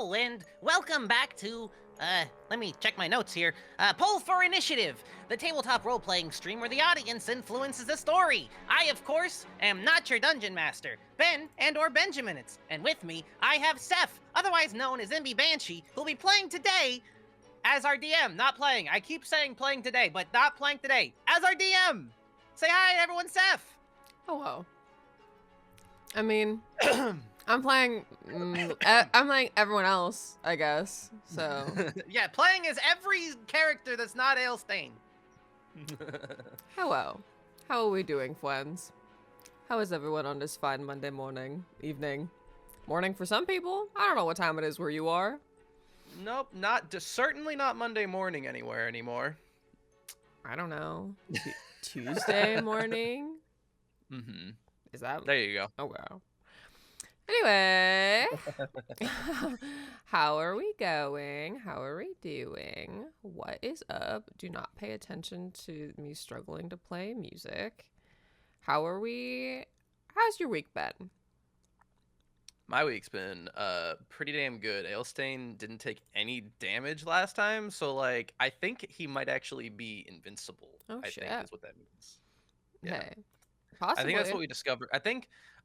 Hello, and welcome back to, let me check my notes here. Poll for Initiative, the tabletop role playing stream where the audience influences the story. I, of course, am not your dungeon master, Ben and/or Benjaminitz. And with me, I have Seth, otherwise known as Imby Banshee, who'll be playing today as our DM. Not playing. I keep saying playing today, but not playing today. As our DM! Say hi, everyone, Seth! Hello. I mean, I'm playing everyone else, I guess. So Yeah, playing as every character that's not Alestain. hello. How are we doing, friends? How is everyone on this fine Monday morning, evening, morning for some people? I don't know what time it is where you are. Nope, certainly not Monday morning anywhere anymore. I don't know. Tuesday morning? Mm-hmm. Is that? There you go. Oh, wow. Anyway, how are we going? How are we doing? What is up? Do not pay attention to me struggling to play music. How are we? How's your week been? My week's been pretty damn good. Ailstain didn't take any damage last time, so like I think he might actually be invincible. Oh, I shit. think is what that means. Yeah. Hey, possibly. I think that's what we discovered.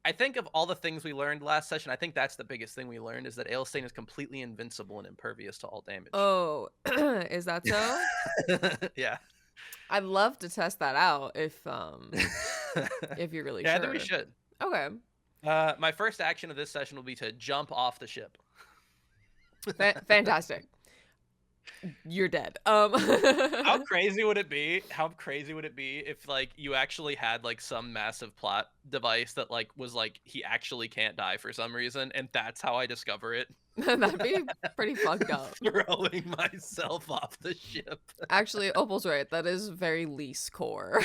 I think of all the things we learned last session, I think that's the biggest thing we learned is that Ailstain is completely invincible and impervious to all damage. Oh, is that so? Yeah. I'd love to test that out if you're really yeah, sure. I think we should. Okay. My first action of this session will be to jump off the ship. Fantastic. You're dead. How crazy would it be? How crazy would it be if like you actually had like some massive plot device that like was like he actually can't die for some reason, and that's how I discover it? That'd be pretty fucked up. Throwing myself off the ship. Actually, Opal's right. That is very least core.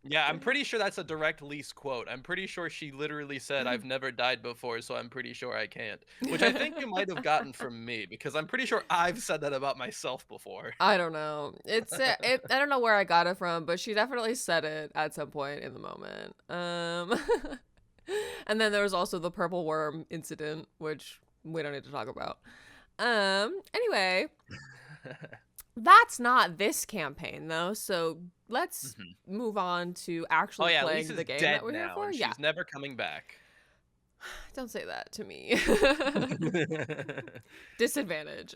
Yeah, I'm pretty sure that's a direct Lise quote. I'm pretty sure she literally said, "I've never died before, so I'm pretty sure I can't." Which I think you might have gotten from me, because I'm pretty sure I've said that about myself before. I don't know. I don't know where I got it from, but she definitely said it at some point in the moment. And then there was also the purple worm incident, which we don't need to talk about. Anyway, that's not this campaign though, so let's move on to actually playing the game that we're here for. And she's never coming back. Don't say that to me. Disadvantage.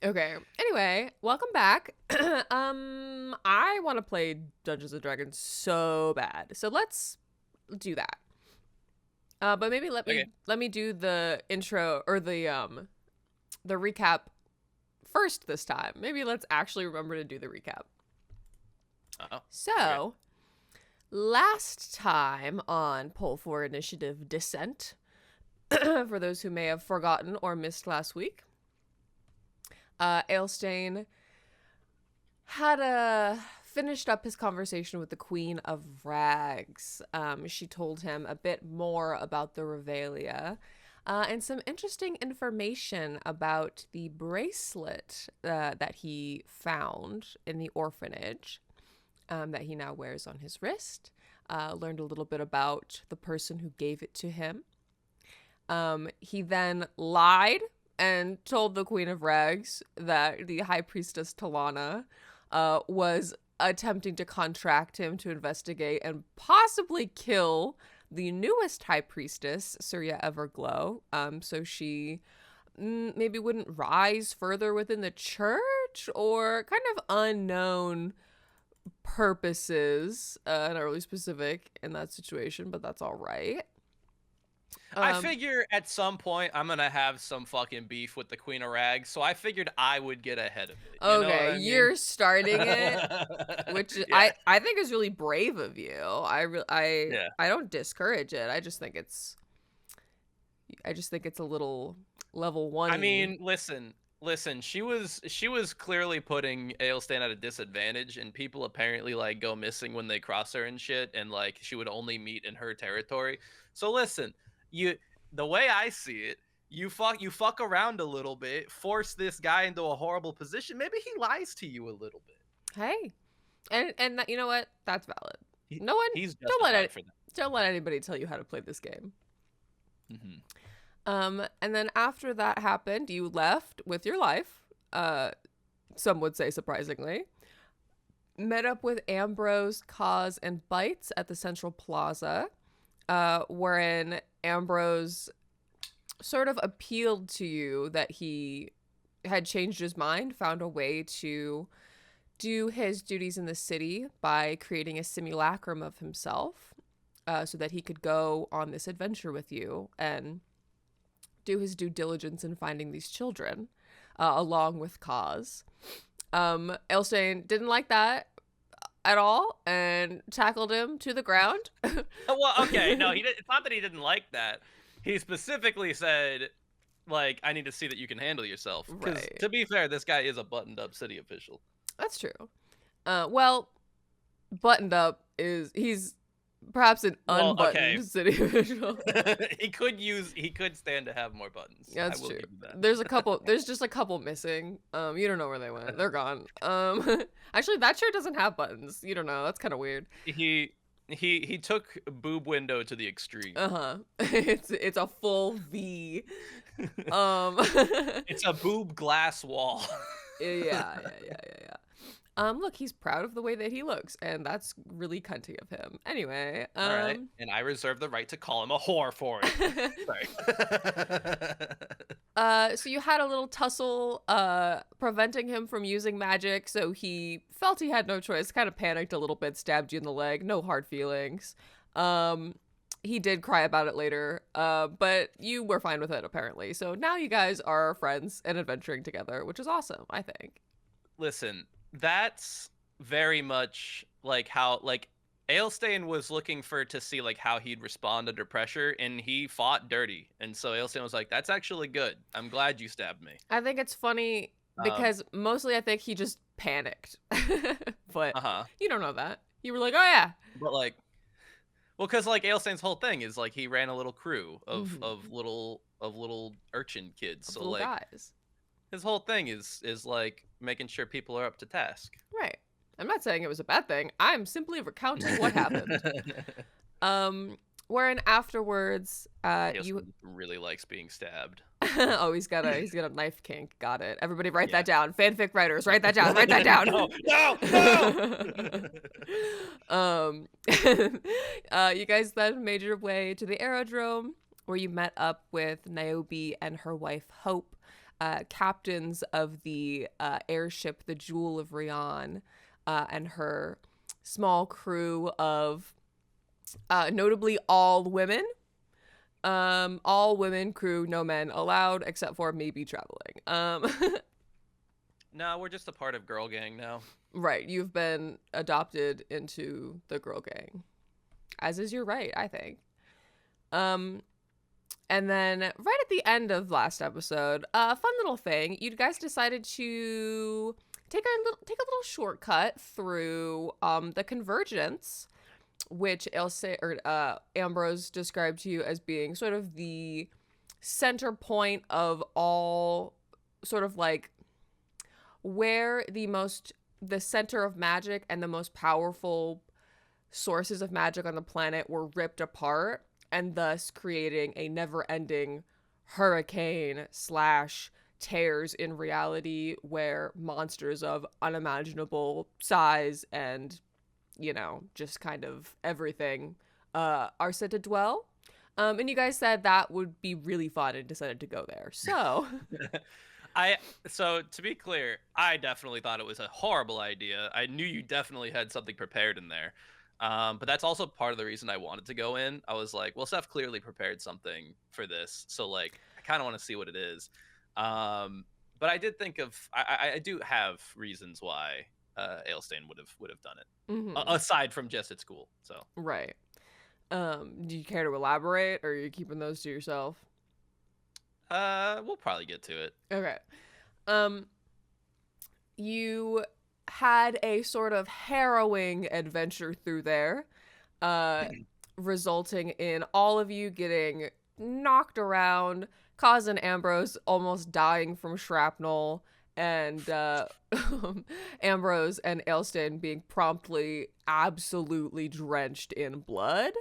Okay. Anyway, welcome back. I want to play Dungeons and Dragons so bad. So let's do that. But maybe let me do the intro or the recap first this time. Maybe let's actually remember to do the recap. So, last time on Poll for Initiative Descent, for those who may have forgotten or missed last week, Alestain had finished up his conversation with the Queen of Rags. She told him a bit more about the Revelia and some interesting information about the bracelet that he found in the orphanage that he now wears on his wrist. Learned a little bit about the person who gave it to him. He then lied and told the Queen of Rags that the High Priestess Talana was attempting to contract him to investigate and possibly kill the newest High Priestess, Surya Everglow, so she maybe wouldn't rise further within the church, or kind of unknown purposes, not really specific in that situation, but that's all right. I figure at some point I'm gonna have some fucking beef with the Queen of Rags, so I figured I would get ahead of it. Okay, you're starting it, which yeah. I think is really brave of you. I don't discourage it. I just think it's a little level 1. I mean, listen. She was clearly putting Ailstain at a disadvantage, and people apparently like go missing when they cross her and shit, and like she would only meet in her territory. So listen. The way I see it, you fuck around a little bit, force this guy into a horrible position. Maybe he lies to you a little bit. Hey, and that, you know what? That's valid. He's don't let anybody tell you how to play this game. And then after that happened, you left with your life. Some would say surprisingly. Met up with Ambrose, Cause, and Bites at the Central Plaza, wherein Ambrose sort of appealed to you that he had changed his mind, found a way to do his duties in the city by creating a simulacrum of himself, so that he could go on this adventure with you and do his due diligence in finding these children, along with Cause. Alestain didn't like that at all and tackled him to the ground. Well, okay, no, it's not that he didn't like that. He specifically said, like, I need to see that you can handle yourself. Because, Right. to be fair, this guy is a buttoned-up city official. That's true. Well, buttoned up he's perhaps an unbuttoned city official. He could stand to have more buttons. That's I will true. give you that. There's just a couple missing. You don't know where they went. They're gone. Actually, that shirt doesn't have buttons. You don't know. That's kind of weird. He took boob window to the extreme. It's a full V. It's a boob glass wall. Yeah. Look, he's proud of the way that he looks, and that's really cunty of him. Anyway, All right, and I reserve the right to call him a whore for it. Sorry. So you had a little tussle, preventing him from using magic, so he felt he had no choice, kind of panicked a little bit, stabbed you in the leg, no hard feelings. He did cry about it later, but you were fine with it, apparently. So now you guys are friends and adventuring together, which is awesome, I think. Listen, that's very much like how, like, Alestain was looking to see like how he'd respond under pressure, and he fought dirty, and so Alestain was like, "That's actually good. I'm glad you stabbed me." I think it's funny because mostly I think he just panicked, but you don't know that. You were like, "Oh yeah," but like, well, because like Alestain's whole thing is like he ran a little crew of little urchin kids, so little like guys. His whole thing is like making sure people are up to task. Right. I'm not saying it was a bad thing. I'm simply recounting what happened. Wherein afterwards, you really likes being stabbed. Oh, he's got a knife kink. Got it. Everybody write that down. Fanfic writers, write that down. Write that down. No. You guys then made your way to the aerodrome, where you met up with Niobe and her wife Hope, captains of the airship, the Jewel of Rion, and her small crew of notably all women crew, no men allowed except for maybe traveling. No, we're just a part of Girl Gang now. Right, you've been adopted into the Girl Gang, as is your right, I think. And then right at the end of last episode, a fun little thing, you guys decided to take a little shortcut through the Convergence, which Ambrose described to you as being sort of the center point of all, sort of like where the center of magic and the most powerful sources of magic on the planet were ripped apart, and thus creating a never-ending hurricane / tears in reality where monsters of unimaginable size and, just kind of everything are said to dwell. And you guys said that would be really fun and decided to go there. So So to be clear, I definitely thought it was a horrible idea. I knew you definitely had something prepared in there. But that's also part of the reason I wanted to go in. I was like, well, Steph clearly prepared something for this, so like I kind of want to see what it is. But I did think of I do have reasons why Alestain would have done it, aside from just at school. So right. Do you care to elaborate, or are you keeping those to yourself? We'll probably get to it. Okay. You had a sort of harrowing adventure through there, resulting in all of you getting knocked around, causing Ambrose almost dying from shrapnel, and Ambrose and Alestain being promptly absolutely drenched in blood.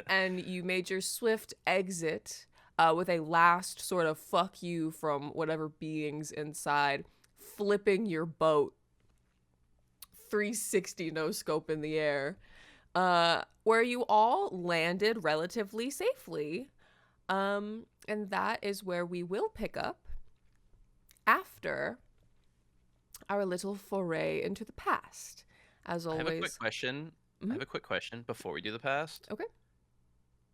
And you made your swift exit with a last sort of fuck you from whatever beings inside, flipping your boat 360 no scope in the air, where you all landed relatively safely. And that is where we will pick up after our little foray into the past. As always. I have a quick question. I have a quick question before we do the past. Okay.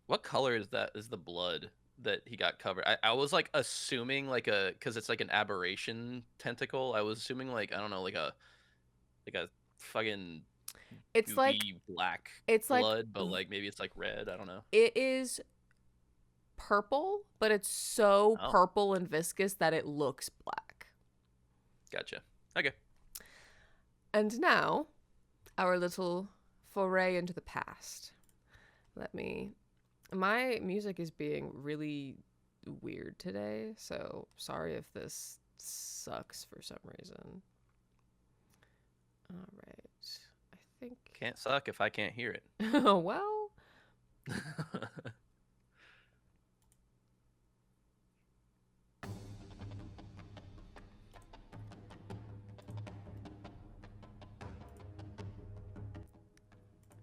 What color is that? Is the blood that he got covered? I was like assuming like because it's like an aberration tentacle. I was assuming like I don't know like a fucking It's goopy like black it's like blood, but like maybe it's like red. I don't know. it is purple, but it's so Oh. purple and viscous that it looks black. Gotcha. Okay. And now, our little foray into the past. My music is being really weird today, so sorry if this sucks for some reason. All right. I think. Can't suck if I can't hear it. Well.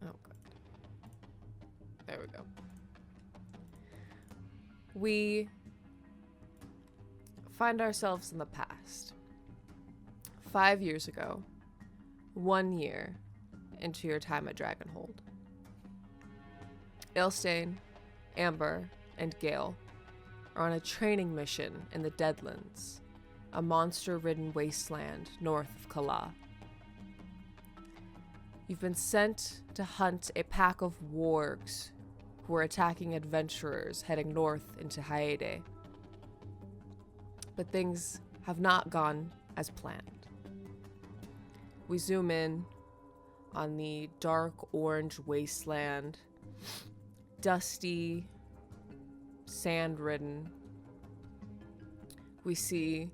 Oh, God. There we go. We find ourselves in the past. 5 years ago, 1 year into your time at Dragonhold. Alestain, Amber, and Gale are on a training mission in the Deadlands, a monster-ridden wasteland north of Kala. You've been sent to hunt a pack of wargs who are attacking adventurers heading north into Hyade. But things have not gone as planned. We zoom in on the dark orange wasteland, dusty, sand-ridden. We see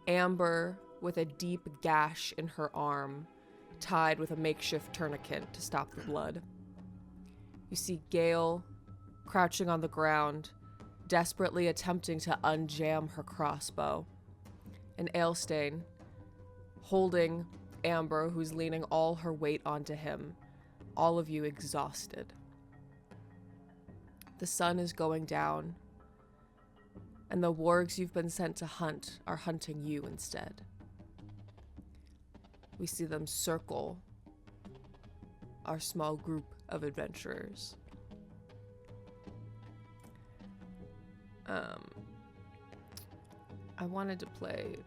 Amber with a deep gash in her arm, tied with a makeshift tourniquet to stop the blood. You see Gale crouching on the ground, desperately attempting to unjam her crossbow. And Alestain holding Amber, who's leaning all her weight onto him, all of you exhausted. The sun is going down, and the wargs you've been sent to hunt are hunting you instead. We see them circle our small group of adventurers. I wanted to play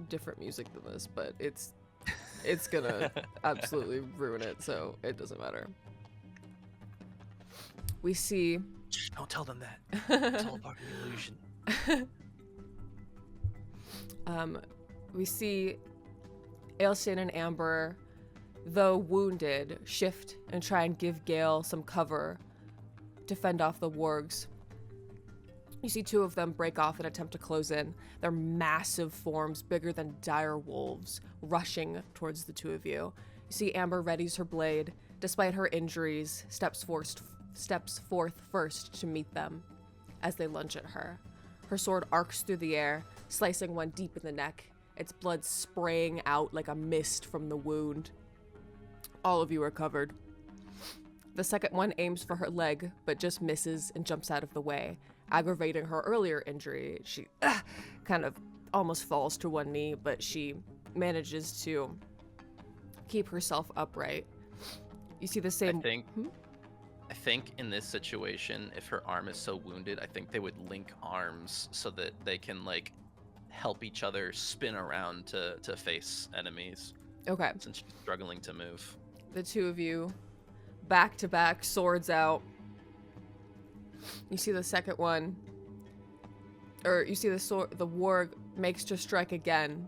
different music than this, but it's gonna absolutely ruin it, so it doesn't matter. We see... Shh, don't tell them that. It's all part of the illusion. We see Alestain and Amber, though wounded, shift and try and give Gale some cover to fend off the wargs. You see two of them break off and attempt to close in, their massive forms, bigger than dire wolves, rushing towards the two of you. You see Amber readies her blade, despite her injuries, steps forth first to meet them as they lunge at her. Her sword arcs through the air, slicing one deep in the neck, its blood spraying out like a mist from the wound. All of you are covered. The second one aims for her leg, but just misses and jumps out of the way, aggravating her earlier injury. She kind of almost falls to one knee, but she manages to keep herself upright. You see the same... I think in this situation, if her arm is so wounded, I think they would link arms so that they can like help each other spin around to face enemies. Okay. Since she's struggling to move. The two of you, back to back, swords out. You see the second one, or you see the warg makes to strike again,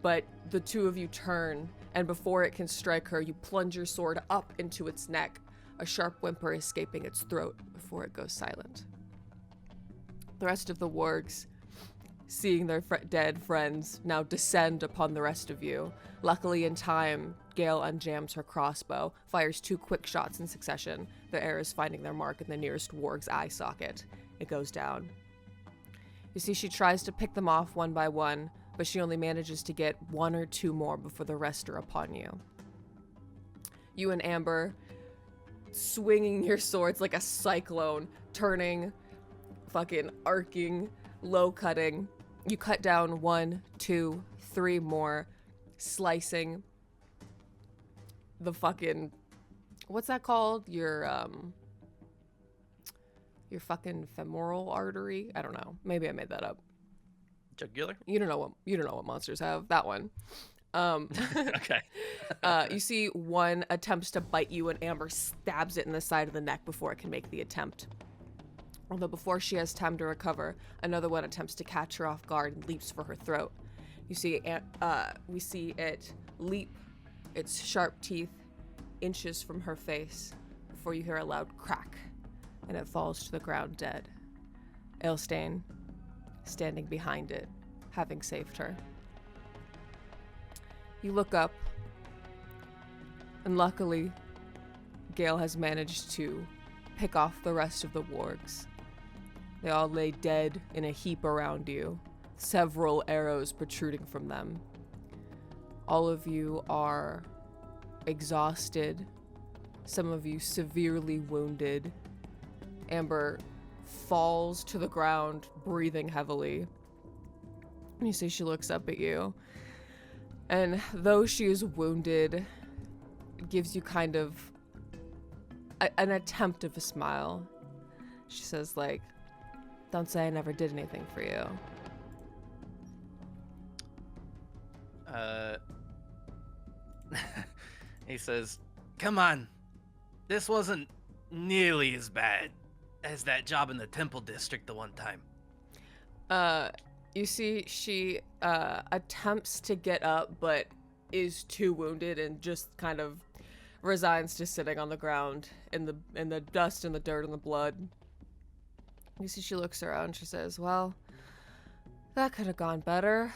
but the two of you turn, and before it can strike her, you plunge your sword up into its neck, a sharp whimper escaping its throat before it goes silent. The rest of the wargs, seeing their dead friends, now descend upon the rest of you, luckily in time Gale unjams her crossbow, fires 2 quick shots in succession. The arrows finding their mark in the nearest warg's eye socket. It goes down. You see, she tries to pick them off one by one, but she only manages to get 1 or 2 more before the rest are upon you. You and Amber, swinging your swords like a cyclone, turning, fucking arcing, low cutting. You cut down 1, 2, 3 more, slicing the fucking, what's that called? Your fucking femoral artery? I don't know. Maybe I made that up. Jugular? You don't know what monsters have. That one. Okay. You see one attempts to bite you and Amber stabs it in the side of the neck before it can make the attempt. Although before she has time to recover, another one attempts to catch her off guard and leaps for her throat. You see, we see it leap its sharp teeth inches from her face before you hear a loud crack, and it falls to the ground dead. Alestain, standing behind it, having saved her. You look up, and luckily, Gale has managed to pick off the rest of the wargs. They all lay dead in a heap around you, several arrows protruding from them. All of you are exhausted, some of you severely wounded. Amber falls to the ground, breathing heavily. And you see she looks up at you. And though she is wounded, it gives you kind of an attempt of a smile. She says, like, don't say I never did anything for you. He says, come on. This wasn't nearly as bad as that job in the Temple District the one time. You see she attempts to get up, but is too wounded and just kind of resigns to sitting on the ground in the dust and the dirt and the blood. You see she looks around. She says, well, that could have gone better.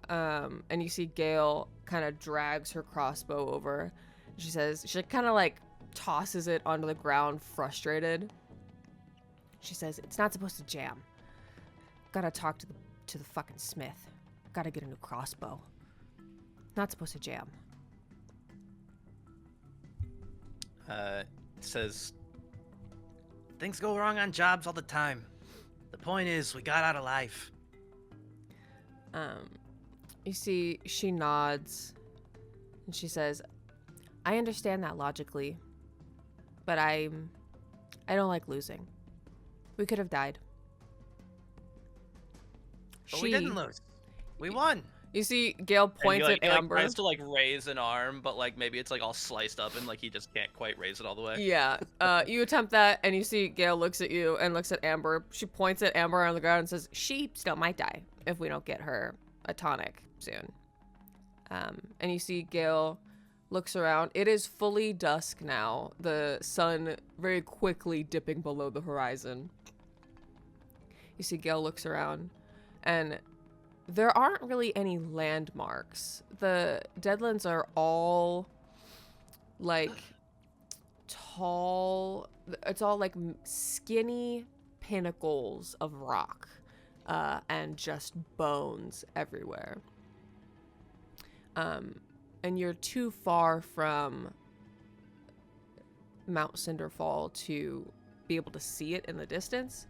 And you see Gale kind of drags her crossbow over. She says, she kind of like tosses it onto the ground, frustrated. She says, it's not supposed to jam. Gotta talk to the fucking smith. Gotta get a new crossbow. Not supposed to jam. Says, things go wrong on jobs all the time. The point is, we got out alive. You see, she nods, and she says, I understand that logically, but I don't like losing. We could have died. But we didn't lose. We won. You see, Gale points at Amber. He tries to like raise an arm, but like maybe it's like all sliced up and like he just can't quite raise it all the way. Yeah. You attempt that, and you see Gale looks at you and looks at Amber. She points at Amber on the ground and says, she still might die if we don't get her a tonic soon. And you see Gale looks around. It is fully dusk now. The sun very quickly dipping below the horizon. You see Gale looks around, and there aren't really any landmarks. The Deadlands are all like tall. It's all like skinny pinnacles of rock, and just bones everywhere. And you're too far from Mount Cinderfall to be able to see it in the distance.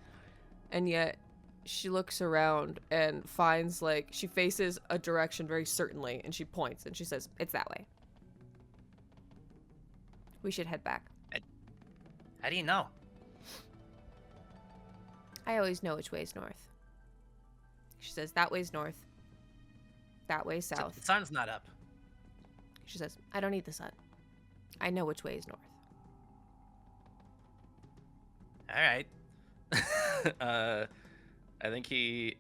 And yet she looks around and finds, like, she faces a direction very certainly, and she points and she says, it's that way. We should head back. How do you know? I always know which way is north. She says, that way's north. That way's south. The sun's not up. She says, I don't need the sun. I know which way is north. All right. I think he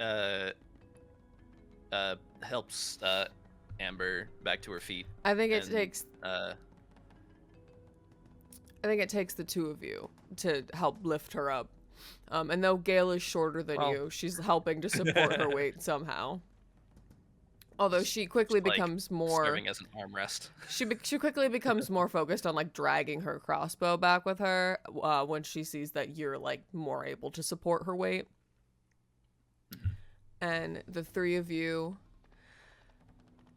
helps Amber back to her feet. I think it and, takes the two of you to help lift her up. And though Gale is shorter than you, she's helping to support her weight somehow. Although she quickly Just, like, becomes more serving as an armrest. she quickly becomes more focused on like dragging her crossbow back with her when she sees that you're like more able to support her weight. And the three of you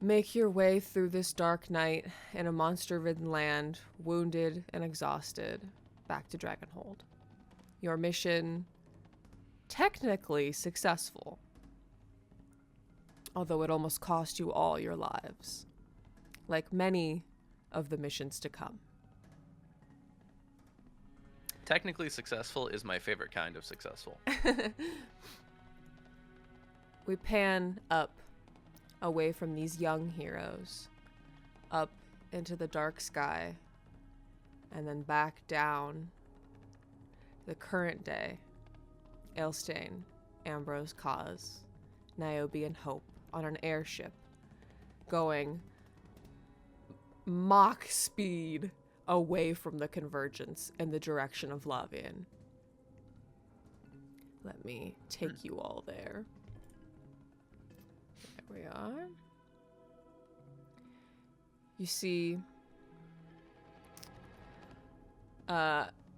make your way through this dark night in a monster-ridden land, wounded and exhausted, back to Dragonhold. Your mission technically successful, although it almost cost you all your lives, like many of the missions to come. Technically successful is my favorite kind of successful. We pan up, away from these young heroes, up into the dark sky, and then back down the current day. Alestain, Ambrose, Kaz, Niobe, and Hope on an airship, going Mach speed away from the convergence in the direction of Lavian. Let me take you all there. There we are. You see,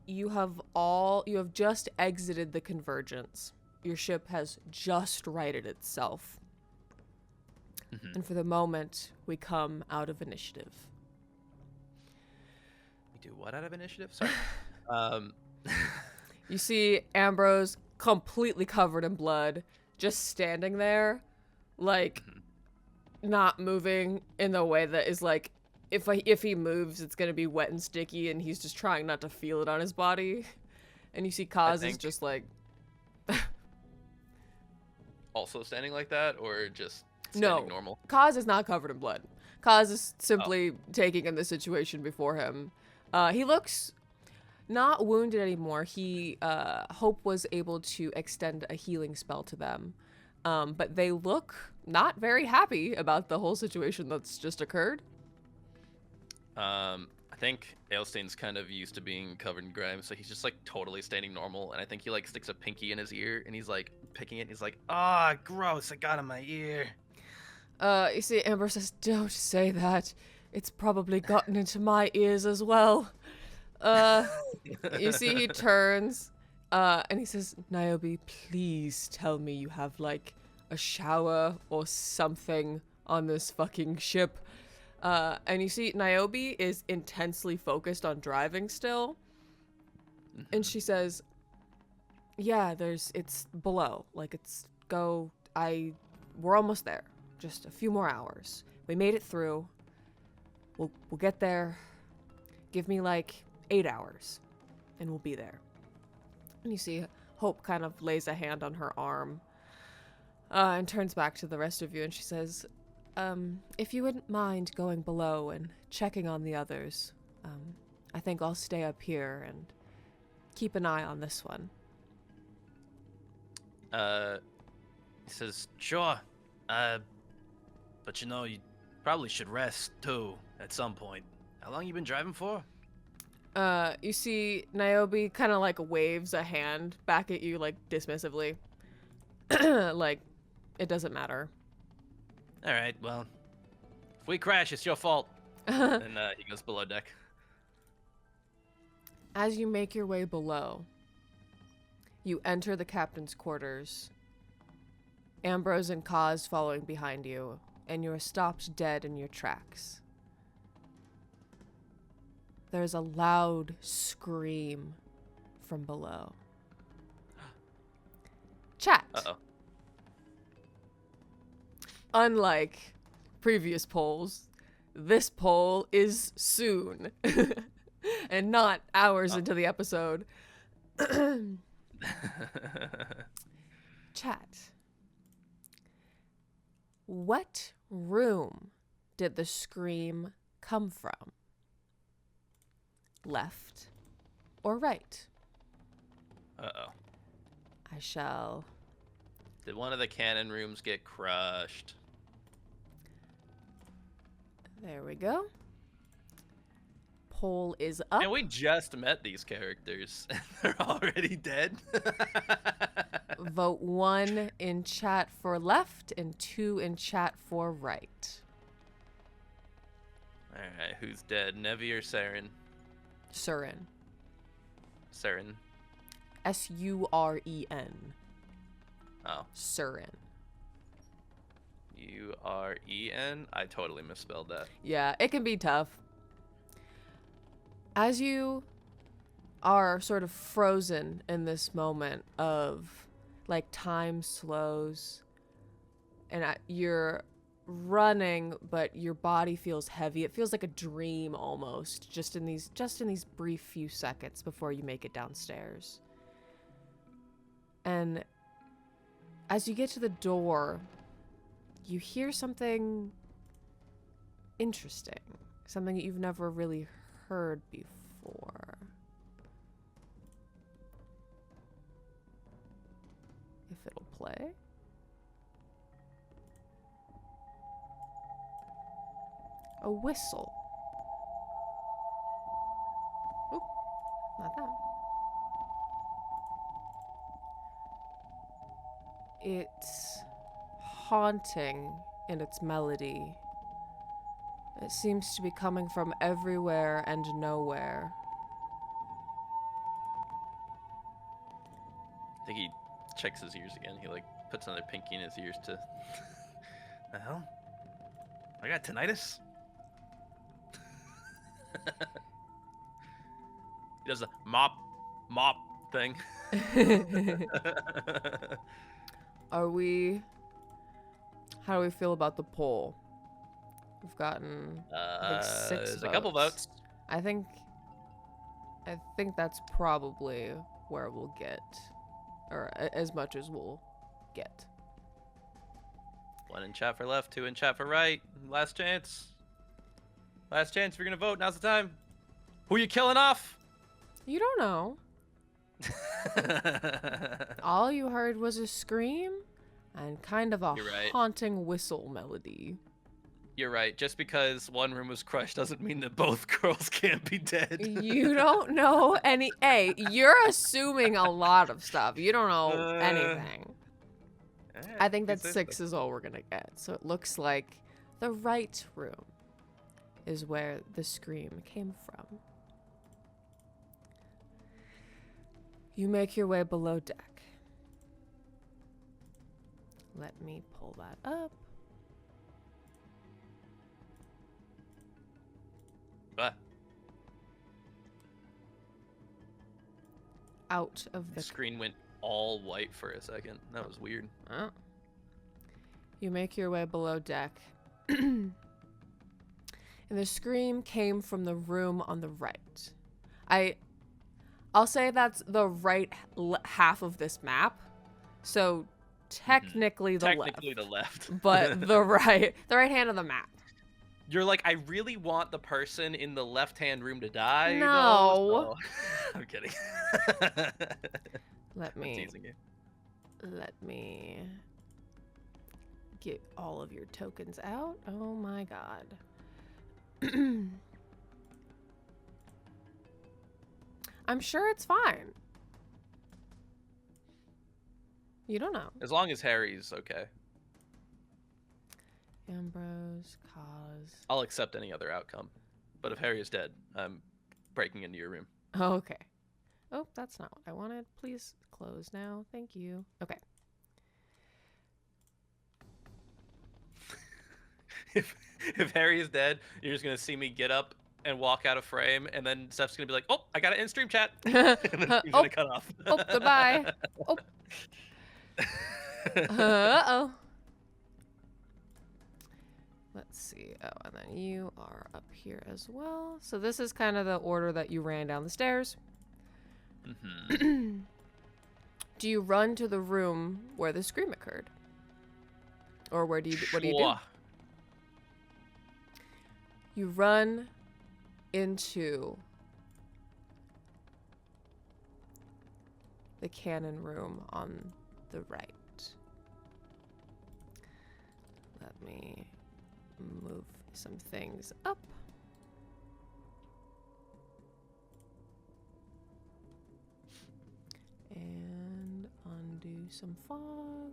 you have just exited the convergence. Your ship has just righted itself. And for the moment, we come out of initiative. We do what out of initiative? Sorry. You see Ambrose completely covered in blood, just standing there, like, not moving in the way that is like, if he moves, it's gonna be wet and sticky, and he's just trying not to feel it on his body. And you see Kaz is just like... also standing like that, or just standing normal? Kaz is not covered in blood. Kaz is simply taking in the situation before him. He looks not wounded anymore. He, Hope was able to extend a healing spell to them. But they look not very happy about the whole situation that's just occurred. I think Alestain's kind of used to being covered in grime, so he's just like totally standing normal, and I think he like sticks a pinky in his ear, and he's like picking it, and he's like, ah, gross, I got in my ear. You see, Amber says, don't say that. It's probably gotten into my ears as well. You see he turns, and he says, Niobe, please tell me you have, like, a shower or something on this fucking ship. And you see Niobe is intensely focused on driving still. And she says, yeah, it's below. Like, we're almost there. Just a few more hours. We made it through. We'll get there. Give me like 8 hours and we'll be there. And you see Hope kind of lays a hand on her arm and turns back to the rest of you, and she says, if you wouldn't mind going below and checking on the others, I think I'll stay up here and keep an eye on this one. He says, sure. But you know, you probably should rest too at some point. How long you been driving for? You see Niobe kind of like waves a hand back at you, like dismissively. Like, it doesn't matter. All right, well, if we crash, it's your fault. And he goes below deck. As you make your way below, you enter the captain's quarters. Ambrose and Kaz following behind you, and you are stopped dead in your tracks. There's a loud scream from below. Chat. Uh-oh. Unlike previous polls, this poll is soon and not hours into the episode. Chat. What room did the scream come from? Left or right? Uh-oh. I shall... Did one of the cannon rooms get crushed? There we go. Poll is up. And we just met these characters, and they're already dead. Vote 1 in chat for left and 2 in chat for right. All right, who's dead? Nevi or Saren? Suren. Saren. Suren. Oh. Suren. Uren. I totally misspelled that. Yeah, it can be tough. As you are sort of frozen in this moment of, like, time slows, and you're running, but your body feels heavy. It feels like a dream almost, just in these brief few seconds before you make it downstairs. And as you get to the door, you hear something interesting, something that you've never really heard before. If it'll play. A whistle. Oop, not that. It's haunting in its melody. It seems to be coming from everywhere and nowhere. I think he checks his ears again. He like puts another pinky in his ears to. The hell? I got tinnitus? He does the mop thing. How do we feel about the poll? We've gotten, I think, 6 There's votes. a couple votes. I think that's probably where we'll get, or as much as we'll get. 1 in chat for left, 2 in chat for right. Last chance. Last chance. If you're gonna vote, now's the time. Who you killing off? You don't know. All you heard was a scream and kind of a You're right. haunting whistle melody. You're right. Just because one room was crushed doesn't mean that both girls can't be dead. You don't know any. Hey, you're assuming a lot of stuff. You don't know anything. I think that 6 is all we're gonna get. So it looks like the right room is where the scream came from. You make your way below deck. Let me pull that up. What? Out of The the screen went all white for a second. That was weird. Oh. You make your way below deck. And the scream came from the room on the right. I'll say that's the right half of this map. So technically the Technically left. the left. But the right hand of the map. You're like, I really want the person in the left-hand room to die. No. Though, so... I'm kidding. Let I'm me teasing you. get all of your tokens out. Oh my god. I'm sure it's fine. You don't know. As long as Harry's okay. Ambrose, cause. I'll accept any other outcome. But if Harry is dead, I'm breaking into your room. Oh, okay. Oh, that's not what I wanted. Please close now. Thank you. Okay. If Harry is dead, you're just gonna see me get up and walk out of frame, and then Steph's gonna be like, "Oh, I got it in stream chat," and then he's gonna cut off. Oh, goodbye. Oh. Uh-oh. Let's see. Oh, and then you are up here as well. So this is kind of the order that you ran down the stairs. Mm-hmm. Do you run to the room where the scream occurred? Or what do you do? You run into the cannon room on the right. Let me move some things up. And undo some fog.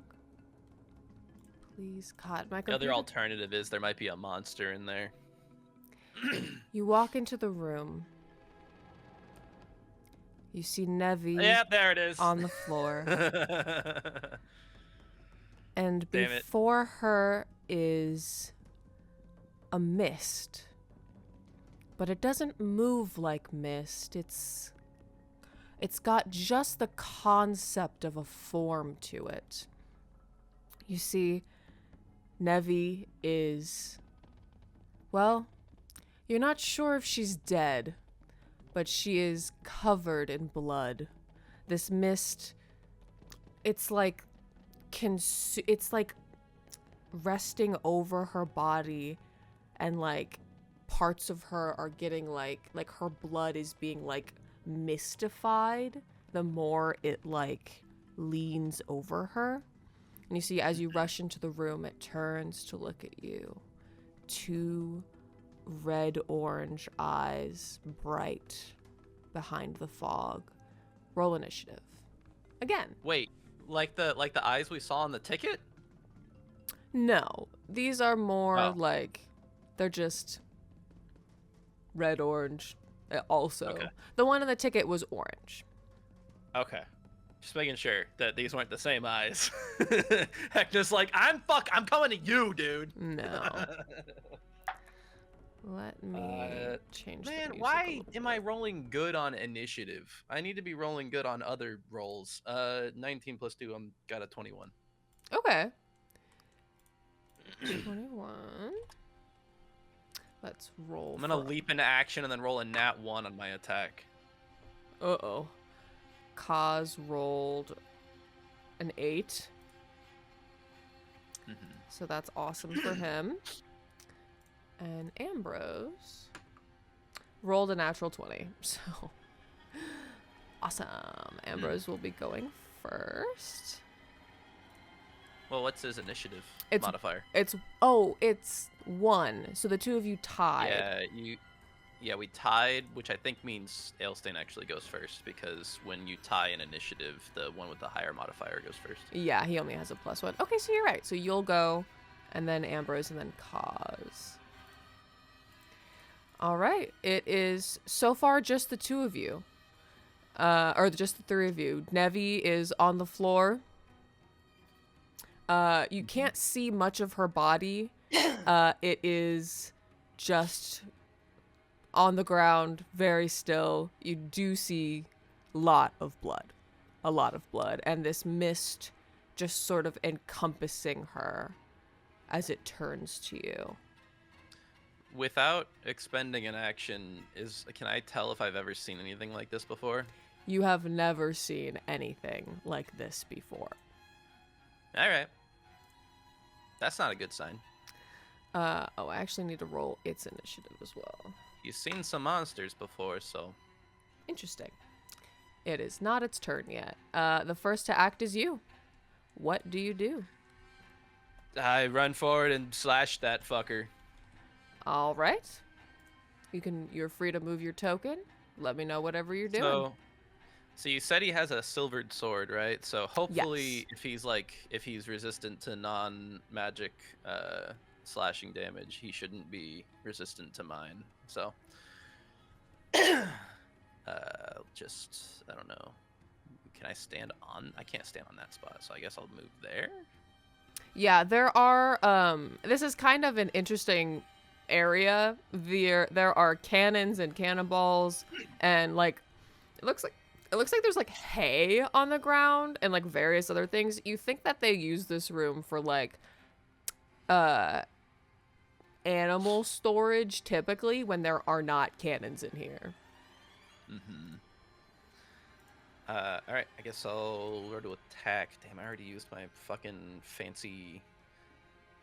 Please, God, my The computer. other alternative is there might be a monster in there. You walk into the room. You see Nevi Yeah, there it is. on the floor. And Damn it. before her is a mist. But it doesn't move like mist. It's got just the concept of a form to it. You see, Nevi is, well, you're not sure if she's dead, but she is covered in blood. This mist, it's like resting over her body, and like parts of her are getting like her blood is being like mystified the more it like leans over her. And you see, as you rush into the room, it turns to look at you. 2 red-orange eyes, bright behind the fog. Roll initiative. Again. Wait, like the eyes we saw on the ticket? No, these are more Oh. like they're just red-orange. Also, Okay. the one on the ticket was orange. Okay. Just making sure that these weren't the same eyes. Hector's like, I'm coming to you, dude. No. Let me change the Man, music a why little am I bit. rolling good on initiative? I need to be rolling good on other rolls. 19 plus 2, I'm got a 21. Okay. 21. Let's roll. I'm gonna for- leap into action and then roll a nat 1 on my attack. Uh-oh. Kaz rolled an 8. Mhm. So that's awesome for him. And Ambrose rolled a natural 20. So awesome. Ambrose will be going first. Well, what's his initiative It's- modifier? It's 1. So the two of you tied. Yeah, we tied, which I think means Alestain actually goes first, because when you tie an initiative, the one with the higher modifier goes first. Yeah, he only has a +1. Okay, so you're right. So you'll go, and then Ambrose, and then Kaz. All right. It is so far just the two of you. Or just the three of you. Nevi is on the floor. You can't see much of her body. It is just on the ground, very still. You do see a lot of blood, and this mist just sort of encompassing her as it turns to you. Without expending an action, can I tell if I've ever seen anything like this before? You have never seen anything like this before. All right. That's not a good sign. I actually need to roll its initiative as well. You've seen some monsters before, so... Interesting. It is not its turn yet. The first to act is you. What do you do? I run forward and slash that fucker. All right. You're free to move your token. Let me know whatever you're doing. So you said he has a silvered sword, right? So hopefully, Yes. if he's resistant to non-magic slashing damage, he shouldn't be resistant to mine. So, I don't know. Can I stand on? I can't stand on that spot, so I guess I'll move there. Yeah, there are this is kind of an interesting area. There are cannons and cannonballs, and like it looks like there's like hay on the ground and like various other things. You think that they use this room for like animal storage typically when there are not cannons in here. Mm-hmm. All right, I guess I'll roll to attack. Damn, I already used my fucking fancy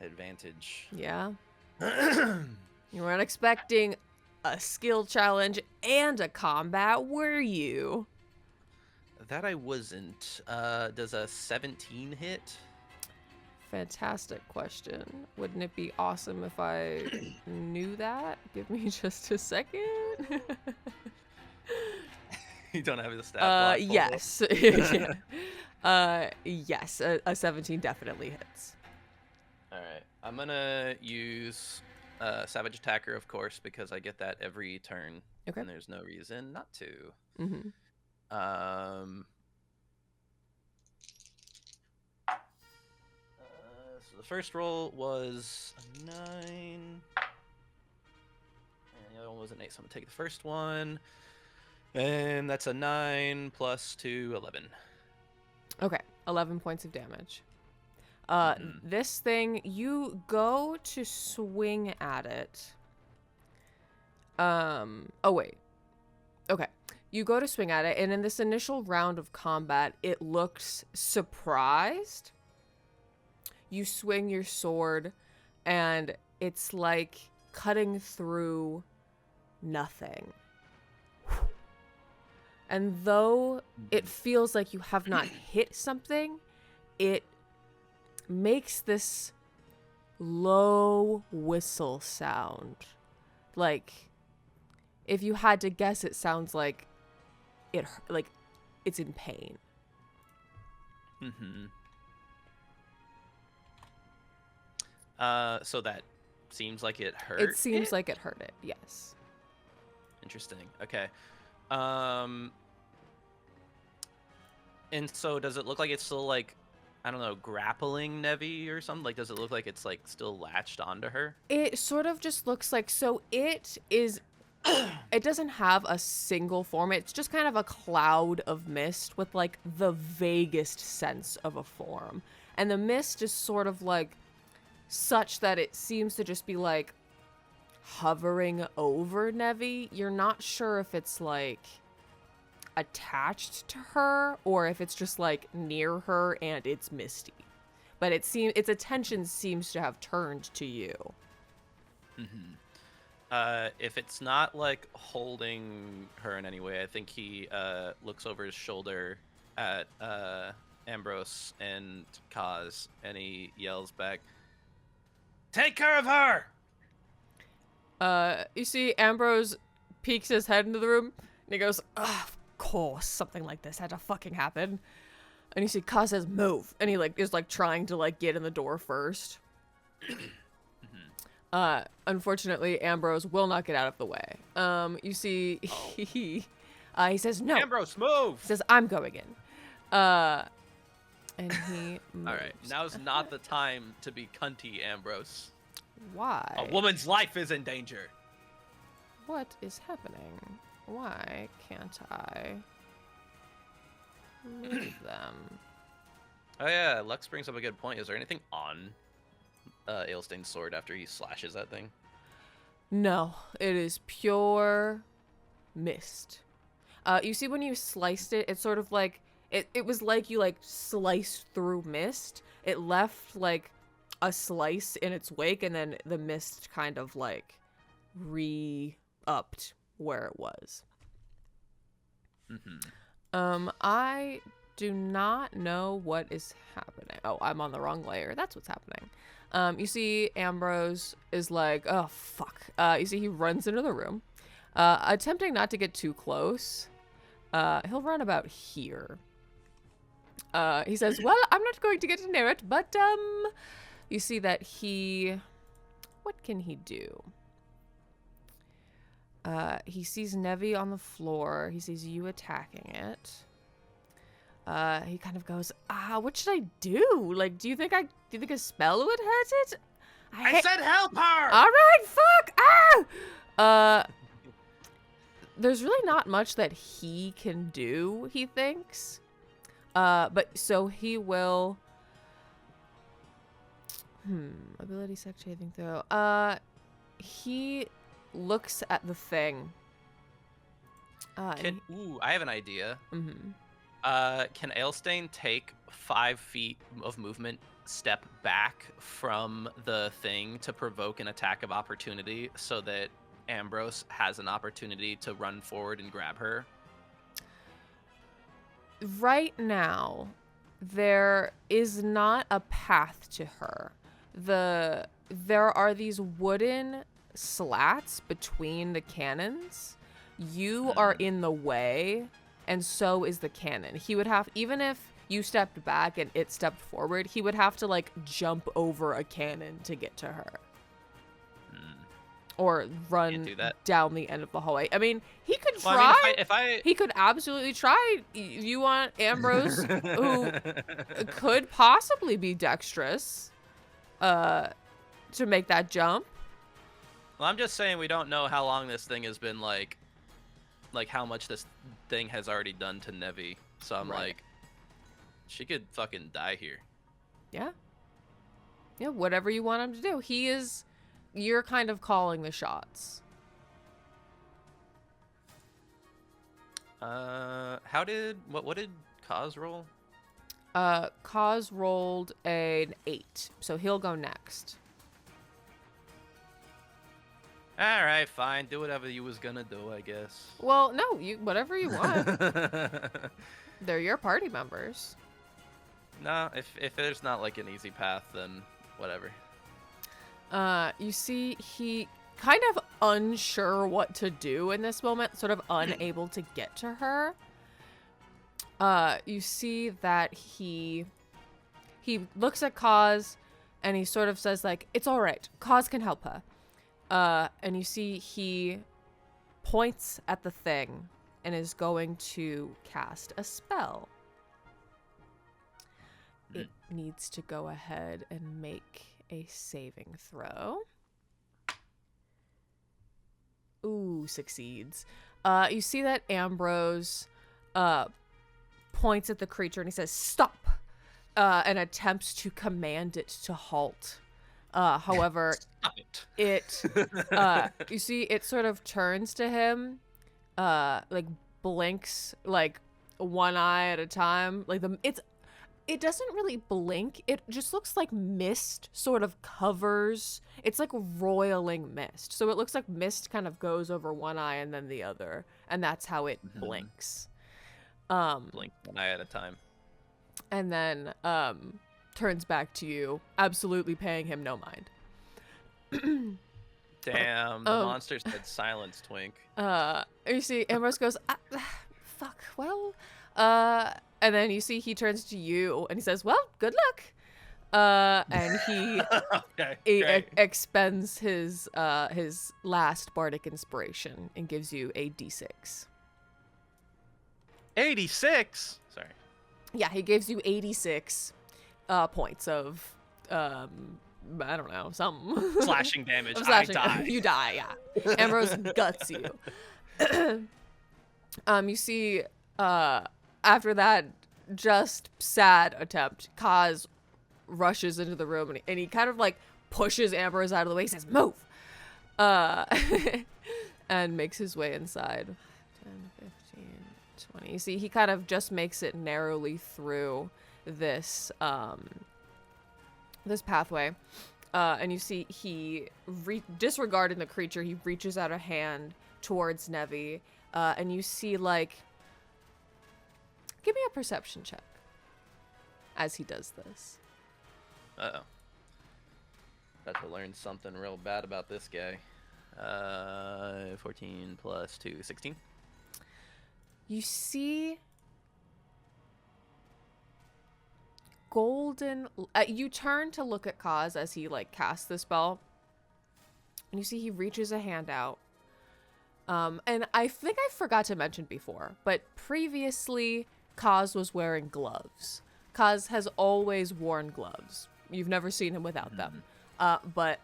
advantage. Yeah. You weren't expecting a skill challenge and a combat, were you? That I wasn't. Does a 17 hit? Fantastic question. Wouldn't it be awesome if I knew that? Give me just a second. You don't have the stat block pulled up? Yes. Yeah. Yes, a 17 definitely hits. All right, I'm gonna use Savage Attacker, of course, because I get that every turn, Okay. and there's no reason not to. Mm-hmm. So the first roll was a 9, and the other one was an 8. So I'm gonna take the first one, and that's a 9 plus 2, 11. Okay, 11 points of damage. Mhm. This thing, you go to swing at it. Oh wait. Okay. You go to swing at it, and in this initial round of combat, it looks surprised. You swing your sword, and it's like cutting through nothing. And though it feels like you have not hit something, it makes this low whistle sound. Like, if you had to guess, it sounds like it's in pain. Mm-hmm. So that seems like it hurt. It seems like it hurt it, yes. Interesting. Okay. And so does it look like it's still like, I don't know, grappling Nevi or something? Like, does it look like it's like still latched onto her? It sort of just looks like, so it is, it doesn't have a single form. It's just kind of a cloud of mist with like the vaguest sense of a form. And the mist is sort of like such that it seems to just be like hovering over Nevi. You're not sure if it's like attached to her or if it's just like near her and it's misty, but it seems its attention seems to have turned to you. If it's not like holding her in any way, I think he looks over his shoulder at Ambrose and Kaz, and he yells back, "Take care of her!" You see Ambrose peeks his head into the room and he goes, of course something like this had to fucking happen. And you see Kaz says, move, and he like is like trying to like get in the door first. Unfortunately, Ambrose will not get out of the way. You see, he says, no. Ambrose, move! He says, I'm going in. And he moves. All right, now's not the time to be cunty, Ambrose. Why? A woman's life is in danger. What is happening? Why can't I move them? Oh yeah, Lux brings up a good point. Is there anything on Alestain's sword after he slashes that thing? No, it is pure mist. You see when you sliced it, it's sort of like, it was like you like sliced through mist. It left like a slice in its wake, and then the mist kind of like re-upped where it was. I do not know what is happening. Oh, I'm on the wrong layer. That's what's happening. You see Ambrose is like, oh, fuck. You see he runs into the room, attempting not to get too close. He'll run about here. He says, well, I'm not going to get near it, but, you see that what can he do? He sees Nevi on the floor. He sees you attacking it. He kind of goes, what should I do? Like, do you think a spell would hurt it? I said help her! All right, fuck! There's really not much that he can do, he thinks. But so he will... Ability sec saving throw. He looks at the thing. I have an idea. Mm-hmm. Can Alestain take 5 feet of movement, step back from the thing to provoke an attack of opportunity so that Ambrose has an opportunity to run forward and grab her? Right now, there is not a path to her. There are these wooden slats between the cannons. You are in the way, and so is the cannon. He would have, even if you stepped back and it stepped forward, he would have to like jump over a cannon to get to her. Or run do that. down the end of the hallway. I mean, he could try. Well, I mean, if I He could absolutely try. You want Ambrose, who could possibly be dexterous, to make that jump. Well, I'm just saying we don't know how long this thing has been like how much this thing has already done to Nevi. So I'm Right. like, she could fucking die here. Yeah. Yeah, whatever you want him to do. You're kind of calling the shots. What did Kaz roll? Kaz rolled an 8, so he'll go next. All right, fine. Do whatever you was gonna do, I guess. Well, no, whatever you want. They're your party members. No, if there's not like an easy path, then whatever. You see he kind of unsure what to do in this moment, sort of unable to get to her. You see that he looks at Kaz and he sort of says like, it's all right. Kaz can help her. And you see he points at the thing and is going to cast a spell. It needs to go ahead and make a saving throw. Ooh, succeeds. You see that Ambrose points at the creature and he says, stop, and attempts to command it to halt. However, Stop it. you see it sort of turns to him, like blinks like one eye at a time. Like it doesn't really blink. It just looks like mist sort of covers. It's like roiling mist. So it looks like mist kind of goes over one eye and then the other. And that's how it blinks. Blink one eye at a time. And then turns back to you, absolutely paying him no mind. Damn, the monster said silence, Twink. You see Ambrose goes, fuck, well, and then you see he turns to you and he says, well, good luck. And he expends his last bardic inspiration and gives you a d6. 86. Sorry. Yeah, he gives you 86 points of I don't know, something. Slashing damage. I die. You die, yeah. Ambrose guts you. You see, after that just sad attempt, Kaz rushes into the room and he kind of like pushes Ambrose out of the way. He says, move! And makes his way inside. 10, 15, 20. You see, he kind of just makes it narrowly through this this pathway. And you see he, disregarding the creature, he reaches out a hand towards Nevi. And you see, like, give me a perception check as he does this. Uh-oh. About to learn something real bad about this guy. 14 plus 2, 16. You see golden... you turn to look at Kaz as he, like, casts the spell. And you see he reaches a hand out. And I think I forgot to mention before, but previously Kaz was wearing gloves. Kaz has always worn gloves. You've never seen him without them. But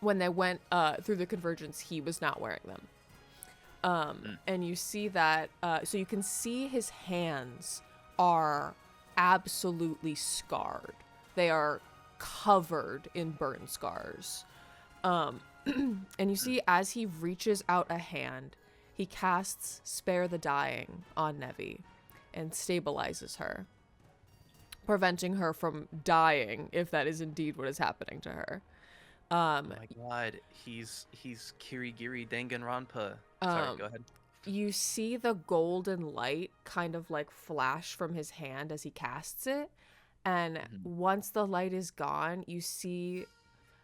when they went through the convergence, he was not wearing them. And you see that, so you can see his hands are absolutely scarred. They are covered in burn scars. And you see as he reaches out a hand, he casts Spare the Dying on Nevi and stabilizes her, preventing her from dying if that is indeed what is happening to her. Oh my god, he's Kirigiri Danganronpa. Sorry, go ahead. You see the golden light kind of like flash from his hand as he casts it, and once the light is gone, you see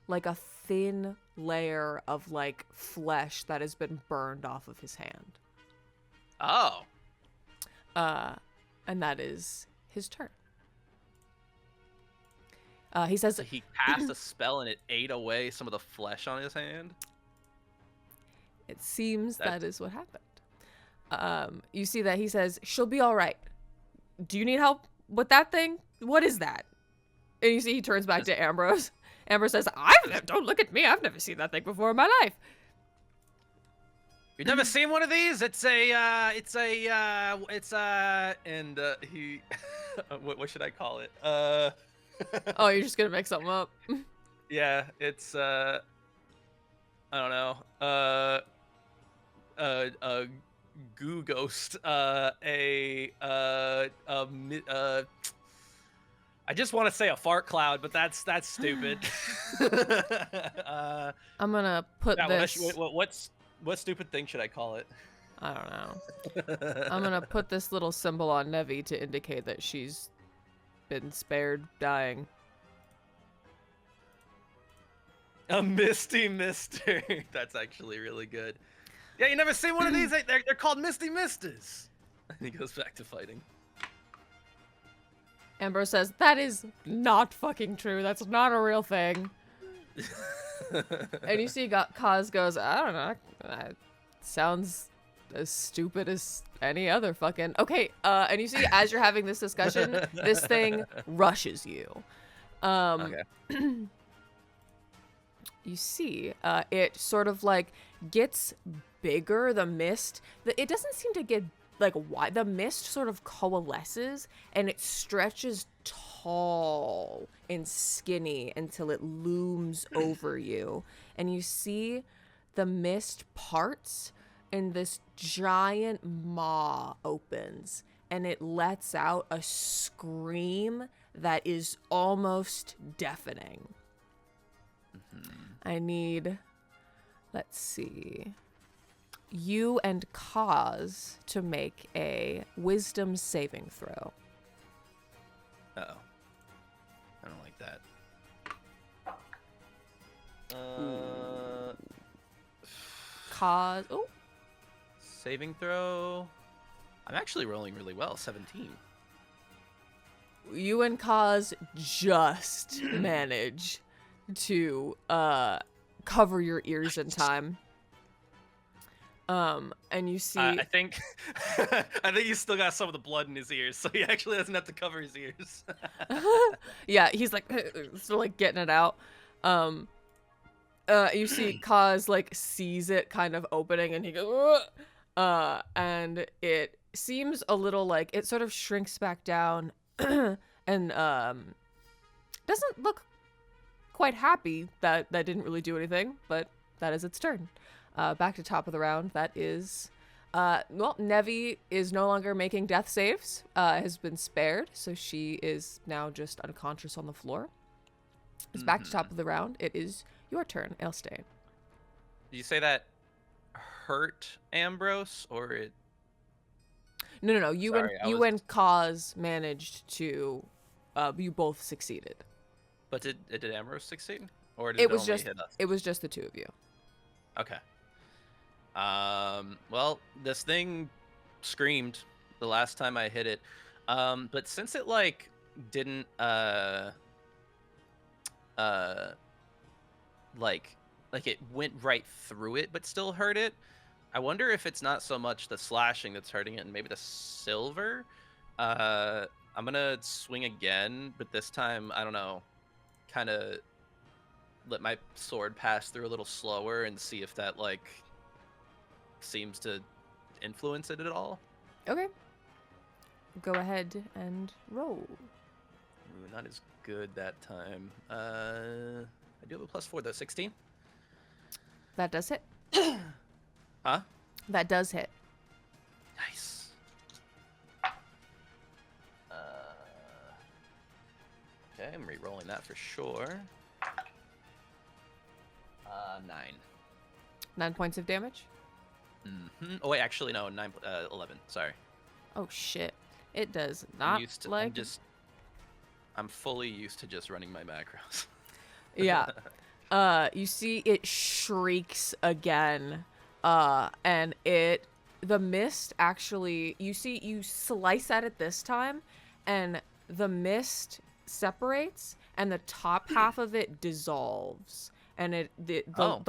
like a thin layer of like flesh that has been burned off of his hand. Oh. And that is his turn. He says So he cast a spell and it ate away some of the flesh on his hand. it seems that is what happened. You see that he says, she'll be all right. Do you need help with that thing? What is that? And you see he turns back to Ambrose. Ambrose says, don't look at me. I've never seen that thing before in my life. You've never seen one of these? It's he. What should I call it? Oh, you're just gonna make something up. Yeah, it's I don't know. A goo ghost. I just want to say a fart cloud, but that's stupid. I'm gonna put this. What stupid thing should I call it? I don't know. I'm gonna put this little symbol on Nevi to indicate that she's been spared dying. A misty mister. That's actually really good. Yeah, you never seen one of these? They're called misty misters. And he goes back to fighting. Ambrose says, that is not fucking true. That's not a real thing. And you see Kaz goes, I don't know. That sounds as stupid as any other fucking... Okay, and you see as you're having this discussion, this thing rushes you. Okay. You see, it sort of like gets bigger, the mist. It doesn't seem to get like wide. The mist sort of coalesces and it stretches tall and skinny until it looms over you. And you see the mist parts and this giant maw opens and it lets out a scream that is almost deafening. I need, let's see, you and Kaz to make a wisdom saving throw. Uh-oh. I don't like that. Kaz, oh. Saving throw. I'm actually rolling really well, 17. You and Kaz just manage to cover your ears in time. And you see I think I think he's still got some of the blood in his ears, so he actually doesn't have to cover his ears. yeah, he's like still like getting it out. You see Kaz like sees it kind of opening and he goes and it seems a little like it sort of shrinks back down and doesn't look quite happy that didn't really do anything, but that is its turn. Back to top of the round. That is, well, Nevi is no longer making death saves, has been spared, so she is now just unconscious on the floor. It's back to top of the round. It is your turn, Alestain. Did you say that hurt Ambrose, or it... No. You Sorry, and Kaz managed to, you both succeeded. But did Ambrose succeed? Or did It was only just hit us? it was just the two of you. Okay. Well, this thing screamed the last time I hit it. But since it like didn't like it went right through it but still hurt it, I wonder if it's not so much the slashing that's hurting it and maybe the silver. I'm gonna swing again, but this time, I don't know, kind of let my sword pass through a little slower and see if that like seems to influence it at all. Okay. Go ahead and roll. Ooh, not as good that time. I do have a +4 though. 16. That does hit. Huh? That does hit. Nice. Okay, I'm re-rolling that for sure. 9. 9 points of damage. Mm-hmm. Oh wait, actually no, 11. Sorry. Oh shit! It does not like. I'm fully used to just running my macros. Yeah. You see it shrieks again, and it the mist actually, you slice at it this time, and the mist separates, and the top half of it dissolves, and the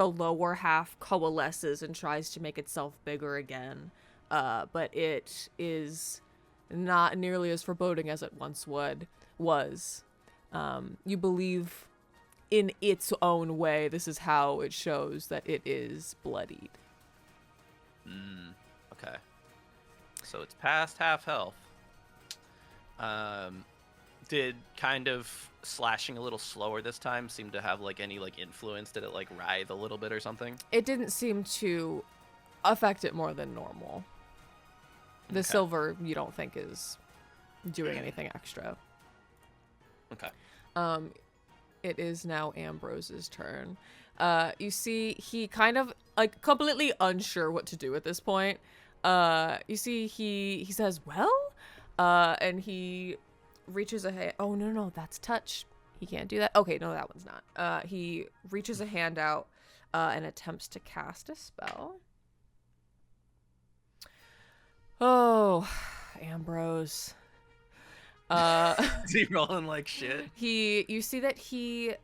lower half coalesces and tries to make itself bigger again. But it is not nearly as foreboding as it once was. You believe in its own way this is how it shows that it is bloodied. Okay. So it's past half health. Did kind of slashing a little slower this time seem to have like any like influence? Did it like writhe a little bit or something? It didn't seem to affect it more than normal. The silver you don't think is doing anything extra. Okay. It is now Ambrose's turn. You see he kind of like completely unsure what to do at this point. You see he says, well, and he reaches a hand. Oh, no, that's touch. He can't do that. Okay, no, that one's not. He reaches a hand out and attempts to cast a spell. Oh, Ambrose. Is he rolling like shit? You see that he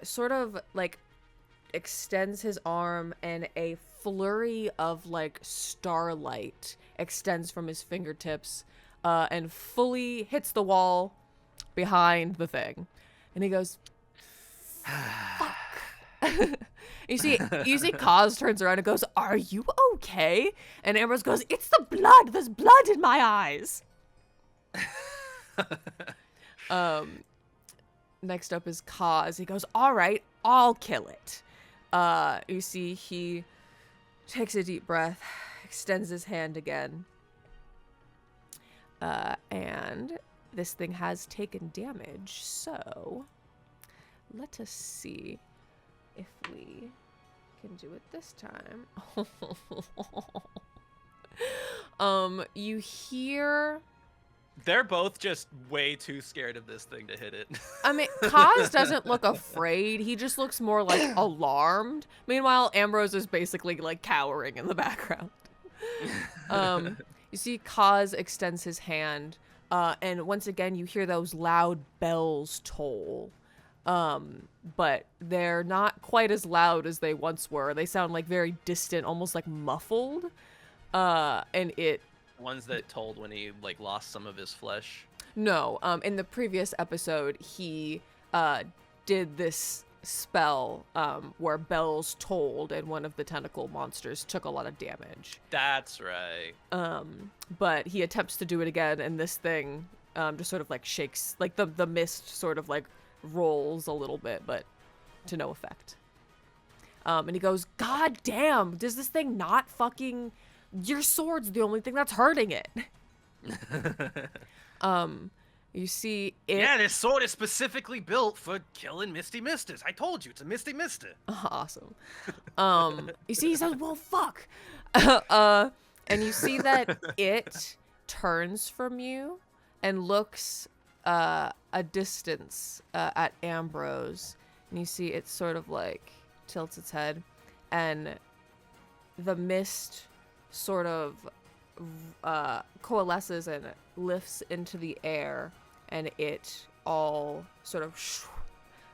sort of like extends his arm, and a flurry of like starlight extends from his fingertips and fully hits the wall behind the thing. And he goes, fuck. You see Kaz turns around and goes, are you okay? And Ambrose goes, it's the blood. There's blood in my eyes. Next up is Kaz. He goes, all right, I'll kill it. You see he takes a deep breath, extends his hand again. And this thing has taken damage, so let us see if we can do it this time. You hear... They're both just way too scared of this thing to hit it. I mean, Kaz doesn't look afraid. He just looks more like alarmed. Meanwhile, Ambrose is basically like cowering in the background. You see Kaz extends his hand, and once again you hear those loud bells toll. But they're not quite as loud as they once were. They sound like very distant, almost like muffled. And it... Ones that told when he like lost some of his flesh. No, in the previous episode, he did this spell where bells tolled, and one of the tentacle monsters took a lot of damage. That's right. But he attempts to do it again, and this thing just sort of like shakes, like the mist sort of like rolls a little bit, but to no effect. And he goes, God damn, does this thing not fucking... Your sword's the only thing that's hurting it. You see it... Yeah, this sword is specifically built for killing Misty Misters. I told you, it's a Misty Mister. Awesome. You see, he says, well, fuck. And you see that it turns from you and looks a distance at Ambrose. And you see it sort of like tilts its head, and the mist sort of coalesces and lifts into the air, and it all sort of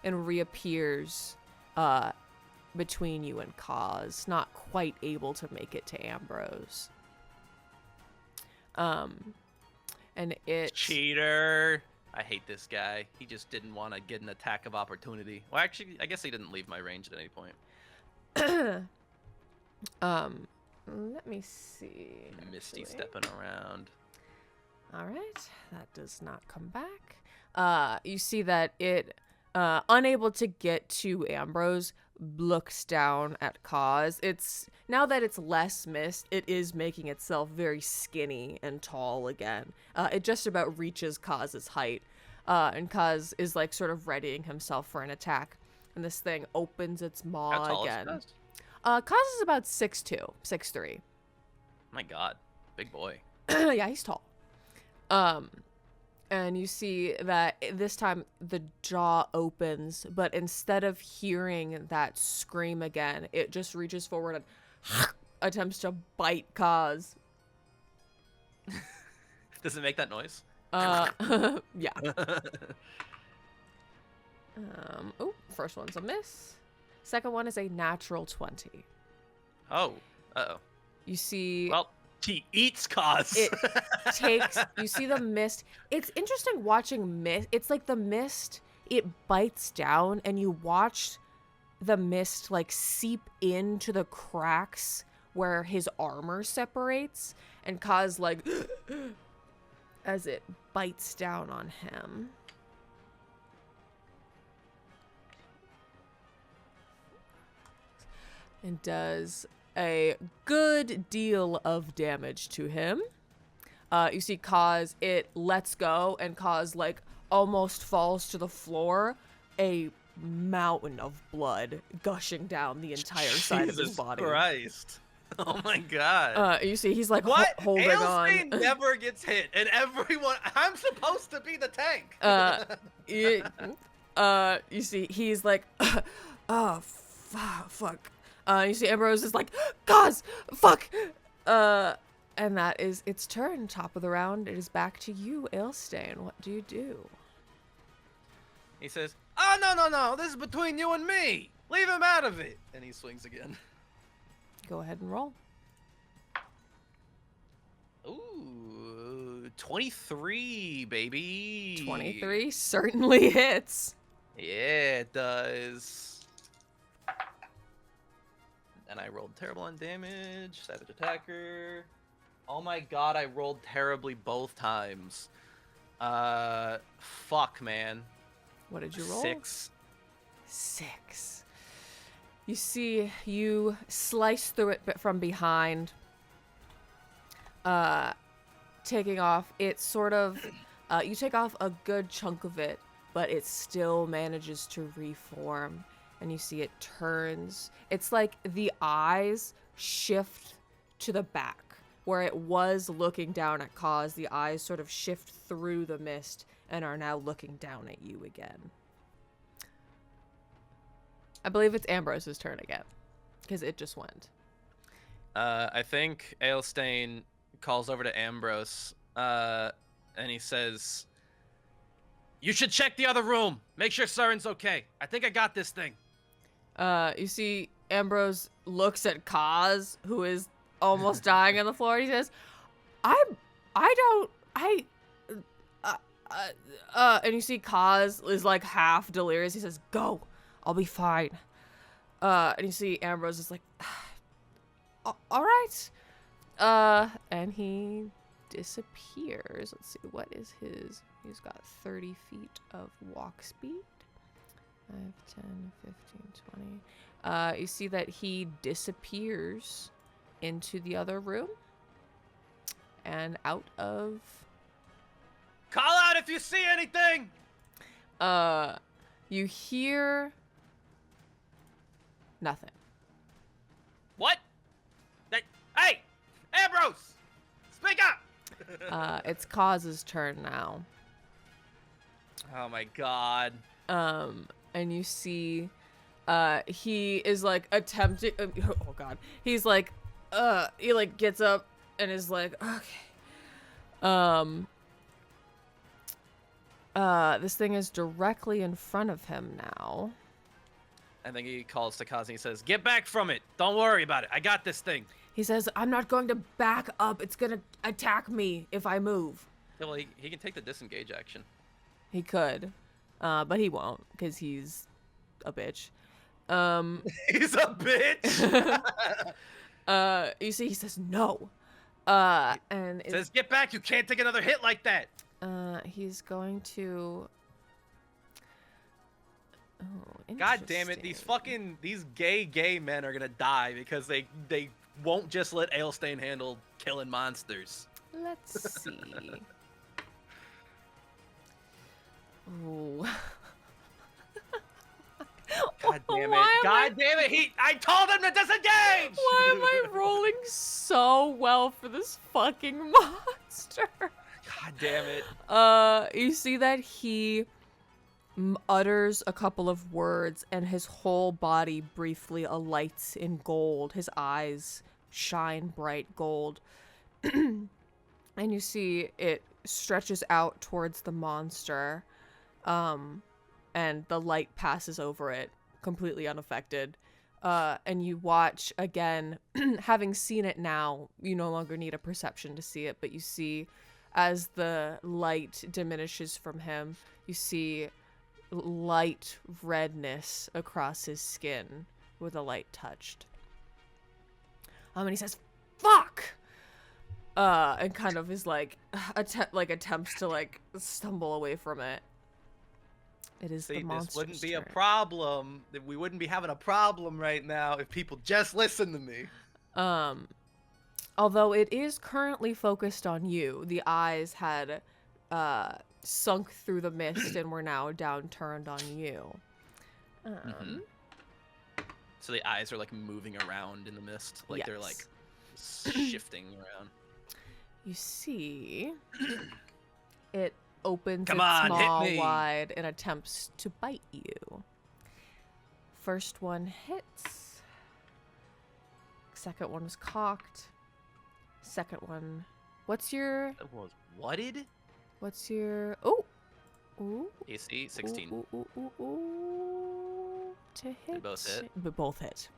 and reappears between you and Kaz, not quite able to make it to Ambrose. And it... Cheater! I hate this guy. He just didn't want to get an attack of opportunity. Well, actually, I guess he didn't leave my range at any point. Let me see. Misty actually. stepping around. All right, that does not come back. You see that it, unable to get to Ambrose, looks down at Kaz. It's now that it's less mist, it is making itself very skinny and tall again. It just about reaches Kaz's height, and Kaz is like sort of readying himself for an attack. And this thing opens its maw How tall again. is Kaz is about 6'2", 6'3". My God, big boy. Yeah, he's tall. And you see that this time the jaw opens, but instead of hearing that scream again, it just reaches forward and attempts to bite Kaz Does it make that noise? Yeah. Oh, first one's a miss. Second one is a natural 20. Oh. Uh-oh. You see Well, he eats cause. it takes, you see the mist. It's interesting watching mist. It's like the mist, it bites down and you watch the mist like seep into the cracks where his armor separates and cause like as it bites down on him. And does a good deal of damage to him. You see Kaz, it lets go and Kaz like almost falls to the floor. A mountain of blood gushing down the entire side of his body. Jesus Christ. Oh my god. You see he's like What? holding Alestain on. never gets hit, and everyone. I'm supposed to be the tank. You see he's like, oh, fuck. You see Ambrose is like, Kaz, fuck. And that is its turn. Top of the round. It is back to you, Alestain. What do you do? He says, "Oh no! This is between you and me. Leave him out of it." And he swings again. Go ahead and roll. Ooh, 23, baby. 23 certainly hits. Yeah, it does. And I rolled terrible on damage. Savage attacker. Oh my god, I rolled terribly both times. Fuck, man. What did you roll? 6. 6. You see, you slice through it from behind, taking off. It sort of, you take off a good chunk of it, but it still manages to reform. And you see it turns. It's like the eyes shift to the back. Where it was looking down at Kaz, the eyes sort of shift through the mist and are now looking down at you again. I believe it's Ambrose's turn again, because it just went. I think Alestain calls over to Ambrose, and he says, "You should check the other room. Make sure Surin's okay. I think I got this thing." You see Ambrose looks at Kaz, who is almost dying on the floor. And he says, and you see Kaz is like half delirious. He says, "Go, I'll be fine." And you see Ambrose is like, "All right." And he disappears. Let's see, what is his? He's got 30 feet of walk speed. 5, 10, 15, 20. You see that he disappears into the other room and out of. Call out if you see anything. You hear nothing. What? Hey, Ambrose, speak up. It's Kaz's turn now. Oh my god. And you see, he is like attempting. Oh god, he's like, he like gets up and is like, okay. This thing is directly in front of him now. I think he calls to Kaz and he says, "Get back from it. Don't worry about it. I got this thing." He says, "I'm not going to back up. It's gonna attack me if I move." Yeah, well, he can take the disengage action. He could, but he won't because he's a bitch. He's a bitch. You see, he says no. And Says, "Get back. You can't take another hit like that." he's going to. Oh, God damn it! These gay men are gonna die because they won't just let Alestain handle killing monsters. Let's see. Ooh. God damn it! Why am God damn it! I told him to disengage. Why am I rolling so well for this fucking monster? God damn it! You see that he utters a couple of words and his whole body briefly alights in gold. His eyes shine bright gold. And And you see it stretches out towards the monster, and the light passes over it, completely unaffected. And you watch again, having seen it now, you no longer need a perception to see it, but you see as the light diminishes from him, you see light redness across his skin where the light touched. And he says, "Fuck!" And kind of is like, attempts to like stumble away from it. It is the monster's this wouldn't be a turn. problem. We wouldn't be having a problem right now if people just listen to me. Although it is currently focused on you. The eyes had sunk through the mist and were now downturned on you. So the eyes are like moving around in the mist, like they're like shifting around. You see, it opens Come its on, hit maw me. wide and attempts to bite you. First one hits. Second one was cocked. Second one. What's your? That was whatted? What's your? Oh, ooh. AC 16. Ooh. To hit. They both hit. But both hit.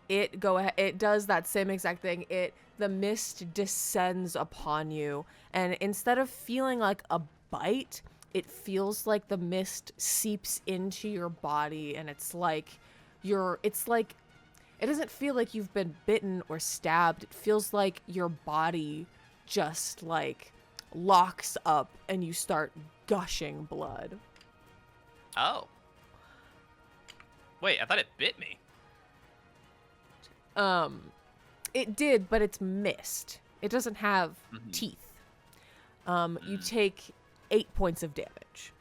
It go ahead. It does that same exact thing. The mist descends upon you, and instead of feeling like a bite, it feels like the mist seeps into your body, and it's like it doesn't feel like you've been bitten or stabbed. It feels like your body just like locks up and you start gushing blood. Oh. Wait, I thought it bit me. It did, but it's mist. It doesn't have teeth. You take 8 points of damage.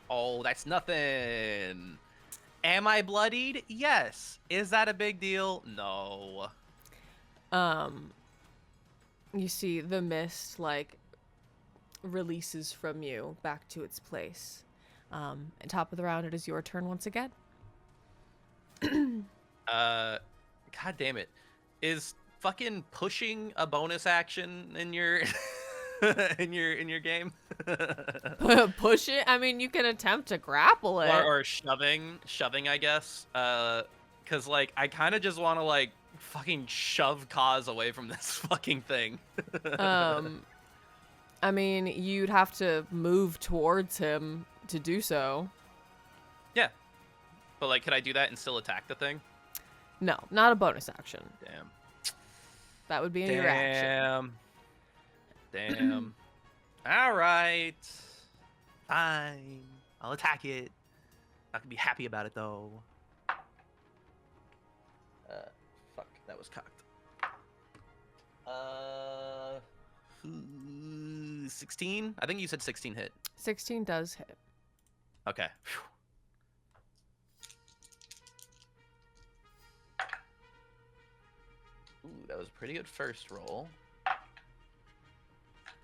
Oh, that's nothing. Am I bloodied? Yes. Is that a big deal? No. You see the mist like releases from you back to its place. At top of the round, it is your turn once again. God damn it. Is fucking pushing a bonus action in your in your game? Push it? I mean, you can attempt to grapple it. Or shoving, I guess. Cause like I kind of just want to like fucking shove Kaz away from this fucking thing. I mean, you'd have to move towards him to do so. Yeah. But like, could I do that and still attack the thing? No, not a bonus action. Damn. That would be your action. Damn. All right. Fine. I'll attack it. Not gonna be happy about it though. Fuck. That was cocked. 16? I think you said 16 hit. 16 does hit. Okay. Phew. Ooh, that was a pretty good first roll.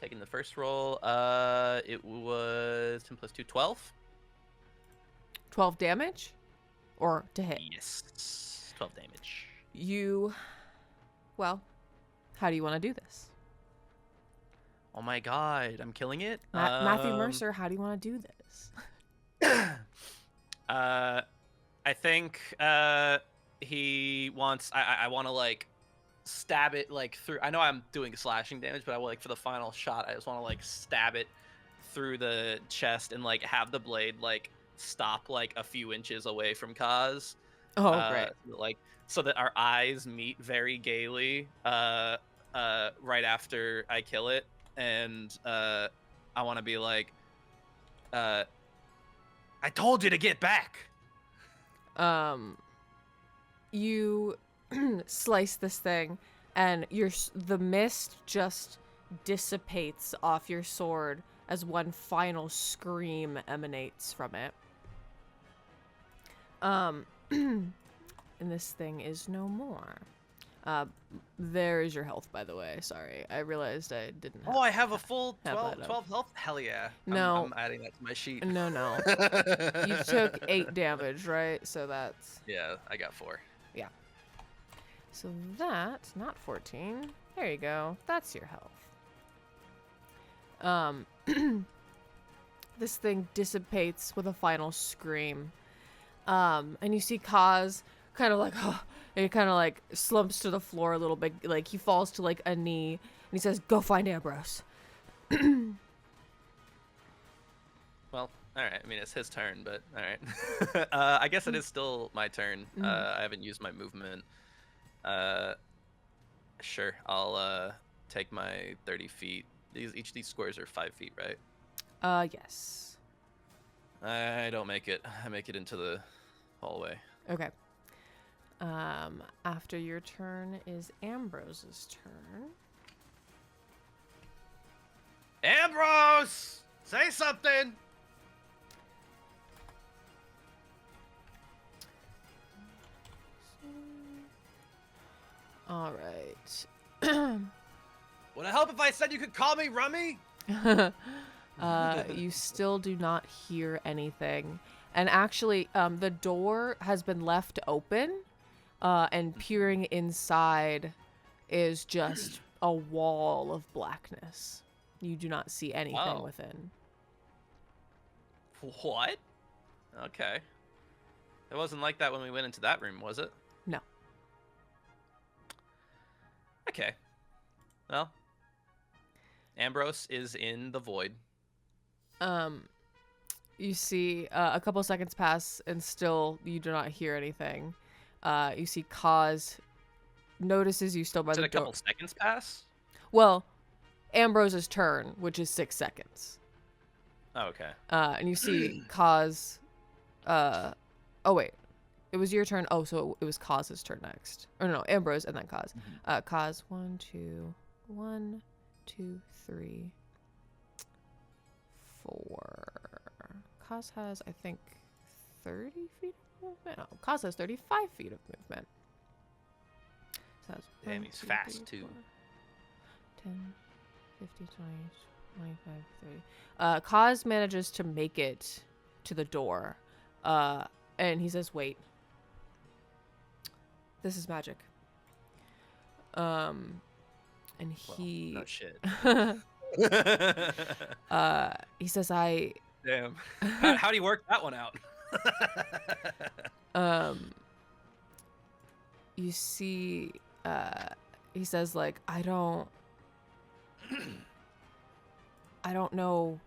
Taking the first roll, it was 10 plus 2, 12? 12 damage? Or to hit? Yes. 12 damage. Well, how do you want to do this? Oh my god, I'm killing it? Matthew Mercer, how do you want to do this? I think he wants... I want to, like, stab it, like, through... I know I'm doing slashing damage, but I will, like, for the final shot, I just want to, like, stab it through the chest and, like, have the blade, like, stop, like, a few inches away from Kaz. Oh, great. Like, so that our eyes meet very gaily right after I kill it. And I want to be like, I told you to get back. You slice this thing, and the mist just dissipates off your sword as one final scream emanates from it. And this thing is no more. There is your health, by the way. Sorry, I realized I didn't have... Oh, I have a full have 12 that up. 12 health? Hell yeah. No. I'm adding that to my sheet. No. You took 8 damage, right? So that's... Yeah, I got 4. Yeah. So that's not 14. There you go. That's your health. This thing dissipates with a final scream. And you see Kaz kind of like, oh, and he kind of like slumps to the floor a little bit. Like he falls to like a knee and he says, "Go find Ambrose." Well, all right. I mean, it's his turn, but all right. I guess it is still my turn. I haven't used my movement. Sure. I'll take my 30 feet. Each of these squares are 5 feet, right? Yes. I don't make it. I make it into the hallway. Okay. After your turn is Ambrose's turn. Ambrose, say something. All right. Would it help if I said you could call me Rummy? You still do not hear anything. And actually, the door has been left open, and peering inside is just a wall of blackness. You do not see anything within. What? Okay. It wasn't like that when we went into that room, was it? No. Okay. Well, Ambrose is in the void. You see a couple seconds pass and still you do not hear anything. You see Kaz notices you still by Did the a door. couple seconds pass? Well, Ambrose's turn, which is 6 seconds. Oh, okay. And you see Kaz. Oh wait, it was your turn. Oh, so it was Kaz's turn next. Or no, Ambrose and then Kaz. Kaz, 1, 2, 1, 2, 3, 4. Kaz has, I think, 30 feet of movement. No, Kaz has 35 feet of movement. So that's Damn, he's fast, too. 10, 50, 20, 25, 30. Kaz manages to make it to the door. And he says, "Wait. This is magic." And he... Well, no shit. he says, Damn. How do you work that one out? you see, he says, like, I don't know.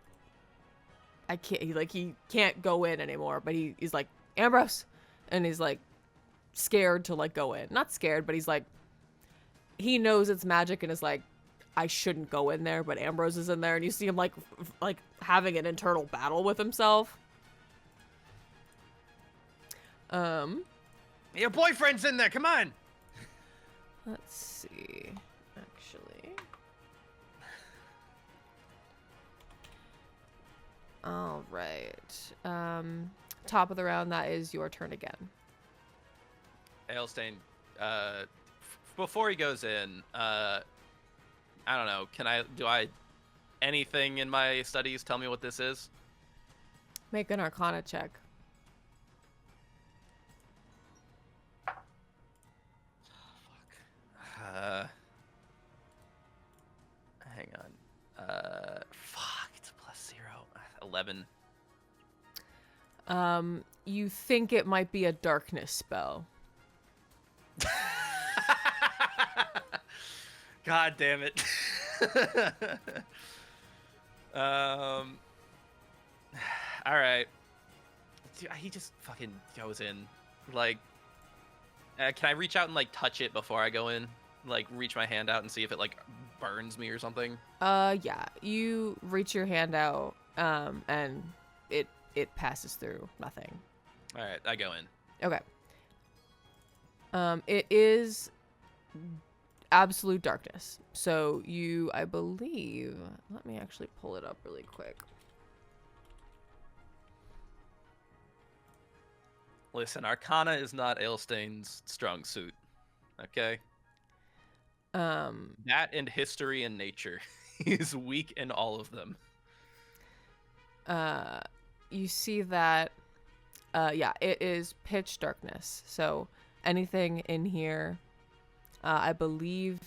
I can't, he can't go in anymore, but he's like, "Ambrose," and he's like scared to like go in. Not scared, but he's like, he knows it's magic and is like, I shouldn't go in there, but Ambrose is in there, and you see him like having an internal battle with himself. Your boyfriend's in there. Come on. Let's see. Actually. All right. Top of the round, that is your turn again. Alestain, before he goes in, I don't know. Do I anything in my studies tell me what this is? Make an Arcana check. Hang on. Fuck, it's a +0. 11. You think it might be a darkness spell. God damn it. All right. Dude, he just fucking goes in. Like, can I reach out and like touch it before I go in? Like, reach my hand out and see if it like burns me or something? Yeah. You reach your hand out, and it passes through. Nothing. All right, I go in. Okay. It is absolute darkness. So you, I believe, let me actually pull it up really quick. Listen, Arcana is not Alestain's strong suit. Okay? That and history and nature. He's weak in all of them. You see that, yeah, it is pitch darkness. So anything in here, I believe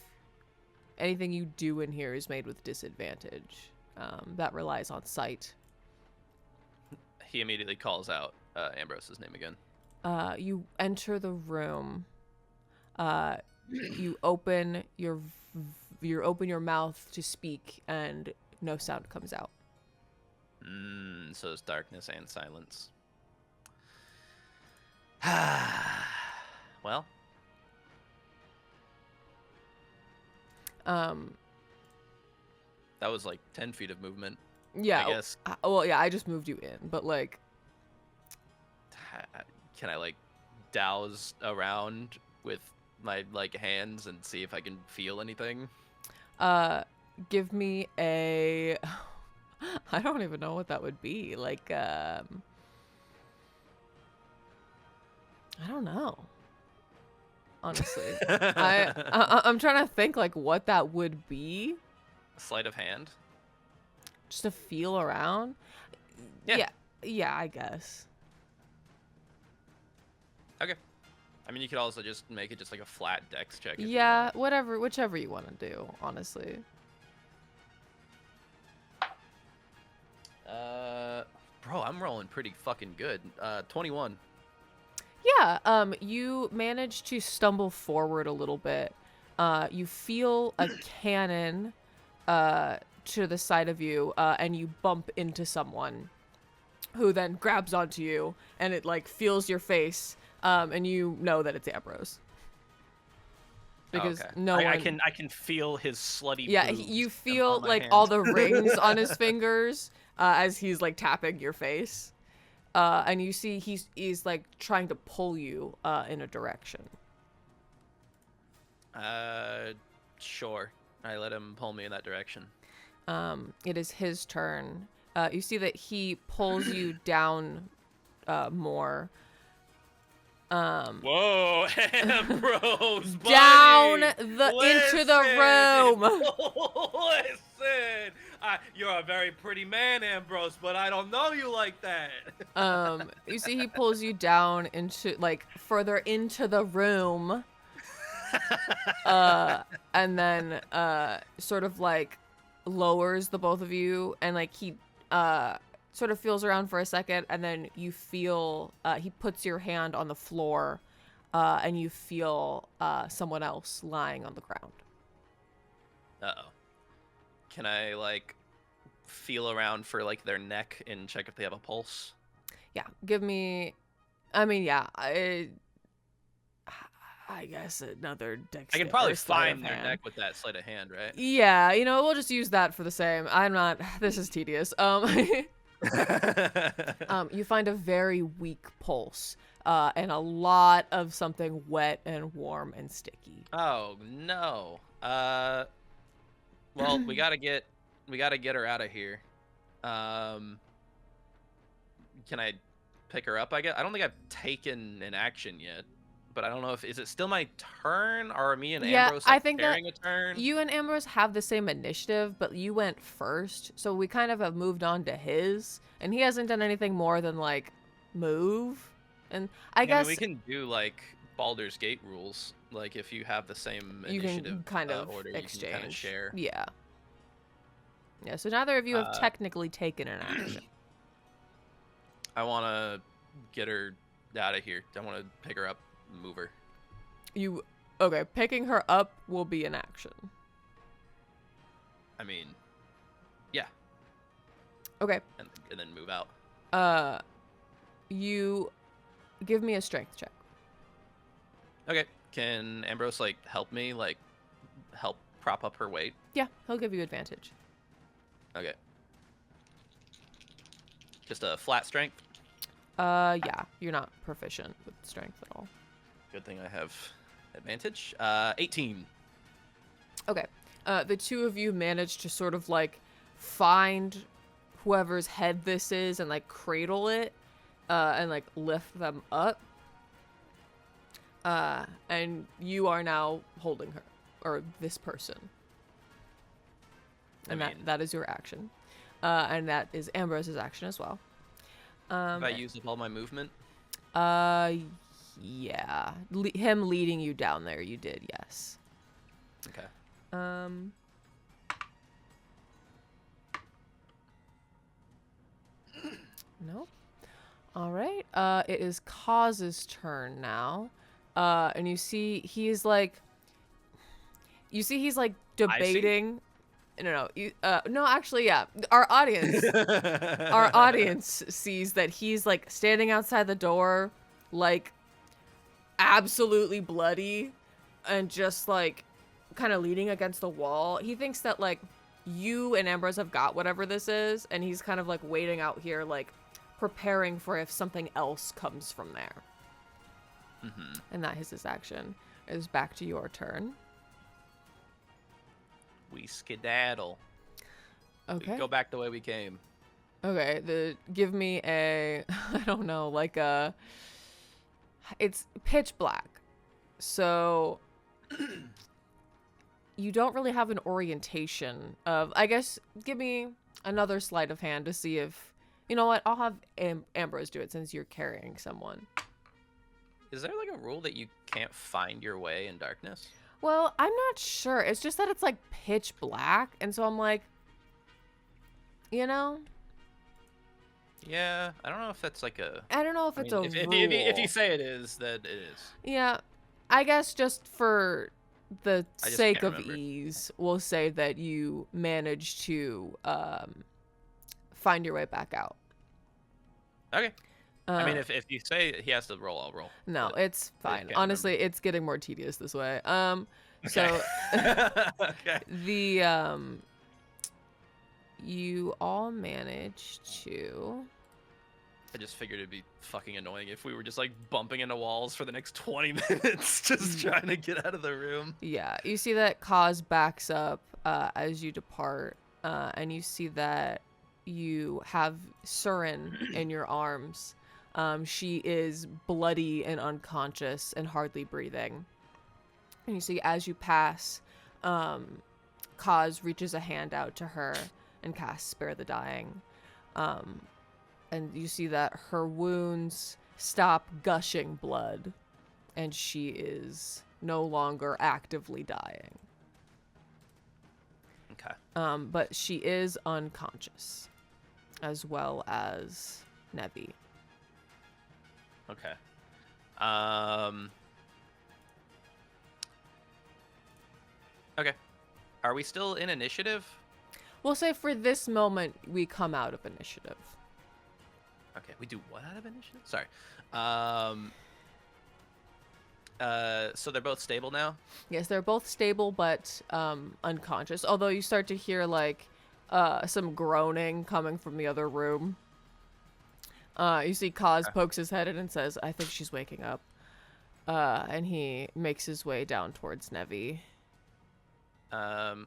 anything you do in here is made with disadvantage. That relies on sight. He immediately calls out Ambrose's name again. You enter the room. You open your mouth to speak, and no sound comes out. So it's darkness and silence. Well. That was like 10 feet of movement. Yeah. I guess. Well, yeah, I just moved you in, but like. Can I like douse around with my like hands and see if I can feel anything? Give me a. I don't even know what that would be. Like, I don't know. Honestly, I'm trying to think like what that would be. Sleight of hand. Just to feel around. Yeah, I guess. Okay. I mean, you could also just make it just like a flat dex check. If Yeah, whichever you want to do, honestly. Bro, I'm rolling pretty fucking good. 21. Yeah, you manage to stumble forward a little bit. You feel a cannon to the side of you, and you bump into someone who then grabs onto you, and it like feels your face, and you know that it's Ambrose. Because okay. no one... I can feel his slutty Yeah, boobs you on feel my like hands. all the rings on his fingers as he's like tapping your face. And you see he's like trying to pull you in a direction. Sure. I let him pull me in that direction. It is his turn. You see that he pulls you down more. Whoa, Ambrose, buddy! Down into the room. Listen, you're a very pretty man, Ambrose, but I don't know you like that. You see he pulls you down into like further into the room. And then sort of like lowers the both of you, and like he sort of feels around for a second, and then you feel he puts your hand on the floor, and you feel someone else lying on the ground. Uh-oh. Can I like feel around for like their neck and check if they have a pulse? Yeah, give me. I mean, yeah. I guess another dex. I can probably find their neck with that sleight of hand, right? Yeah, we'll just use that for the same. I'm not. This is tedious. You find a very weak pulse, and a lot of something wet and warm and sticky. Oh no. Well, we gotta get her out of here. Can I pick her up? I guess I don't think I've taken an action yet, but I don't know is it still my turn, or are me and Ambrose I think sharing a turn? You and Ambrose have the same initiative, but you went first, so we kind of have moved on to his, and he hasn't done anything more than like move. And I guess we can do like Baldur's Gate rules. Like if you have the same you initiative can kind of order, exchange. you can kind of share. Yeah. So neither of you have technically taken an action. I want to get her out of here. I want to pick her up, move her. Okay, picking her up will be an action. I mean, yeah. Okay. And then move out. You give me a strength check. Okay. Can Ambrose like help me, like help prop up her weight? Yeah, he'll give you advantage. Okay. Just a flat strength? Yeah, you're not proficient with strength at all. Good thing I have advantage. 18. Okay. The two of you manage to sort of like find whoever's head this is and like cradle it, and like lift them up. And you are now holding her, or this person. And that is your action. And that is Ambrose's action as well. Have I used up all my movement? Yeah. Him leading you down there, you did, yes. Okay. Nope. All right. It is Kaz's turn now. And you see he's like debating. No, no, actually, yeah. Our audience sees that he's like standing outside the door, like absolutely bloody and just like kind of leaning against the wall. He thinks that like you and Ambrose have got whatever this is, and he's kind of like waiting out here, like preparing for if something else comes from there. And that is his action. It is back to your turn. We skedaddle. Okay. Go back the way we came. Okay, give me a, I don't know, like it's pitch black. So you don't really have an orientation of, I guess, give me another sleight of hand to see if, you know what, I'll have Ambrose do it since you're carrying someone. Is there like a rule that you can't find your way in darkness? Well, I'm not sure. It's just that it's like pitch black. And so I'm like, you know? Yeah, I don't know if that's like a... I don't know if it's a rule. If you say it is, then it is. Yeah, I guess just for the sake of remember. ease, we'll say that you managed to find your way back out. Okay. I mean, if you say he has to roll, I'll roll. No, but it's I fine. can't Honestly, it's getting more tedious this way. So Okay. you all managed to... I just figured it'd be fucking annoying if we were just like bumping into walls for the next 20 minutes, just trying to get out of the room. Yeah, you see that Kaz backs up as you depart, and you see that you have Surin in your arms. She is bloody and unconscious and hardly breathing. And you see as you pass, Kaz reaches a hand out to her and casts Spare the Dying. And you see that her wounds stop gushing blood, and she is no longer actively dying. Okay. But she is unconscious, as well as Nevi. Okay. Okay. Are we still in initiative? We'll say for this moment, we come out of initiative. Okay, we do what out of initiative? Sorry. So they're both stable now? Yes, they're both stable, but unconscious. Although you start to hear, like, some groaning coming from the other room. You see Kaz pokes his head in and says, I think she's waking up. And he makes his way down towards Nevi. I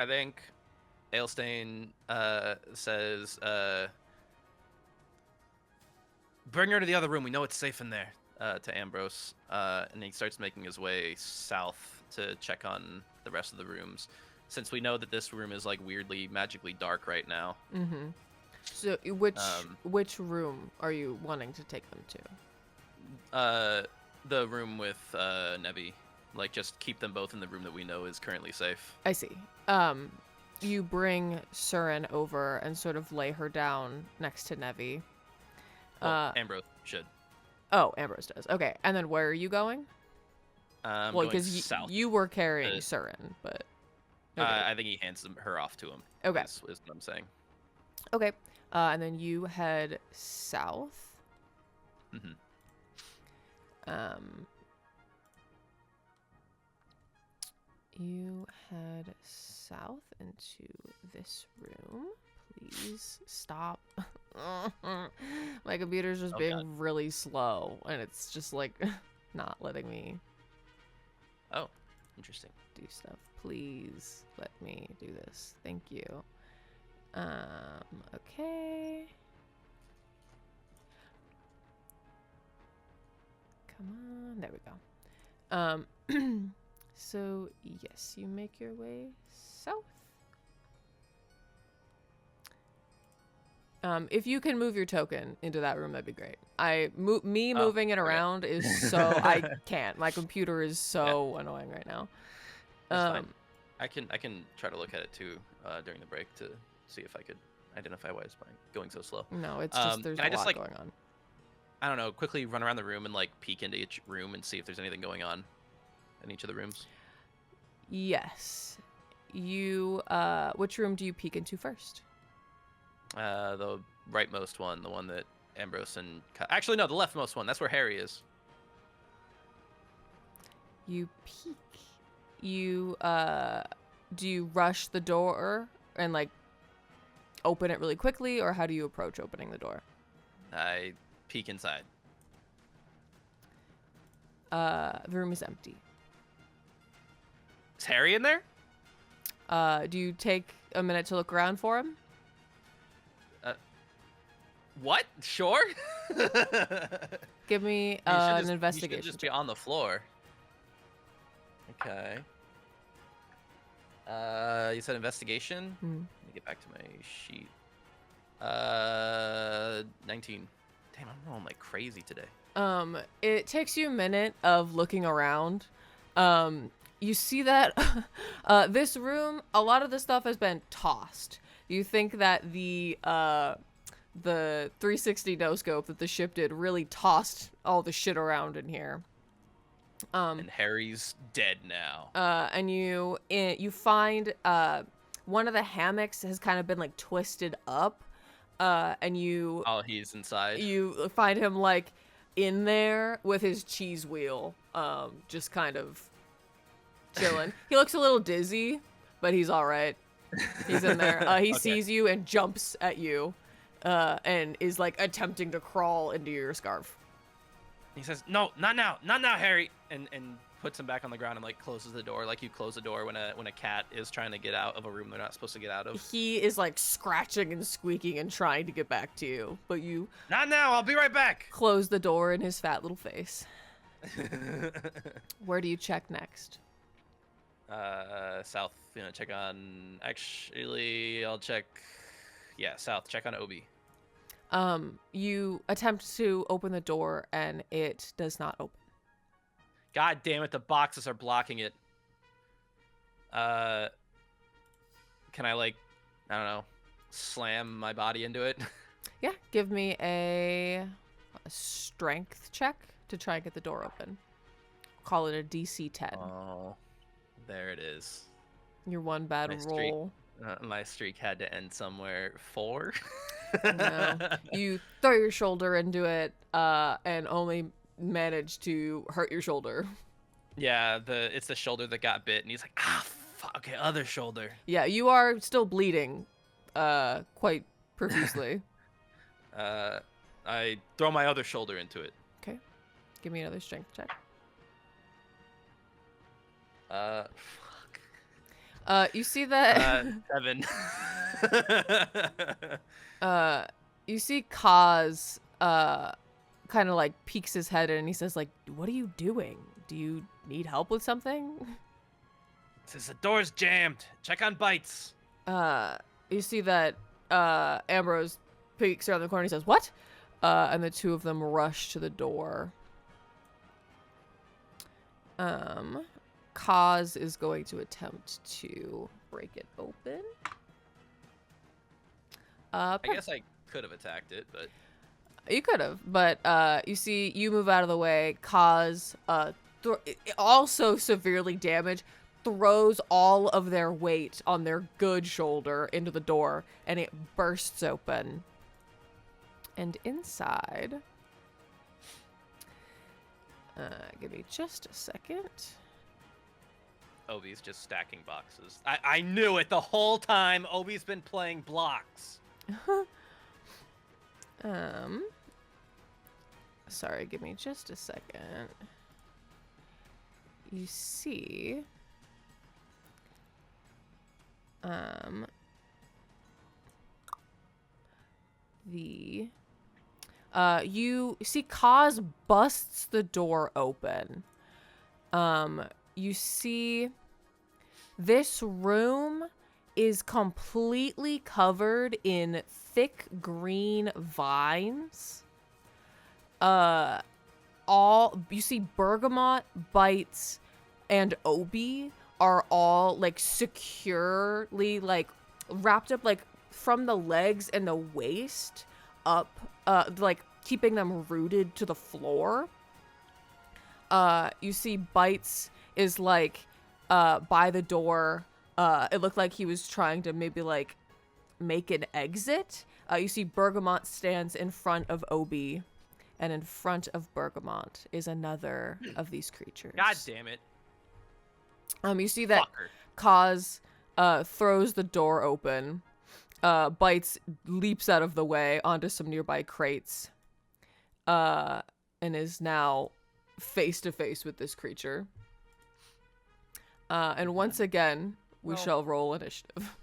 think Alestain says, bring her to the other room. We know it's safe in there, to Ambrose. And he starts making his way south to check on the rest of the rooms, since we know that this room is like weirdly magically dark right now. Mm-hmm. So which room are you wanting to take them to? The room with Nevi. Like, just keep them both in the room that we know is currently safe. I see. You bring Surin over and sort of lay her down next to Nevi. Well, Ambrose should. Oh, Ambrose does. Okay, and then where are you going? Well, because south. you were carrying Surin, but... Okay. I think he hands her off to him. Okay. Is what I'm saying. Okay. And then you head south. Mm-hmm. You head south into this room. Please stop. My computer's just being really slow, and it's just like not letting me. Oh, interesting. Do stuff. Please let me do this. Thank you. Okay. Come on. There we go. So, yes, you make your way south. If you can move your token into that room, that'd be great. Moving it okay. around is so I can't. My computer is so annoying right now. That's fine. I can try to look at it too during the break to see if I could identify why it's going so slow. No, it's just there's can I a just, lot like, going on. I don't know, quickly run around the room and like peek into each room and see if there's anything going on in each of the rooms. Yes. You which room do you peek into first? The rightmost one, the one that Ambrose and actually no, the leftmost one. That's where Harry is. You peek. You do you rush the door and like open it really quickly, or how do you approach opening the door? I peek inside. The room is empty. Is Harry in there? Do you take a minute to look around for him? What? Sure. Give me He an should investigation. just be on the floor. Okay. You said investigation? Hmm. Let me get back to my sheet. 19. Damn, I'm rolling like crazy today. It takes you a minute of looking around. You see that this room, a lot of the stuff has been tossed. You think that the 360 no scope that the ship did really tossed all the shit around in here. And Harry's dead now. And you find one of the hammocks has kind of been like twisted up, and you Oh, he's inside. you find him like in there with his cheese wheel, just kind of chilling. He looks a little dizzy, but he's all right. He's in there. He Okay. sees you and jumps at you, and is like attempting to crawl into your scarf. He says, "No, not now, Harry," and puts him back on the ground and like closes the door, like you close the door when a cat is trying to get out of a room they're not supposed to get out of. He is like scratching and squeaking and trying to get back to you, but you Not now. I'll be right back. close the door in his fat little face. Where do you check next? South. You know, check on. Actually, I'll check. Yeah, south. Check on Obi. You attempt to open the door and it does not open. God damn it! The boxes are blocking it. Can I like, I don't know, slam my body into it? Yeah, give me a strength check to try and get the door open. Call it a DC 10. Oh, there it is. Your one bad My streak. roll. My streak had to end somewhere. 4. No. You throw your shoulder into it, and only manage to hurt your shoulder. Yeah, it's the shoulder that got bit, and he's like, ah, fuck. Okay, other shoulder. Yeah, you are still bleeding, quite profusely. I throw my other shoulder into it. Okay, give me another strength check. Fuck. You see that? 7. You see Kaz, kind of like peeks his head in and he says like, "What are you doing? Do you need help with something?" Says the door's jammed. Check on bites. You see that, Ambrose peeks around the corner and he says, "What?" And the two of them rush to the door. Kaz is going to attempt to break it open. I guess I could have attacked it, but You could have, but you see, you move out of the way. Kaz, also severely damaged, throws all of their weight on their good shoulder into the door, and it bursts open. And inside, give me just a second. Obi's just stacking boxes. I knew it the whole time. Obi's been playing blocks. Sorry, give me just a second. You see, you see Kaz busts the door open. You see this room is completely covered in thick green vines. You see Bergamot, Bites, and Obi are all like securely like wrapped up like from the legs and the waist up, like keeping them rooted to the floor. You see Bites is like by the door. It looked like he was trying to maybe like make an exit. You see Bergamot stands in front of Obi, and in front of Bergamot is another of these creatures. God damn it. You see that Fucker. Kaz throws the door open. Bites leaps out of the way onto some nearby crates. And is now face to face with this creature. And once again, we shall roll initiative.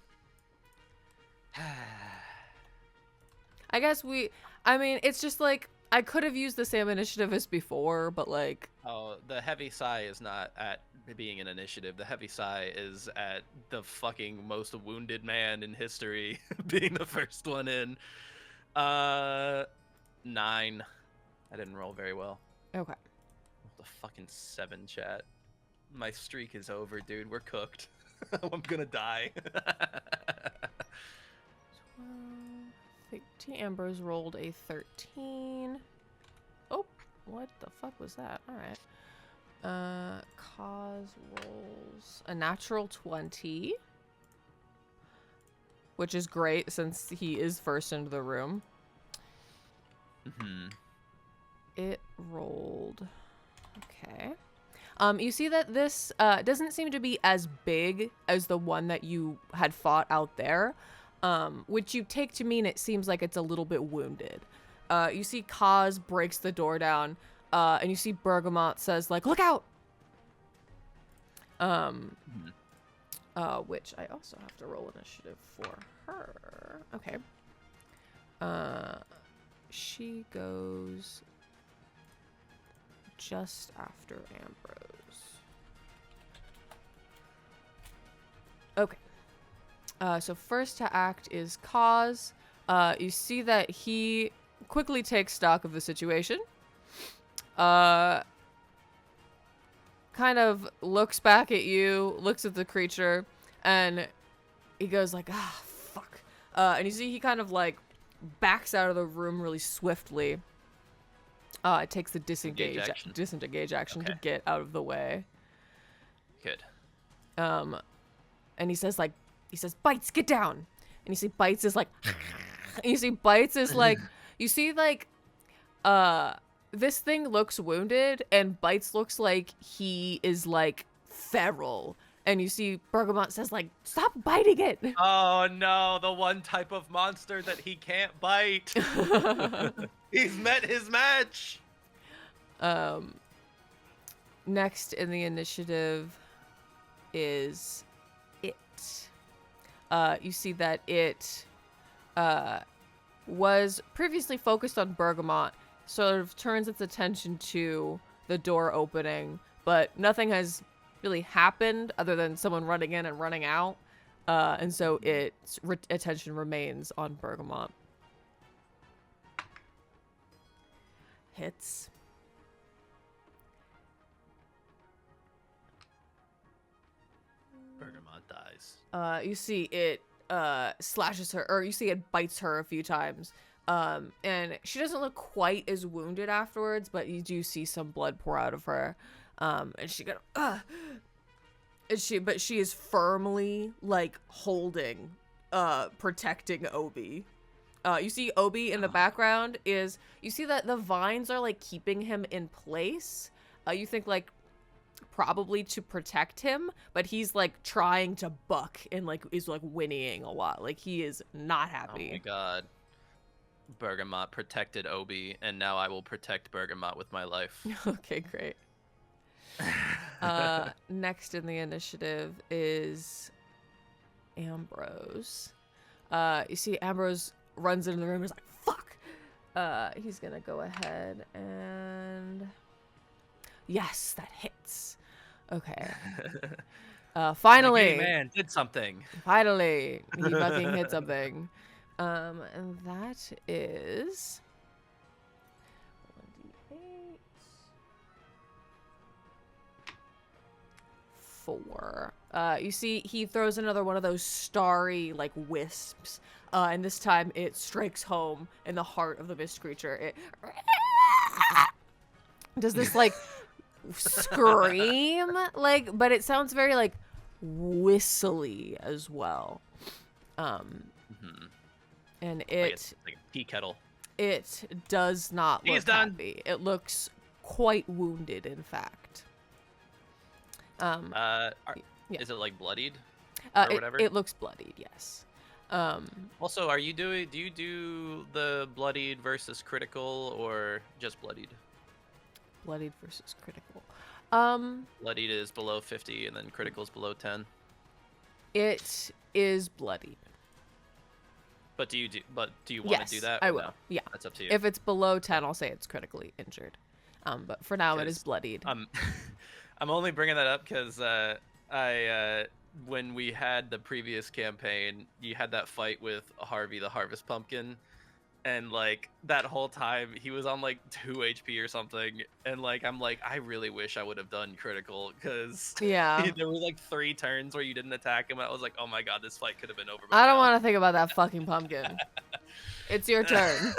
I guess it's just like, I could have used the same initiative as before, but like... Oh, the heavy sigh is not at being an initiative. The heavy sigh is at the fucking most wounded man in history being the first one in. 9. I didn't roll very well. Okay. The fucking 7, chat. My streak is over, dude. We're cooked. I'm gonna die. 13. Ambrose rolled a 13. Oh, what the fuck was that? All right. Cause rolls a natural 20, which is great since he is first into the room. Mm-hmm. It rolled. Okay. You see that this doesn't seem to be as big as the one that you had fought out there, which you take to mean it seems like it's a little bit wounded. You see Kaz breaks the door down, and you see Bergamot says, like, look out! Which I also have to roll initiative for her. Okay. She goes just after Ambrose. Okay. So first to act is Kaz. You see that he quickly takes stock of the situation. Kind of looks back at you, looks at the creature, and he goes like, ah, fuck. And you see he kind of like backs out of the room really swiftly. It takes the disengage action Okay. to get out of the way. Good. And he says, Bites, get down. And you see Bites is like, and you see Bites is like, you see like, this thing looks wounded, and Bites looks like he is like feral. And you see Bergamot says like, stop biting it. Oh no, the one type of monster that he can't bite. He's met his match. Next in the initiative is it. You see that it was previously focused on Bergamot, sort of turns its attention to the door opening, but nothing has really happened other than someone running in and running out. And so its attention remains on Bergamot. Hits. Bergamot dies. You see it slashes her, or you see it bites her a few times. And she doesn't look quite as wounded afterwards, but you do see some blood pour out of her. And she got, but she is firmly like holding, protecting Obi. You see Obi in the background you see that the vines are like keeping him in place. You think like probably to protect him, but he's like trying to buck and like is like whinnying a lot. Like he is not happy. Oh my god. Bergamot protected Obi, and now I will protect Bergamot with my life. Okay, great. Next in the initiative is Ambrose. You see Ambrose runs into the room and is like, fuck! He's gonna go ahead and... Yes, that hits. Okay. Finally, man did something. finally, he fucking hit something. And that is 1d8. 4. You see, he throws another one of those starry, like, wisps. And this time it strikes home in the heart of the mist creature. It does this, like, scream, like, but it sounds very, like, whistly as well. And it like a tea kettle. it does not He's look done. happy. It looks quite wounded, in fact. Yeah. Is it like bloodied or whatever? It looks bloodied, yes. Also, do you do the bloodied versus critical or just bloodied? Bloodied versus critical. Bloodied is below 50 and then critical is below 10. It is bloodied. But do you want to Yes, do that? I or will. no? Yeah. That's up to you. If it's below 10, I'll say it's critically injured. But for now, it is 'Cause, bloodied. I'm only bringing that up because when we had the previous campaign, you had that fight with Harvey the Harvest Pumpkin, and like that whole time he was on like 2 HP or something, and like I'm like I really wish I would have done critical because Yeah. there were like 3 turns where you didn't attack him, and I was like, oh my god, this fight could have been over. I don't want to think about that fucking pumpkin. It's your turn.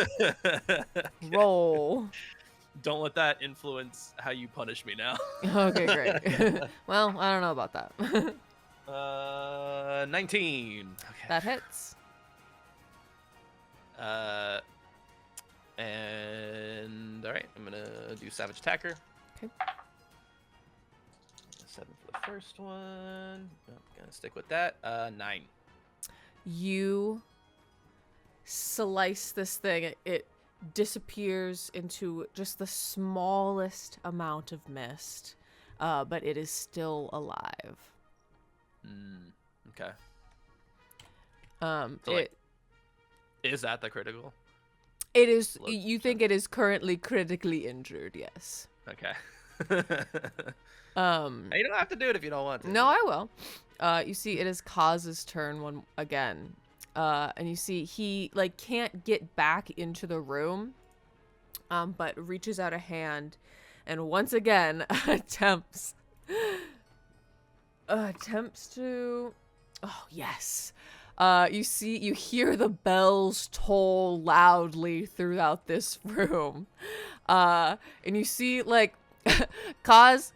Roll. Don't let that influence how you punish me now. Okay, great. Well, I don't know about that. 19. Okay. That hits. And all right, I'm gonna do Savage Attacker. Okay. 7 for the first one. I'm gonna stick with that. 9. You slice this thing. It disappears into just the smallest amount of mist, but it is still alive. Okay. So Is that the critical? it is. Look, You think it is currently critically injured? Yes. Okay. Um. You don't have to do it if you don't want to. No, I will. You see, it is Kaz's turn again. And you see he like can't get back into the room, but reaches out a hand, and once again attempts to. Oh yes. You hear the bells toll loudly throughout this room, and you see like Kaz.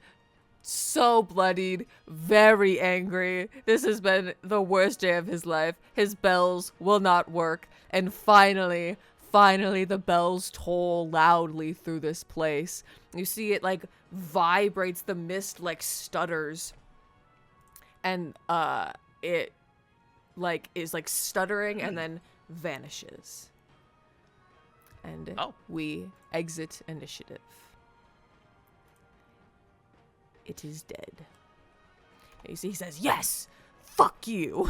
So bloodied, very angry. This has been the worst day of his life. His bells will not work. And finally, the bells toll loudly through this place. You see it like vibrates, the mist like stutters. And it like is like stuttering and then vanishes. And we exit initiative. It is dead. And you see he says, yes, fuck you.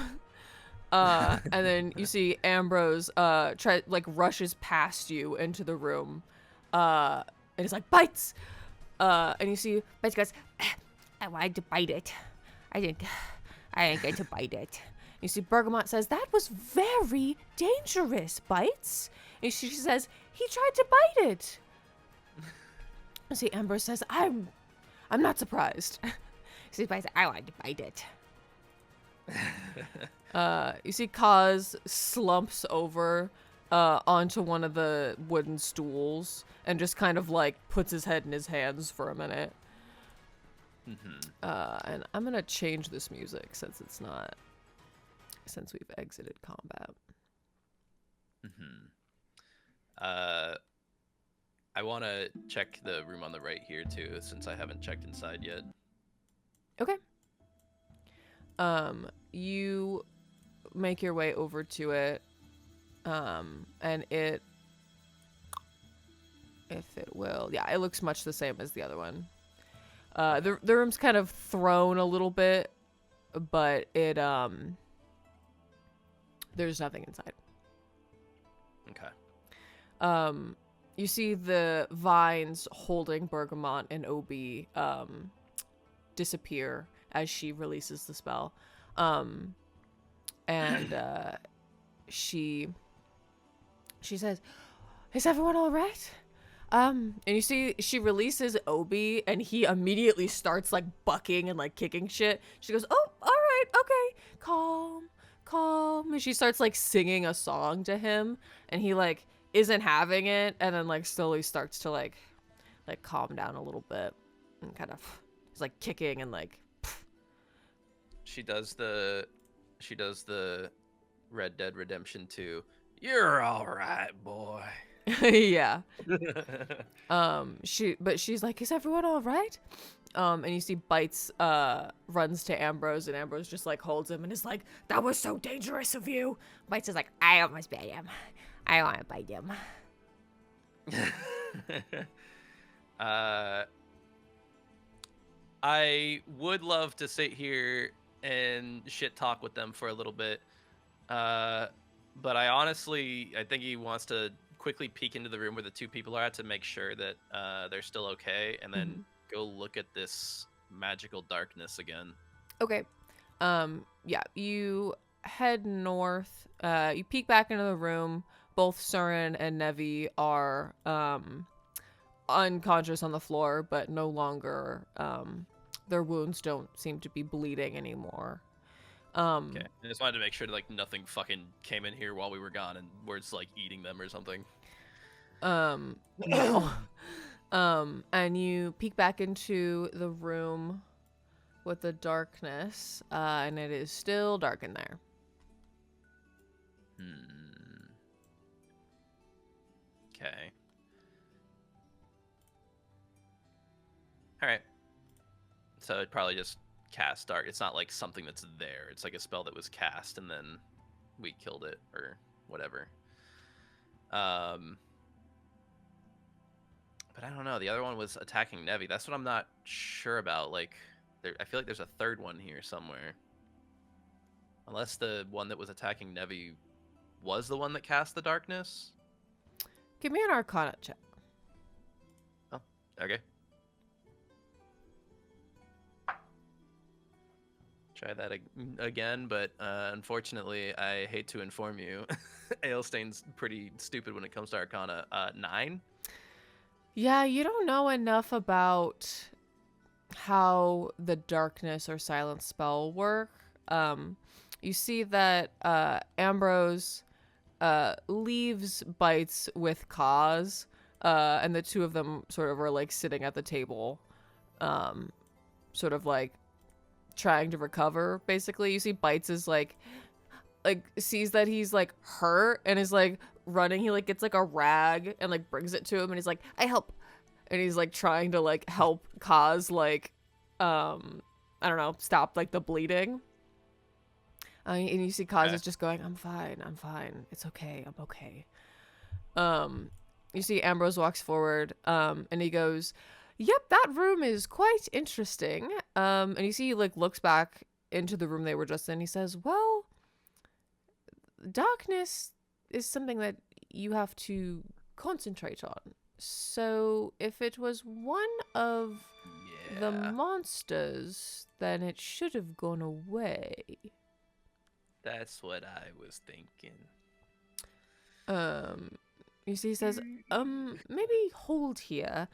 And then you see Ambrose rushes past you into the room. And it's like, bites. And you see Bites goes, I wanted to bite it. I didn't get to bite it. You see Bergamot says, that was very dangerous, Bites. And she says, he tried to bite it. You see Ambrose says, I'm not surprised. See, Bites, I wanted to bite it. You see Kaz slumps over onto one of the wooden stools and just kind of like puts his head in his hands for a minute. And I'm gonna change this music since we've exited combat. I want to check the room on the right here too, since I haven't checked inside yet. Okay. You make your way over to it, and it, if it will, yeah, it looks much the same as the other one. The room's kind of thrown a little bit, but it, there's nothing inside. Okay. You see the vines holding Bergamot and Obi disappear, as she releases the spell. And she says, "Is everyone all right?" And you see she releases Obi, and he immediately starts like bucking and like kicking shit. She goes, "Oh, all right, okay, calm, calm." And she starts like singing a song to him, and he like isn't having it, and then like slowly starts to like calm down a little bit, and kind of he's like kicking and like. She does the Red Dead Redemption 2. You're all right, boy. Yeah. She's like, "Is everyone all right?" And you see Bites runs to Ambrose, and Ambrose just like holds him and is like, "That was so dangerous of you." Bites is like, "I almost bit him. I want to bite him." I would love to sit here and shit talk with them for a little bit. But I think he wants to quickly peek into the room where the two people are at to make sure that they're still okay, and then go look at this magical darkness again. Okay. Yeah, you head north. You peek back into the room. Both Surin and Nevi are unconscious on the floor, but no longer their wounds don't seem to be bleeding anymore. Okay. I just wanted to make sure that, like, nothing fucking came in here while we were gone and we're just like eating them or something. No. And you peek back into the room with the darkness, and it is still dark in there. Okay. All right. So it probably just cast dark. It's not like something that's there. It's like a spell that was cast and then we killed it or whatever. But I don't know. The other one was attacking Nevi. That's what I'm not sure about. Like, I feel like there's a third one here somewhere. Unless the one that was attacking Nevi was the one that cast the darkness. Give me an Arcana check. Oh, okay. Try that again, but unfortunately, I hate to inform you, Alestain's pretty stupid when it comes to Arcana. 9? Yeah, you don't know enough about how the darkness or silence spell work. You see that Ambrose leaves Bites with Kaz, and the two of them sort of are like sitting at the table, sort of like trying to recover. Basically, you see Bites is like sees that he's like hurt and is like running. He like gets like a rag and like brings it to him, and he's like, "I help," and he's like trying to like help Kaz like I don't know, stop like the bleeding. And you see Kaz is just going, I'm fine, it's okay, I'm okay." You see Ambrose walks forward, and he goes, "Yep, that room is quite interesting." And you see he like looks back into the room they were just in. He says, "Well, darkness is something that you have to concentrate on. So if it was one of the monsters, then it should have gone away." That's what I was thinking. You see he says, maybe hold here.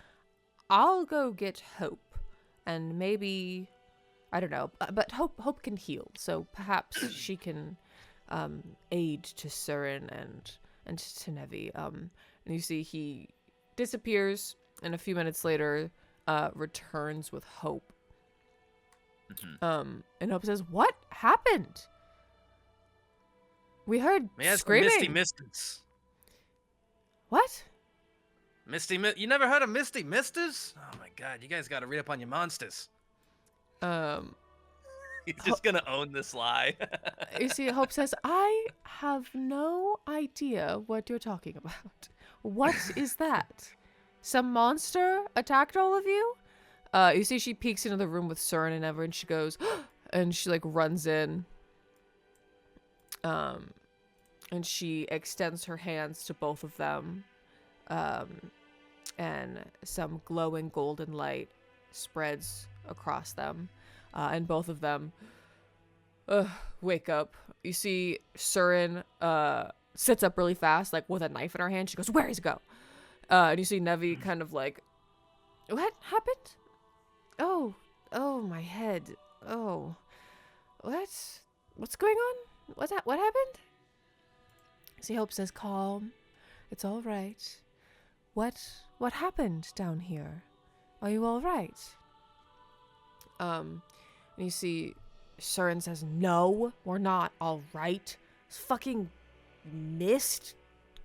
I'll go get Hope, and maybe, I don't know, but Hope can heal, so perhaps she can aid to Surin and to Nevi. And you see he disappears, and a few minutes later returns with Hope. And Hope says, "What happened? We heard screaming." Misty Misters. What? You never heard of Misty Misters? Oh my god, you guys gotta read up on your monsters. He's just gonna own this lie. You see, Hope says, "I have no idea what you're talking about. What is that? Some monster attacked all of you?" You see she peeks into the room with Surin and Ever, and she goes, and she like runs in. And she extends her hands to both of them. And some glowing golden light spreads across them. and both of them wake up. You see Surin sits up really fast, like with a knife in her hand. She goes, "Where is it go?" And you see Nevi kind of like, "What happened? Oh, my head. Oh, what's going on? What happened?" See, Hope says, "Calm. It's all right. What happened down here? Are you all right?" And you see Surin says, "No, we're not all right. This fucking mist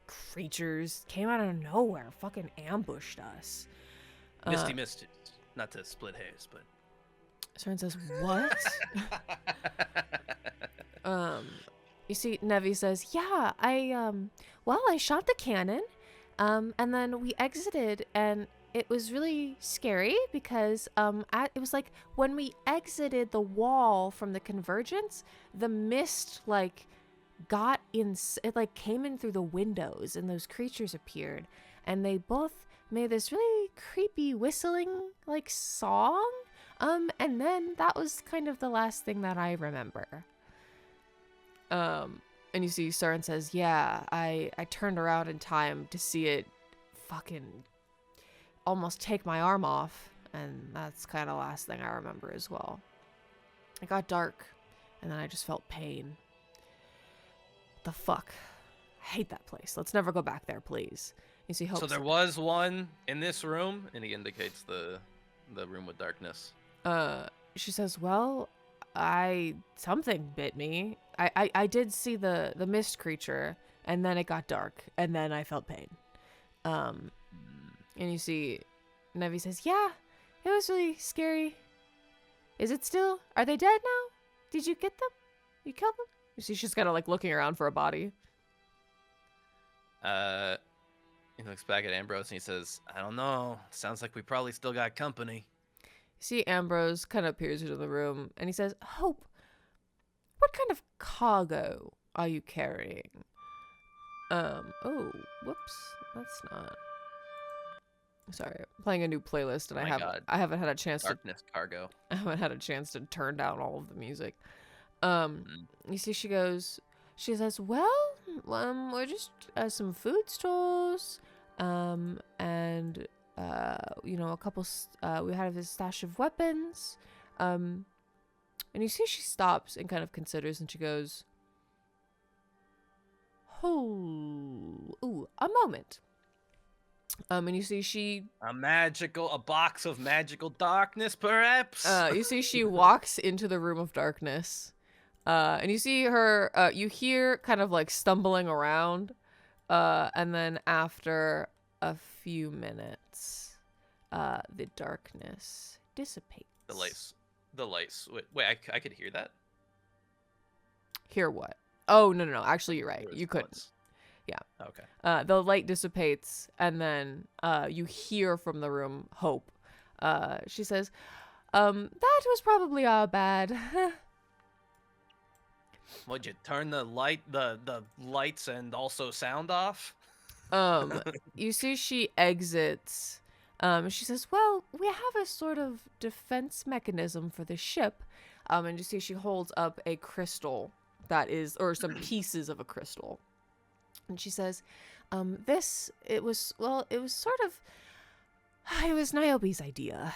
creatures came out of nowhere, fucking ambushed us." Misty mist. Not to split hairs, but Surin says, "What?" You see Nevi says, "Yeah, I shot the cannon, and then we exited, and it was really scary because it was like when we exited the wall from the convergence, the mist like got in, it like came in through the windows, and those creatures appeared, and they both made this really creepy whistling like song, and then that was kind of the last thing that I remember." And you see Surin says, "Yeah, I turned around in time to see it fucking almost take my arm off, and that's kind of the last thing I remember as well. It got dark, and then I just felt pain. The fuck? I hate that place. Let's never go back there, please." You see Hope. So there was one in this room, and he indicates the room with darkness. She says, "Well, something bit me. I did see the mist creature, and then it got dark, and then I felt pain." And you see Nevi says, "Yeah, it was really scary. Is it still? Are they dead now? Did you get them? You killed them?" You see she's kind of like looking around for a body. He looks back at Ambrose and he says, "I don't know. Sounds like we probably still got company." You see Ambrose kind of peers into the room, and he says, "Hope, what kind of cargo are you carrying?" Oh, whoops. That's not... Sorry, I'm playing a new playlist, and I haven't had a chance Darkness cargo. I haven't had a chance to turn down all of the music. You see, she says, "Well, we're just some food stores, and a couple. We had a stash of weapons, and you see, she stops and kind of considers, and she goes, "Oh, a moment." And you see A box of magical darkness, perhaps? you see she walks into the room of darkness, and you see her, you hear kind of like stumbling around, and then after a few minutes, the darkness dissipates. The lights. Wait, I could hear that? Hear what? Oh, no. Actually, you're right. You couldn't. Yeah. Okay. The light dissipates, and then you hear from the room Hope. She says, "That was probably our bad." Would you turn the lights and also sound off? You see she exits. She says, "Well, we have a sort of defense mechanism for the ship." And you see she holds up a crystal or some pieces of a crystal. And she says, it was Niobe's idea.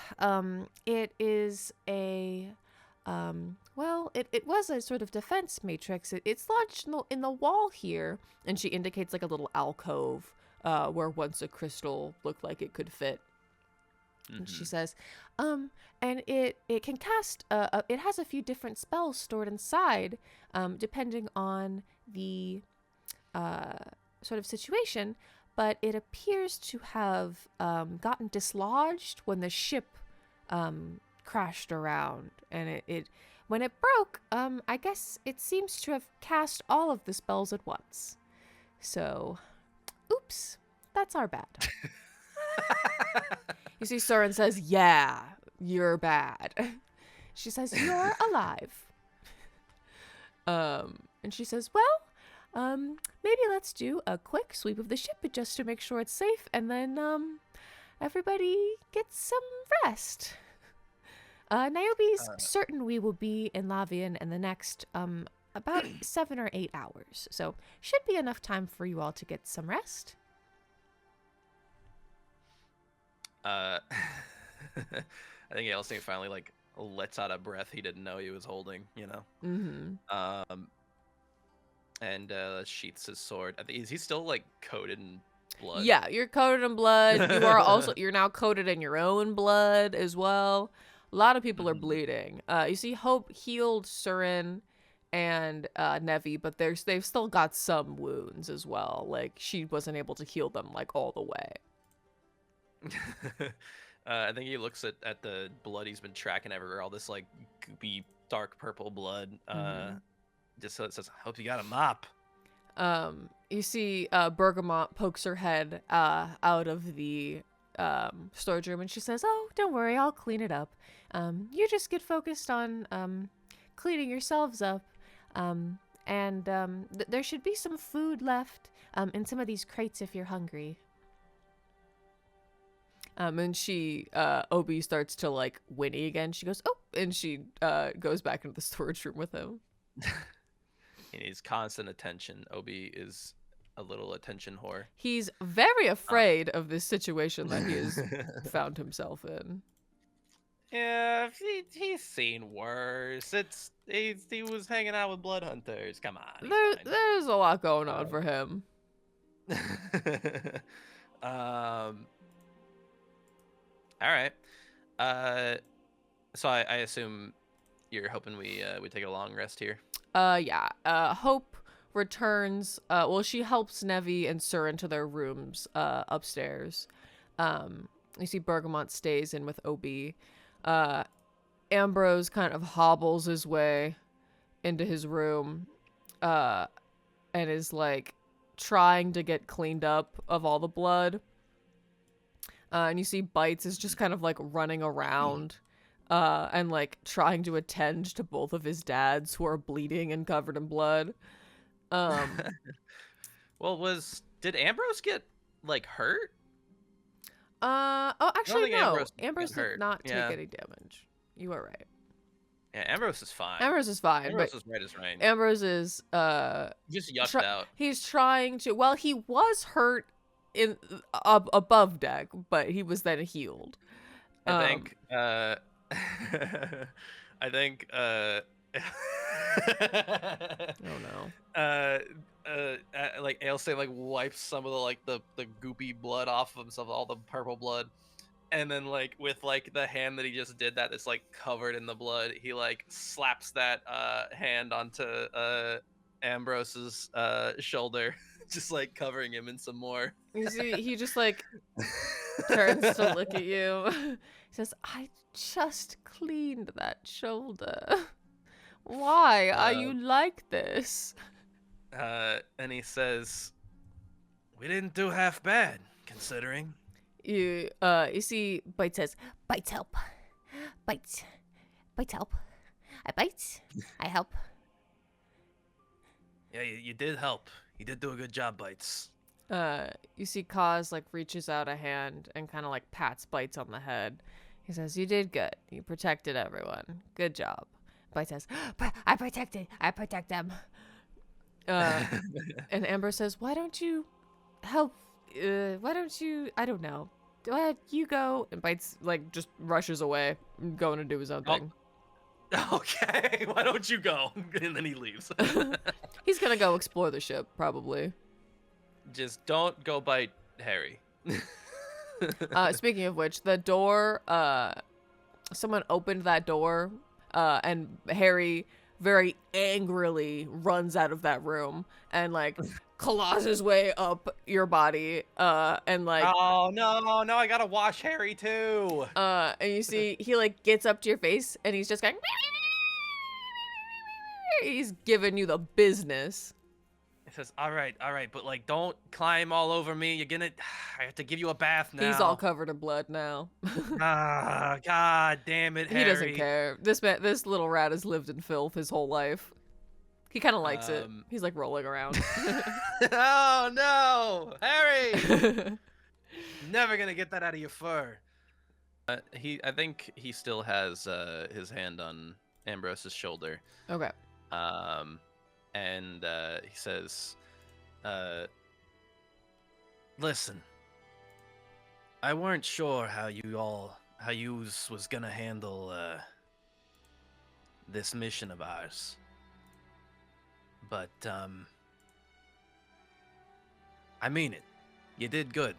It is it was a sort of defense matrix. It's lodged in the wall here. And she indicates like a little alcove, where once a crystal looked like it could fit. Mm-hmm. And she says, and it can cast, it has a few different spells stored inside, depending on the sort of situation, but it appears to have gotten dislodged when the ship crashed around, and when it broke, I guess it seems to have cast all of the spells at once. So, oops, that's our bad. You see Surin says, "Yeah, you're bad." She says, "You're alive." And she says, "Well, maybe let's do a quick sweep of the ship just to make sure it's safe, and then everybody gets some rest." Niobe's certain we will be in Lavian in the next, about 7 or 8 hours. So, should be enough time for you all to get some rest. I think Alestain finally like lets out a breath he didn't know he was holding, you know. Mm-hmm. And sheaths his sword. I think is he still like coated in blood? Yeah, you're coated in blood. You're now coated in your own blood as well. A lot of people are bleeding. You see Hope healed Surin and Nevi, but they've still got some wounds as well. Like she wasn't able to heal them like all the way. I think he looks at the blood he's been tracking everywhere, all this like goopy dark purple blood. Just so it says, "Hope you got a mop." You see Bergamot pokes her head out of the storage room, and she says, "Oh, don't worry, I'll clean it up. You just get focused on cleaning yourselves up. There should be some food left in some of these crates if you're hungry." And she, Obi starts to like whinny again. She goes, "Oh," and she goes back into the storage room with him. He needs constant attention. Obi is a little attention whore. He's very afraid of this situation that he has found himself in. Yeah, he's seen worse. He was hanging out with blood hunters. Come on. There's a lot going on for him. All right. So I assume you're hoping we take a long rest here. Yeah. Hope returns. Well, she helps Nevi and Surin to their rooms upstairs. You see Bergamot stays in with Obi. Ambrose kind of hobbles his way into his room and is like trying to get cleaned up of all the blood. And you see Bites is just kind of like running around and like trying to attend to both of his dads who are bleeding and covered in blood. Well, did Ambrose get like hurt? Actually no. Ambrose Ambrose did hurt. not take any damage. You are right. Yeah, Ambrose is fine. Ambrose is fine. Ambrose is right as rain. Ambrose is Just yucked out. He's trying to. Well, he was hurt in above deck, but he was then healed. I think. I think. Oh no. Like Alestain like wipes some of the goopy blood off of himself, all the purple blood, and then like with like the hand that he just did that's like covered in the blood, he like slaps that hand onto Ambrose's shoulder, just like covering him in some more. You see, he just like turns to look at you. He says, "I just cleaned that shoulder. Why are you like this?" And he says, "We didn't do half bad, considering." You see, Bite says, "Bites help. Bites help. I bite. I help." Yeah, you did help. You did do a good job, Bites. You see Kaz like reaches out a hand and kind of like pats Bites on the head. He says, "You did good. You protected everyone. Good job." Bite says, I protect them." And Amber says, "Why don't you help? Why don't you? I don't know. Go ahead, you go." And Bites like just rushes away, going to do his own thing. Okay, why don't you go? And then he leaves. He's gonna go explore the ship, probably. Just don't go bite Harry. Speaking of which, the door, someone opened that door, and Harry very angrily runs out of that room and like claws his way up your body, and like, oh no, I gotta wash Harry too. And you see he like gets up to your face and he's just going, he's giving you the business. It says, all right, but like, don't climb all over me. I have to give you a bath now. He's all covered in blood now. God damn it, Harry. He doesn't care. This little rat has lived in filth his whole life. He kind of likes it. He's like rolling around. Oh no, Harry! Never gonna get that out of your fur. I think he still has his hand on Ambrose's shoulder. Okay. And he says, Listen, I weren't sure how you was gonna handle this mission of ours, but I mean it. You did good.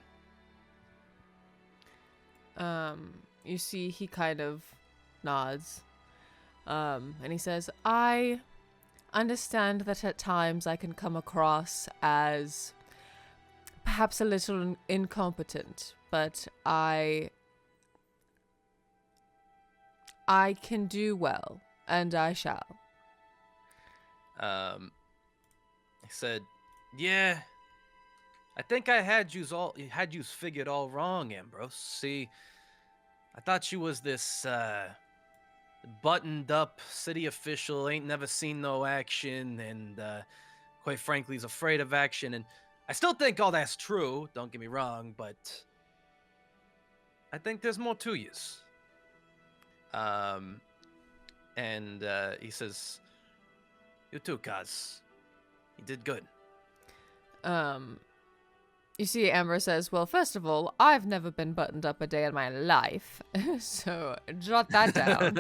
You see he kind of nods. And he says, I understand that at times I can come across as perhaps a little incompetent, but I can do well, and I shall. he said, "Yeah, I think I had yous figured all wrong, Ambrose. See, I thought you was this buttoned up city official, ain't never seen no action, and quite frankly is afraid of action. And I still think all that's true, don't get me wrong, but I think there's more to yous." And he says, "You too, Kaz. You did good." You see, Amber says, well, first of all, I've never been buttoned up a day in my life, so jot that down.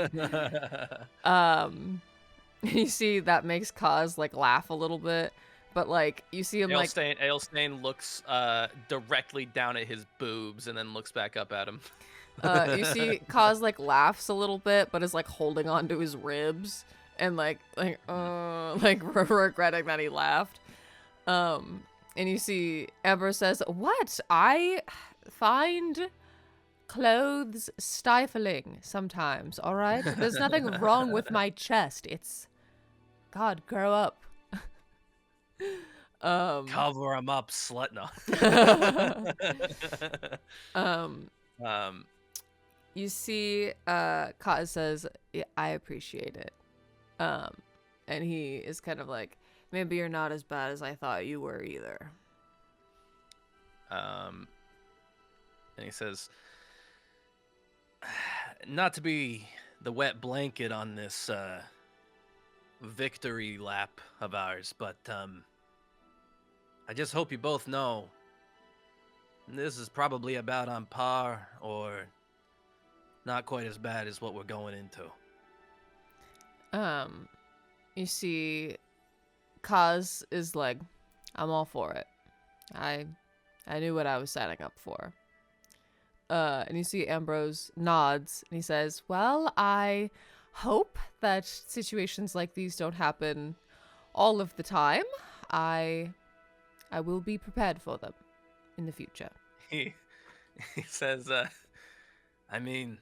You see that makes Kaz, like, laugh a little bit, but, like, you see him, like... Alestain looks directly down at his boobs and then looks back up at him. You see Kaz, like, laughs a little bit, but is, like, holding on to his ribs and, like, regretting that he laughed. And you see Amber says, what? I find clothes stifling sometimes, all right? There's nothing wrong with my chest. It's... God, grow up. Cover him up, slut. No. You see, Kaz says, yeah, I appreciate it. And he is kind of like, maybe you're not as bad as I thought you were either. And he says, not to be the wet blanket on this victory lap of ours, but I just hope you both know this is probably about on par or not quite as bad as what we're going into. You see, Kaz is like, I'm all for it. I knew what I was signing up for. And you see Ambrose nods and he says, well, I hope that situations like these don't happen all of the time. I will be prepared for them in the future. He says, I mean,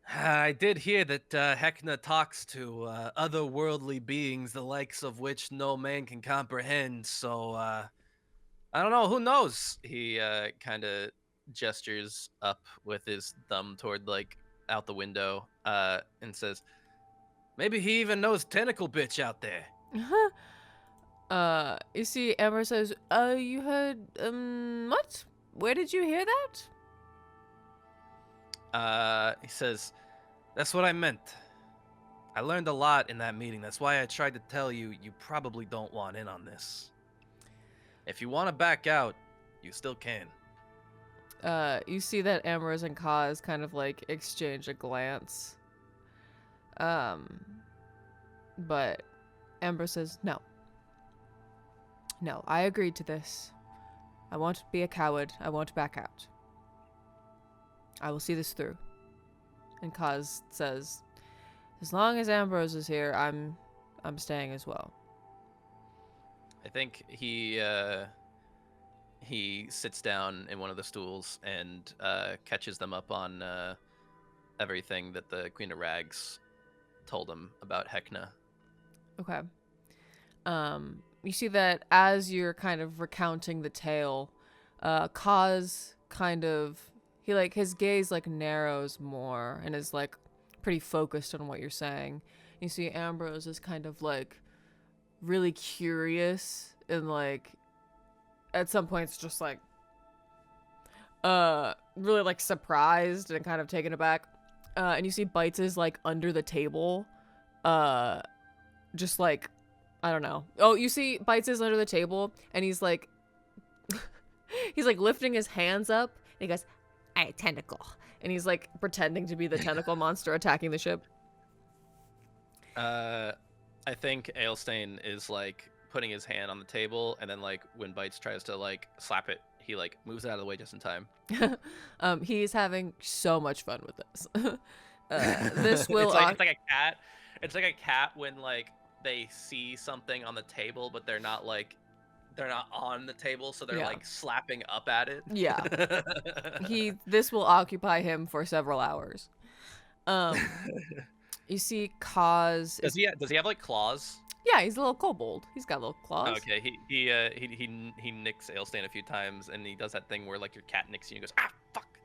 I did hear that Hecna talks to otherworldly beings, the likes of which no man can comprehend, so I don't know, who knows? He kind of gestures up with his thumb toward, like, out the window, and says, maybe he even knows Tentacle Bitch out there. You see, Amber says, you heard, what? Where did you hear that? He says, that's what I meant. I learned a lot in that meeting. That's why I tried to tell you, you probably don't want in on this. If you want to back out, you still can. You see that Ambrose and Kaz kind of, like, exchange a glance. But Amber says, no. No, I agreed to this. I won't be a coward. I won't back out. I will see this through. And Kaz says, as long as Ambrose is here, I'm staying as well. I think he sits down in one of the stools and catches them up on everything that the Queen of Rags told him about Hecna. Okay. You see that as you're kind of recounting the tale, Kaz kind of... He, like, his gaze, like, narrows more and is, like, pretty focused on what you're saying. You see Ambrose is kind of, like, really curious and, like, at some points just, like, really like surprised and kind of taken aback. And you see Bites is like under the table, just like, I don't know. Oh, you see Bites is under the table and he's like, he's like lifting his hands up and he goes, "Hey, tentacle," and he's like pretending to be the tentacle monster attacking the ship. I think Alestain is like putting his hand on the table, and then like when Bites tries to like slap it, he like moves it out of the way just in time. He's having so much fun with this. This will. It's like a cat. It's like a cat when like they see something on the table, but they're not on the table, so they're like slapping up at it. Yeah. This will occupy him for several hours. You see Kaz. Does he have like claws? Yeah, he's a little kobold. He's got little claws. Okay, he nicks Alestain a few times, and he does that thing where like your cat nicks you and goes, "Ah, fuck."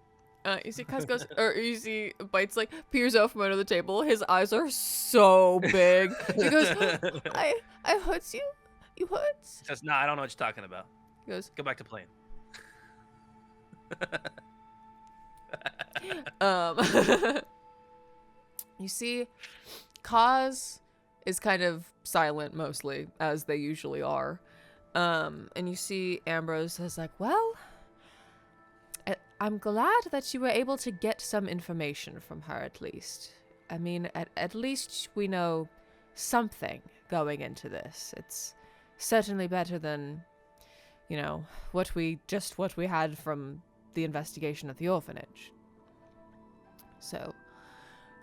You see Kaz goes, or you see Bites like peers out from under the table. His eyes are so big. He goes, I hurt you. You hurt? He says, "Nah, I don't know what you're talking about. He goes, Go back to playing." You see, Kaz is kind of silent mostly, as they usually are. And you see Ambrose is like, "Well, I'm glad that you were able to get some information from her at least. I mean, at least we know something going into this. It's certainly better than, you know, what we had from the investigation at the orphanage." So,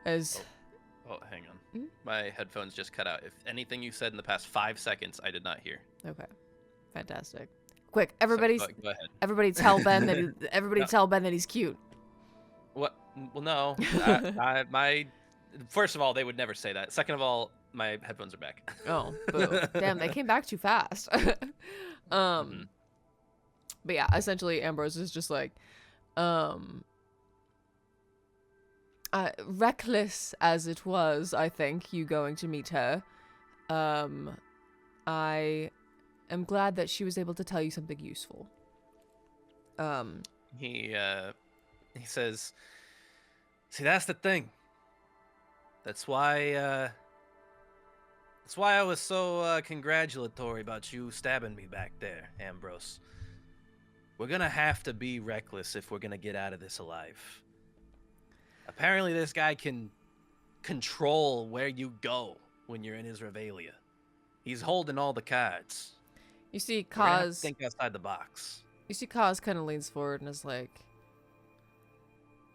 as... Oh, hang on. My headphones just cut out. If anything you said in the past 5 seconds, I did not hear. Okay. Fantastic. Quick, everybody, So, go ahead. everybody tell Ben that tell Ben that he's cute. What? Well, no. First of all, they would never say that. Second of all, my headphones are back. Oh, boo. Damn, they came back too fast. But yeah, essentially Ambrose is just like, reckless as it was, I think, you going to meet her, I am glad that she was able to tell you something useful. He says, "See, that's the thing. That's why I was so congratulatory about you stabbing me back there, Ambrose. We're gonna have to be reckless if we're gonna get out of this alive. Apparently this guy can control where you go when you're in his regalia. He's holding all the cards. You see We're gonna have to Kaz... think outside the box." You see Kaz kind of leans forward and is like,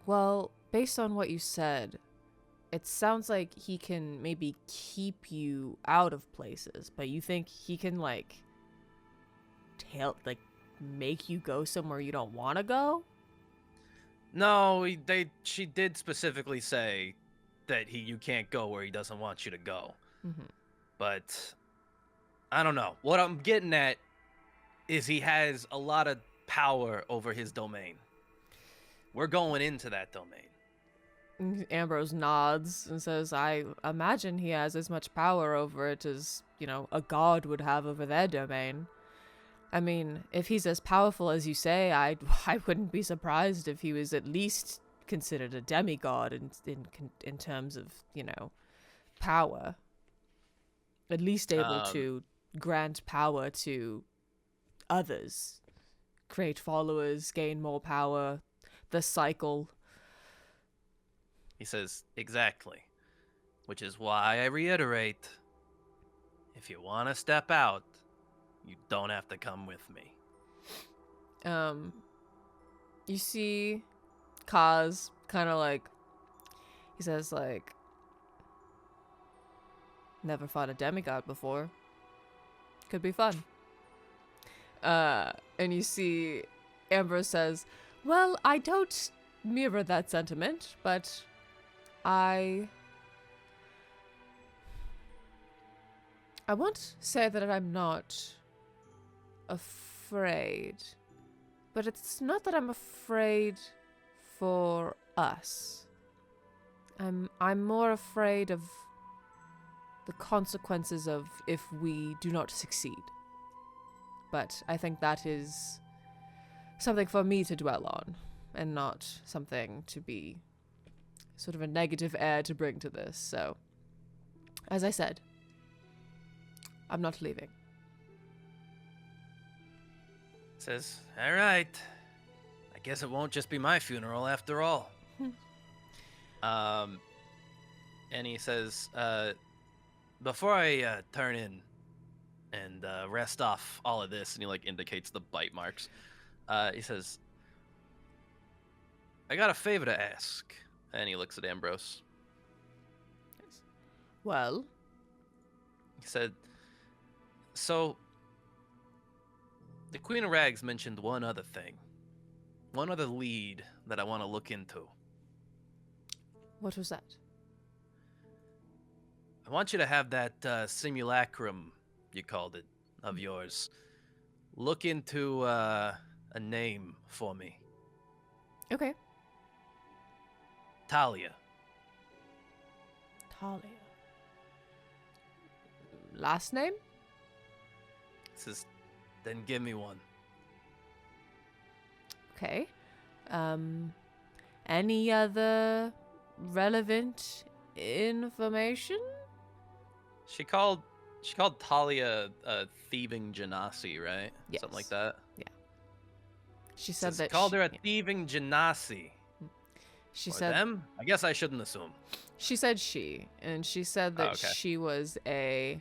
"Well, based on what you said, it sounds like he can maybe keep you out of places, but you think he can, like, make you go somewhere you don't want to go?" No, she did specifically say that you can't go where he doesn't want you to go. Mm-hmm. But I don't know. What I'm getting at is he has a lot of power over his domain. We're going into that domain. Ambrose nods and says, "I imagine he has as much power over it as, you know, a god would have over their domain. I mean, if he's as powerful as you say, I wouldn't be surprised if he was at least considered a demigod in terms of, you know, power. At least able to grant power to others, create followers, gain more power, the cycle." He says, "Exactly. Which is why I reiterate, if you want to step out, you don't have to come with me." You see Kaz kind of like, he says like, "Never fought a demigod before. Could be fun." And you see Ambrose says, "Well, I don't mirror that sentiment, but I won't say that I'm not afraid, but it's not that I'm afraid for us. I'm more afraid of the consequences of if we do not succeed. But I think that is something for me to dwell on. and not something to be sort of a negative air to bring to this. So, as I said, I'm not leaving. Says, all right. I guess it won't just be my funeral after all. And he says, before I turn in and rest off all of this, and he like indicates the bite marks, he says, I got a favor to ask. And he looks at Ambrose. Well, He said, so the Queen of Rags mentioned one other thing, one other lead that I want to look into. what was that? I want you to have that simulacrum, you called it, of yours, look into a name for me. Okay. Talia. Talia. Last name? He says, then give me one. Okay. Any other relevant information? She called Talia a thieving genasi, right? Something like Yes. that. She said that called she, her a thieving genasi. she Or said them? I guess I shouldn't assume. she said and she said that okay.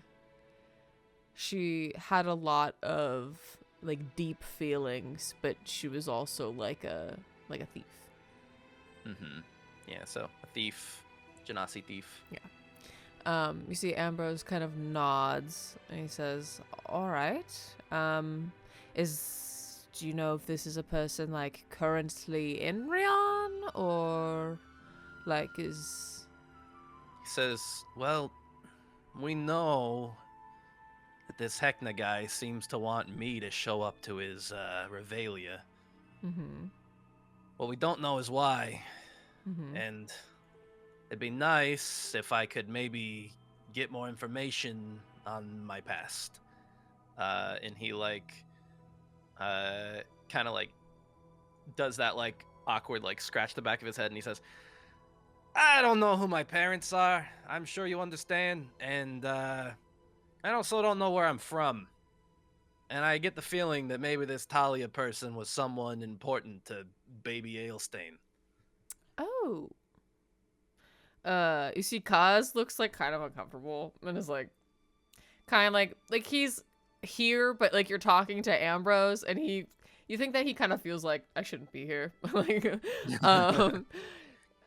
she had a lot of like deep feelings, but she was also like a thief. Mm-hmm. Yeah, so a thief, genasi thief. You see Ambrose kind of nods and he says, all right. Do you know if this is a person like currently in Rion or like is... He says, well, we know that this Hecna guy seems to want me to show up to his regalia. Mm-hmm. What we don't know is why. Mm-hmm. And it'd be nice if I could maybe get more information on my past. And he kind of like does that like awkward like scratch the back of his head, and he says, I don't know who my parents are. I'm sure you understand. And I also don't know where I'm from. And I get the feeling that maybe this Talia person was someone important to baby Alestain. Oh. You see Kaz looks like kind of uncomfortable and is like kind of like he's here, but like you're talking to Ambrose and you think that he kind of feels like I shouldn't be here. Like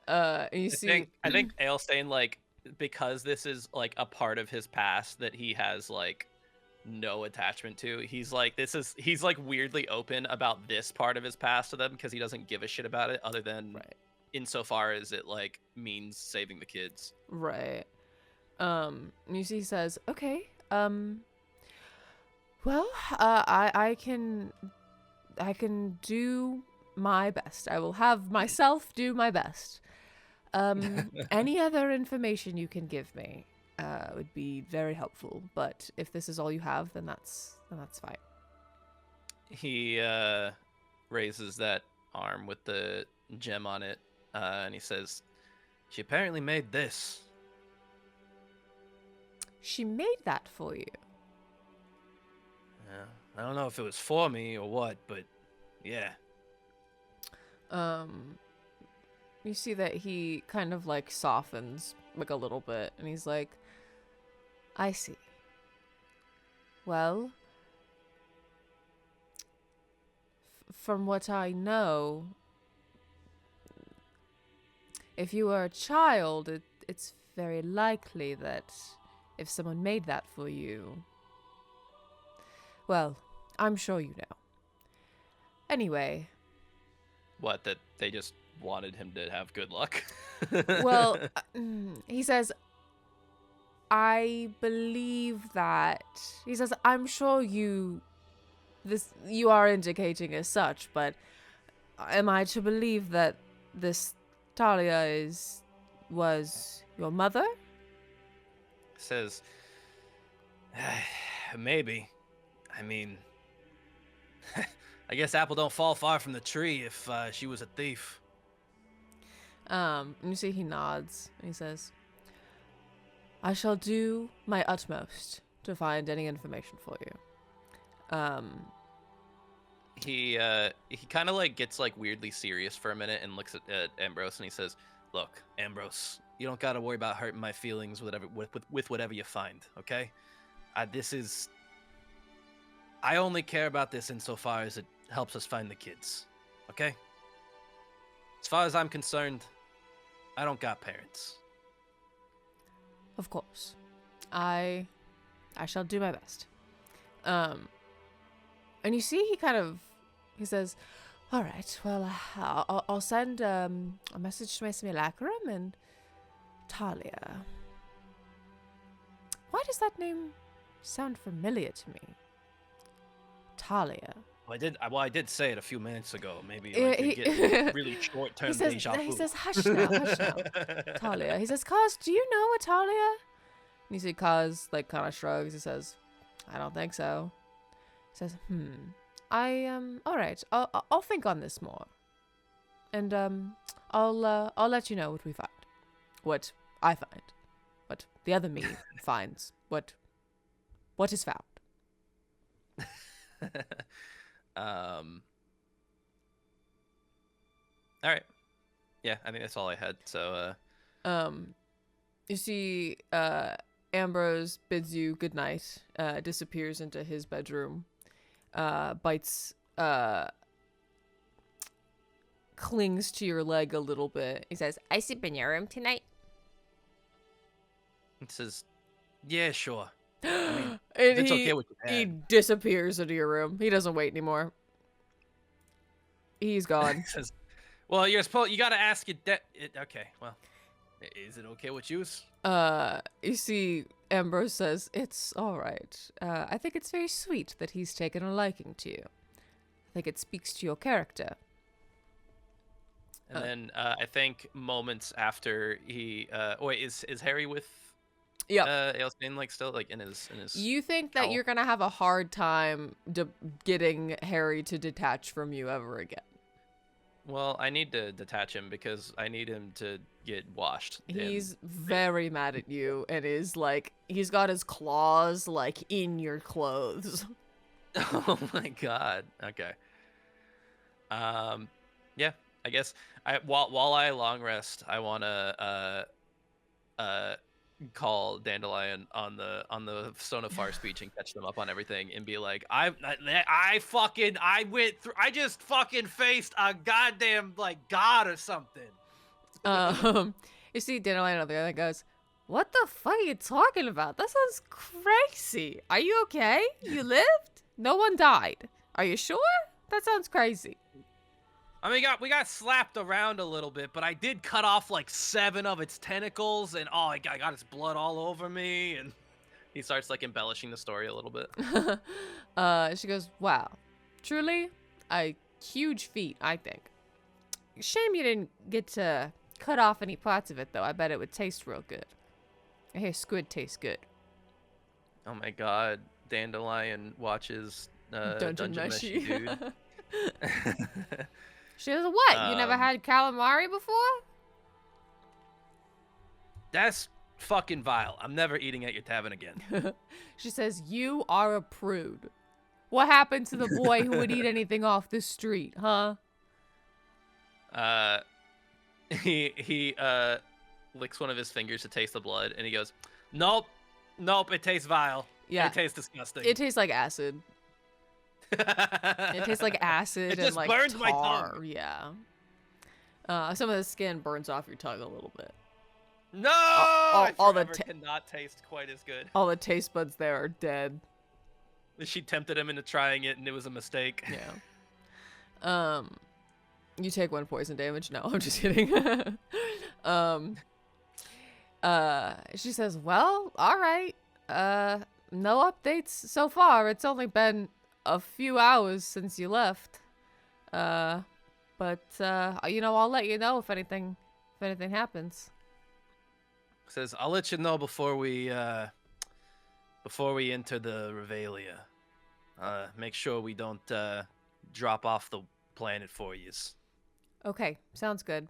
and you see I think Alestain, like, because this is like a part of his past that he has like no attachment to, he's like weirdly open about this part of his past to them because he doesn't give a shit about it other than right. insofar as it like means saving the kids. Right. You see he says, okay, well, I can do my best. I will have myself do my best. Any other information you can give me would be very helpful. But if this is all you have, then that's fine. He raises that arm with the gem on it, and he says, she apparently made this. She made that for you. Yeah, I don't know if it was for me or what, but yeah. You see that he kind of like softens like a little bit, and he's like, I see. Well, from what I know, if you were a child, it's very likely that if someone made that for you, well, I'm sure you know. Anyway. What, that they just wanted him to have good luck? Well, he says, I believe that... He says, I'm sure you are indicating as such, but am I to believe that this Talia was your mother? Says, maybe. I mean, I guess apple don't fall far from the tree if she was a thief. And you see he nods. And he says, I shall do my utmost to find any information for you. He kind of like gets like weirdly serious for a minute and looks at Ambrose and he says, Look, Ambrose, you don't gotta worry about hurting my feelings with whatever you find, okay? I only care about this insofar as it helps us find the kids, okay? As far as I'm concerned, I don't got parents. Of course. I shall do my best. And you see he says, all right, well, I'll send a message to my simulacrum and Talia. Why does that name sound familiar to me? Talia. Well, I did say it a few minutes ago. Maybe Yeah, like, you get really short-term deja vu. He says, hush now, hush now. Talia. He says, Kaz, do you know a Talia? And you see Kaz, like, kind of shrugs. He says, I don't think so. He says, all right. I'll think on this more. And, I'll let you know what we find. What I find. What the other me finds. What is found. all right. Yeah, I think that's all I had. So, you see, Ambrose bids you goodnight, disappears into his bedroom, bites, clings to your leg a little bit. He says, I sleep in your room tonight. it says, Yeah, sure. And It's okay with your he dad. disappears into your room. He doesn't wait anymore. He's gone. It says, well, you gotta ask your dad. Okay, well, is it okay with you? You see, Ambrose says, it's all right. I think it's very sweet that he's taken a liking to you. I think it speaks to your character. and then I think moments after he, wait, is Harry with Yeah. Alestain like still like in his You think that owl. you're gonna have a hard time getting Harry to detach from you ever again. Well, I need to detach him because I need him to get washed. and- He's very mad at you and is like, he's got his claws like in your clothes. Oh my god. Okay. Yeah, I guess while I long rest, I wanna call Dandelion on the Stone of Far speech and catch them up on everything and be like, I just fucking faced a goddamn like god or something. You see Dandelion on the other goes, what the fuck are you talking about? That sounds crazy. Are you okay? You lived? No one died. Are you sure? That sounds crazy. I mean, we got slapped around a little bit, but I did cut off like 7 of its tentacles, and I got its blood all over me, and He starts like embellishing the story a little bit. She goes, wow, truly a huge feat, I think. Shame you didn't get to cut off any parts of it, though. I bet it would taste real good. I hear squid tastes good. Oh my god, Dandelion watches Dungeon Meshi, dude. She goes, what? You never Um, had calamari before? that's fucking vile. I'm never eating at your tavern again. She says, you are a prude. What happened to the boy who would eat anything off the street, huh? He licks one of his fingers to taste the blood, and he goes, Nope, it tastes vile. Yeah. It tastes disgusting. It tastes like acid. It tastes like acid It and just like burns tar. my tongue. Yeah. Some of the skin burns off your tongue a little bit. No, all I the forever cannot taste quite as good. All the taste buds there are dead. She tempted him into trying it, and it was a mistake. Yeah. You take 1 poison damage. No, I'm just kidding. She says, well, all right. No updates so far. It's only been a few hours since you left. But I'll let you know if anything happens. Says, I'll let you know before we enter the Revelia. Make sure we don't drop off the planet for yous. Okay, sounds good.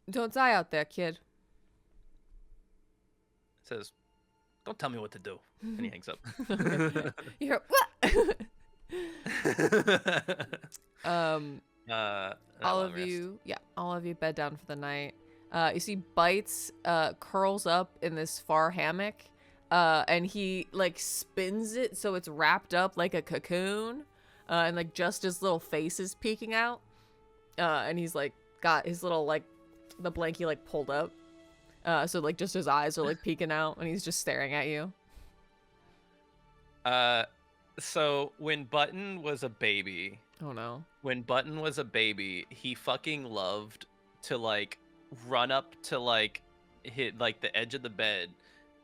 Don't die out there, kid. Says, don't tell me what to do. And he hangs up. Okay. You hear what? That all long of rest. you bed down for the night. You see Bites curls up in this far hammock, and he like spins it so it's wrapped up like a cocoon, and like just his little face is peeking out, and he's like got his little like the blankie like pulled up, so like just his eyes are like peeking out, and he's just staring at you. So when Button was a baby, Oh no. he fucking loved to like run up to like hit like the edge of the bed,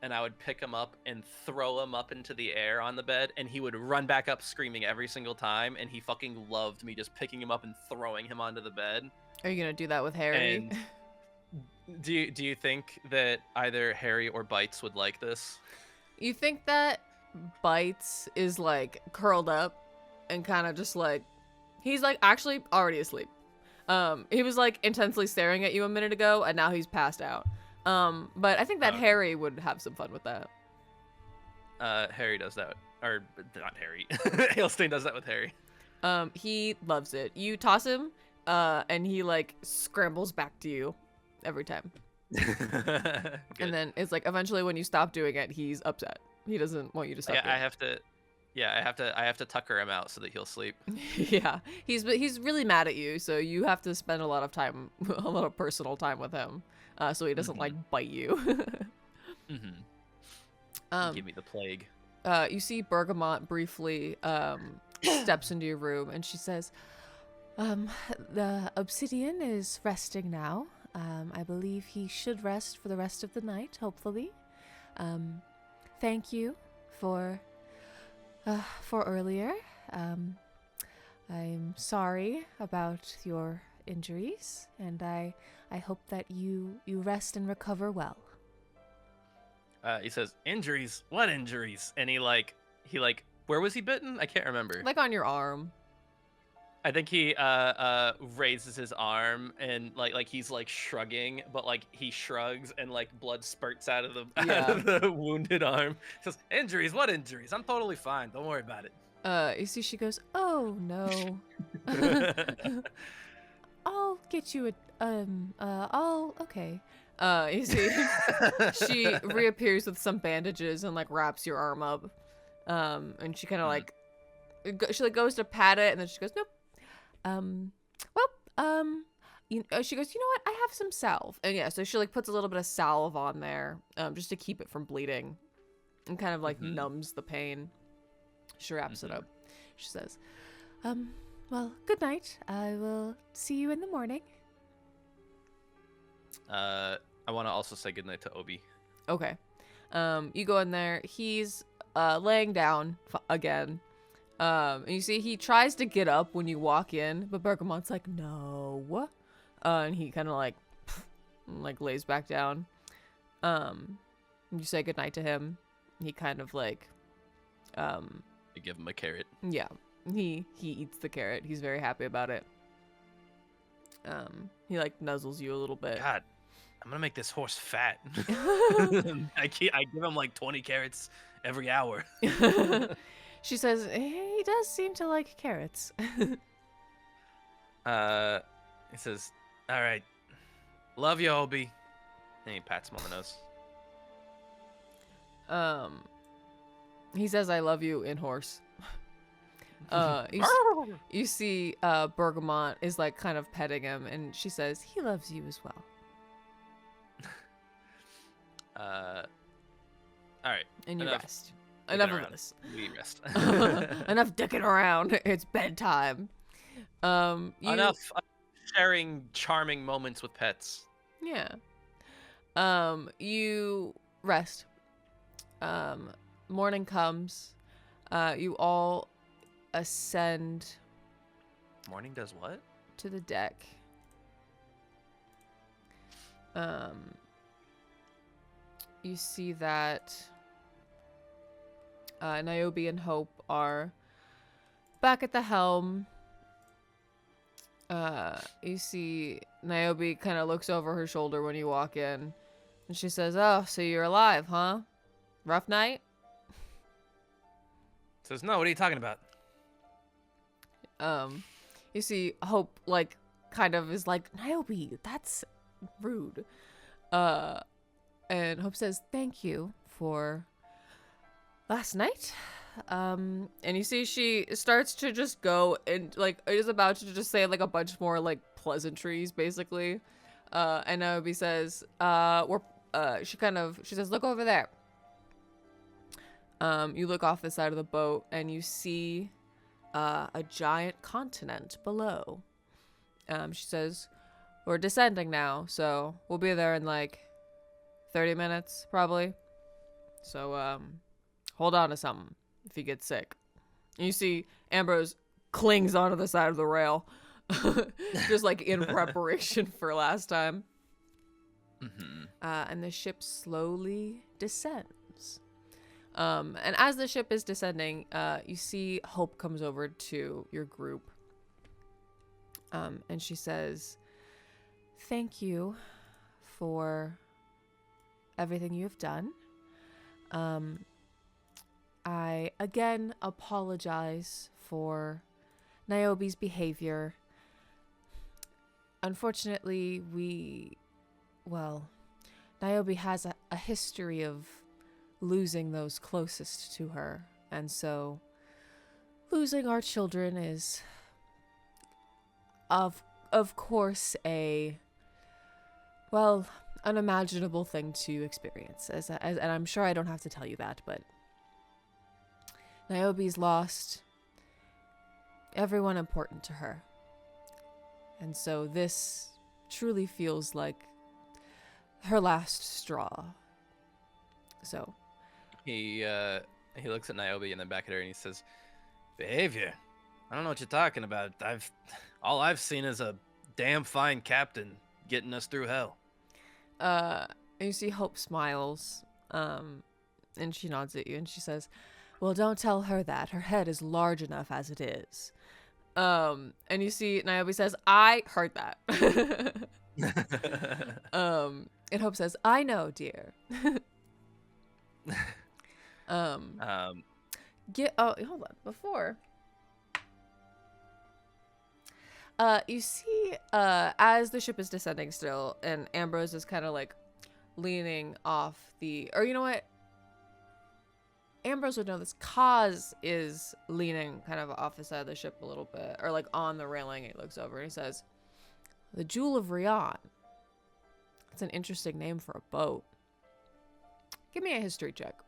and I would pick him up and throw him up into the air on the bed, and he would run back up screaming every single time, and he fucking loved me just picking him up and throwing him onto the bed. Are you gonna do that with Harry? And do you think that either Harry or Bites would like this? You think that Bites is like curled up and kind of just like he's like actually already asleep. He was like intensely staring at you a minute ago, and now he's passed out. But I think that Harry would have some fun with that. Harry does that, or not Harry. Alestain does that with Harry. He loves it. You toss him, and he like scrambles back to you every time. And then it's like eventually when you stop doing it, he's upset. He doesn't want you to stop. I have to tucker him out so that he'll sleep. Yeah, he's really mad at you, so you have to spend a lot of personal time with him, so he doesn't like bite you. Give me the plague. You see Bergamot briefly steps into your room, and she says, the obsidian is resting now. I believe he should rest for the rest of the night, hopefully. Thank you for earlier. I'm sorry about your injuries, and I hope that you rest and recover well. He says, injuries? What injuries? And he where was he bitten? I can't remember. Like on your arm. I think he raises his arm and like he's like shrugging, but like he shrugs and like blood spurts out of the wounded arm. He says, injuries? What injuries? I'm totally fine. Don't worry about it. You see she goes, oh no. I'll get you okay. You see she reappears with some bandages and like wraps your arm up. And she kind of like she like goes to pat it, and then she goes, nope. She goes, you know what? I have some salve. And yeah, so she like puts a little bit of salve on there, just to keep it from bleeding, and kind of like numbs the pain. She wraps it up. She says, well, good night. I will see you in the morning. I want to also say goodnight to Obi. Okay. You go in there. He's laying down again. And you see he tries to get up when you walk in, but Bergamot's like, no. And he kind of like lays back down. You say goodnight to him. He kind of like, You give him a carrot. yeah, he eats the carrot. He's very happy about it. He like nuzzles you a little bit. God, I'm gonna make this horse fat. I give him like 20 carrots every hour. She says, he does seem to like carrots. He says, all right, Love you, Obi. and he pats him on the nose. He says, I love you in horse. You see Bergamot is like kind of petting him, and she says, he loves you as well. All right. And you Enough rest. dicking Enough of around. this. We rest. Enough dicking around. It's bedtime. Enough sharing charming moments with pets. Yeah. You rest. Morning comes. You all ascend Morning does what? to the deck. You see that Niobe and Hope are back at the helm, you see Niobe kind of looks over her shoulder when you walk in, and she says, "Oh, so you're alive, huh? Rough night?" Says, no, what are you talking about? You see Hope, like, kind of is like, "Niobe, that's rude." And Hope says, "Thank you for last night." And you see she starts to just go and, like, is about to just say, like, a bunch more, like, pleasantries, basically. And Niobe says, she says, "Look over there." You look off the side of the boat and you see a giant continent below. She says, "We're descending now, so we'll be there in like 30 minutes, probably. So, hold on to something if you get sick." And you see Ambrose clings onto the side of the rail, just like in preparation for last time. And the ship slowly descends. And as the ship is descending, you see Hope comes over to your group. And she says, "Thank you for everything you've done. I again apologize for Niobe's behavior. Unfortunately, Niobe has a history of losing those closest to her, and so losing our children is of course a unimaginable thing to experience, and I'm sure I don't have to tell you that, but Niobe's lost everyone important to her, and so this truly feels like her last straw." So He looks at Niobe and then back at her and he says, "Behavior? I don't know what you're talking about. All I've seen is a damn fine captain getting us through hell." And you see Hope smiles, and she nods at you and she says, "Well, don't tell her that. Her head is large enough as it is." And you see Niobe says, "I heard that." And Hope says, "I know, dear." Hold on, before you see as the ship is descending still, and Ambrose is kind of like leaning off or you know what, Ambrose would know this. Kaz is leaning kind of off the side of the ship a little bit, or like on the railing. He looks over and he says, "The Jewel of Rion. It's an interesting name for a boat. Give me a history check."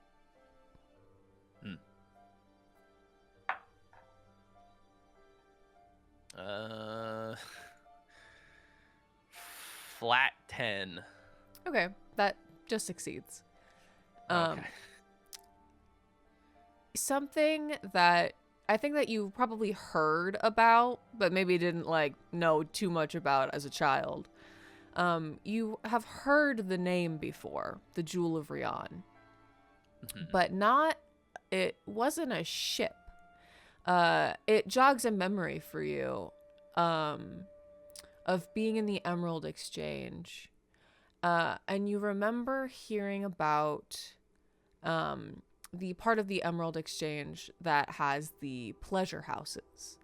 Flat 10. Okay, that just succeeds. Okay. Something that I think that you probably heard about, but maybe didn't like know too much about as a child. You have heard the name before, the Jewel of Rion, but it wasn't a ship. It jogs a memory for you, of being in the Emerald Exchange. And you remember hearing about, the part of the Emerald Exchange that has the pleasure houses.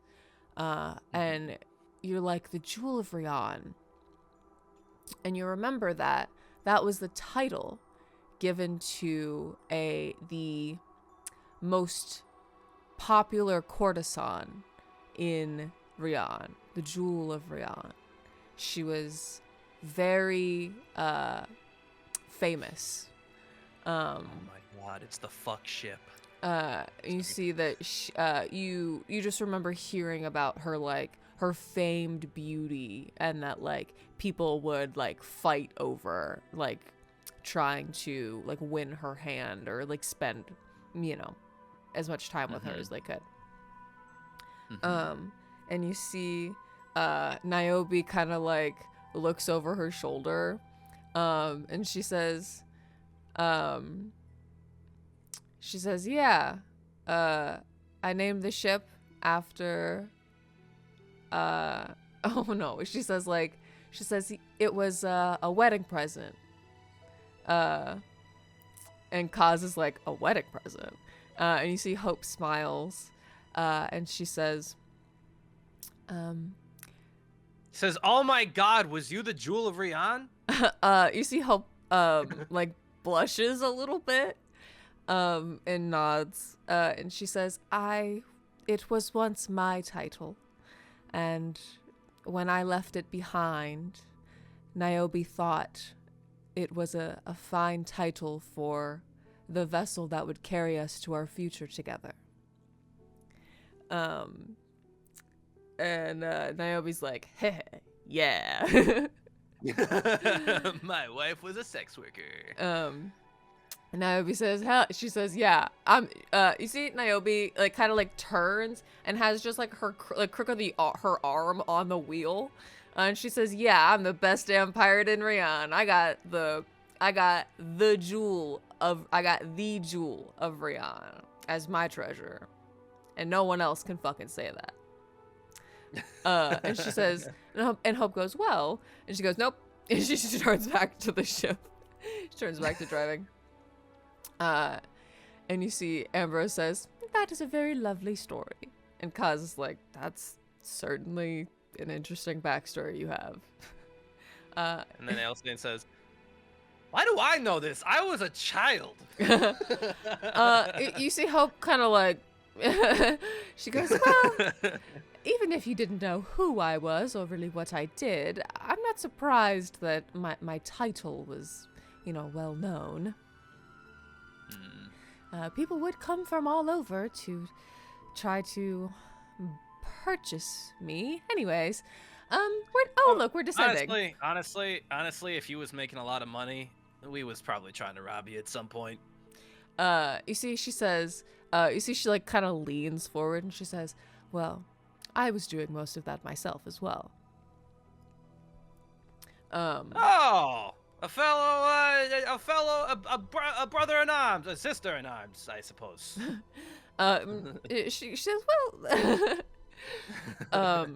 And you're like, the Jewel of Rion. And you remember that was the title given to the most popular courtesan in Rion, the Jewel of Rion. She was very famous. Oh my god, it's the fuck ship. You see that you just remember hearing about her, like her famed beauty, and that like people would like fight over like trying to like win her hand, or like spend, as much time with her as they could. And you see Niobe kind of like looks over her shoulder, and she says, "Yeah, I named the ship after oh no, she says it was a wedding present. And Kaz is like, a wedding present. And you see Hope smiles, and she says, Says, "Oh my God, was you the Jewel of Rian?" you see Hope like blushes a little bit, and nods, and she says, it was once my title, and when I left it behind, Niobe thought it was a fine title for the vessel that would carry us to our future together. And Niobe's like, heh, yeah. My wife was a sex worker. Niobe says, hell, she says, yeah, you see Niobe, like, kind of, like, turns and has just, like, her, like, crook of her arm on the wheel. And she says, yeah, I'm the best damn pirate in Rian. I got the jewel of Rian as my treasure. And no one else can fucking say that. And she says, and Hope goes, well, and she goes, nope. And she turns back to the ship. She turns back to driving. And you see Ambrose says, that is a very lovely story. And Kaz is like, that's certainly an interesting backstory you have. And then Alestain says, why do I know this? I was a child. You see Hope kind of like, she goes, well, even if you didn't know who I was or really what I did, I'm not surprised that my title was, well known. People would come from all over to try to purchase me. Anyways, we're descending. Honestly, if you was making a lot of money, we was probably trying to rob you at some point. You see, she says, she like kind of leans forward and she says, well, I was doing most of that myself as well. Oh, a brother in arms, a sister in arms, I suppose. She says, well,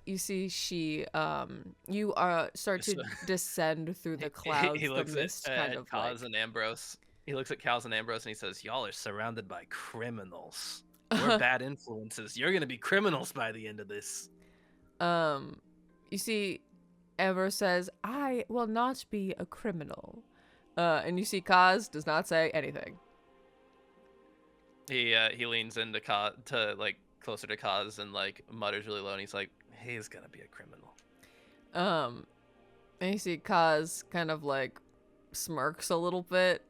you see, you start to descend through the clouds. He looks the mist at kind of Kaz and Ambrose. He looks at Kaz and Ambrose and he says, y'all are surrounded by criminals. We're bad influences. You're gonna be criminals by the end of this. You see, Ambrose says, I will not be a criminal. And you see Kaz does not say anything. He leans into Kaz, like closer to Kaz, and like mutters really low, and he's like, he's gonna be a criminal. And you see Kaz kind of like smirks a little bit,